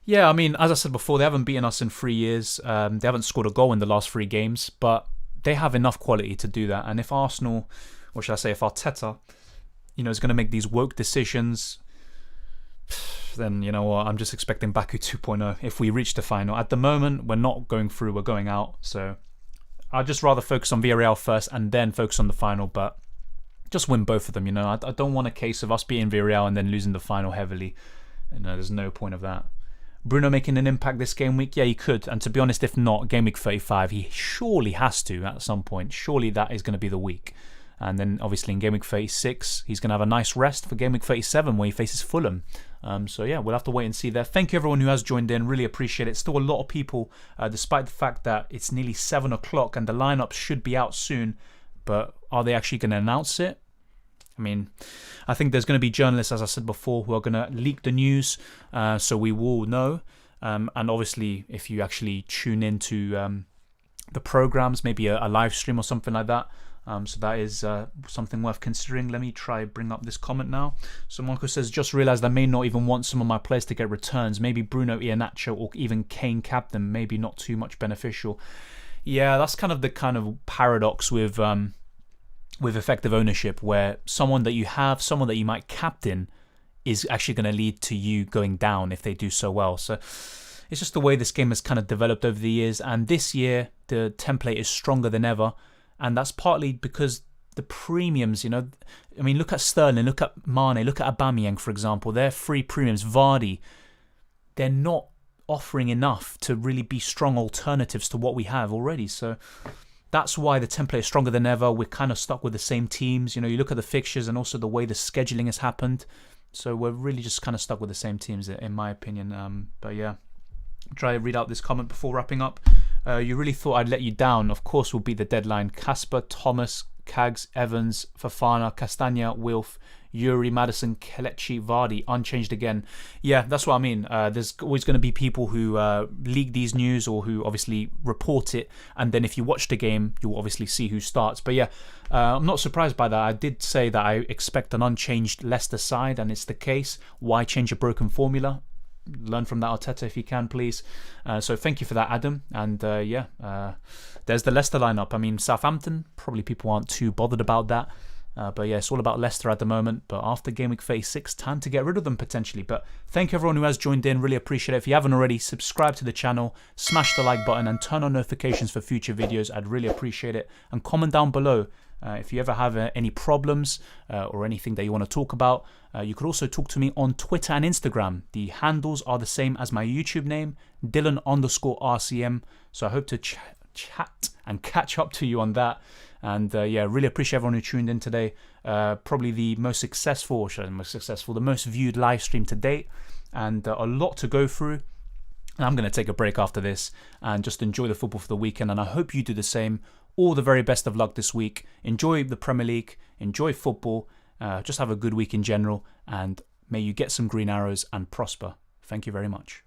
Yeah, as I said before, they haven't beaten us in 3 years. They haven't scored a goal in the last 3 games, but they have enough quality to do that. And if Arsenal, or should I say if Arteta, is going to make these woke decisions, then you know what, I'm just expecting Baku 2.0 if we reach the final. At the moment, we're not going through, we're going out. So I'd just rather focus on Villarreal first and then focus on the final, but just win both of them, I don't want a case of us beating Villarreal and then losing the final heavily. There's no point of that. Bruno making an impact this game week? Yeah, he could. And to be honest, if not, game week 35, he surely has to at some point. Surely that is going to be the week. And then obviously in game week 36, he's going to have a nice rest for game week 37 where he faces Fulham. So yeah, we'll have to wait and see there. Thank you everyone who has joined in. Really appreciate it. Still a lot of people, despite the fact that it's nearly 7 o'clock and the lineup should be out soon. But are they actually going to announce it? I think there's going to be journalists, as I said before, who are going to leak the news, so we will know. And obviously, if you actually tune into the programs, maybe a live stream or something like that. So that is something worth considering. Let me try bring up this comment now. So Marco says, just realised I may not even want some of my players to get returns. Maybe Bruno, Iheanacho, or even Kane captain. Maybe not too much beneficial. Yeah, that's kind of the paradox with effective ownership, where someone that you have, someone that you might captain, is actually going to lead to you going down if they do so well. So it's just the way this game has kind of developed over the years. And this year, the template is stronger than ever. And that's partly because the premiums, I mean, look at Sterling, look at Mane, look at Aubameyang, for example. They're free premiums. Vardy, they're not offering enough to really be strong alternatives to what we have already. So that's why the template is stronger than ever. We're kind of stuck with the same teams. You look at the fixtures and also the way the scheduling has happened. So we're really just kind of stuck with the same teams, in my opinion. But yeah, try to read out this comment before wrapping up. You really thought I'd let you down. Of course, we'll beat the deadline. Casper, Thomas, Kags, Evans, Fafana, Castagna, Wilf, Yuri, Madison, Kelechi, Vardy, unchanged again. Yeah, that's what I mean. There's always going to be people who leak these news or who obviously report it. And then if you watch the game, you'll obviously see who starts. But yeah, I'm not surprised by that. I did say that I expect an unchanged Leicester side, and it's the case. Why change a broken formula? Learn from that, Arteta, if you can, please. So thank you for that, Adam. And there's the Leicester lineup. I mean, Southampton, probably people aren't too bothered about that. But yeah, it's all about Leicester at the moment. But after Game Week 36, time to get rid of them potentially. But thank you everyone who has joined in. Really appreciate it. If you haven't already, subscribe to the channel, smash the like button, and turn on notifications for future videos. I'd really appreciate it. And comment down below if you ever have any problems or anything that you want to talk about. You could also talk to me on Twitter and Instagram. The handles are the same as my YouTube name, Dylan_RCM. So I hope to chat and catch up to you on that. And yeah, really appreciate everyone who tuned in today. Probably the most successful, the most viewed live stream to date, and a lot to go through. And I'm going to take a break after this and just enjoy the football for the weekend. And I hope you do the same. All the very best of luck this week. Enjoy the Premier League. Enjoy football. Just have a good week in general. And may you get some green arrows and prosper. Thank you very much.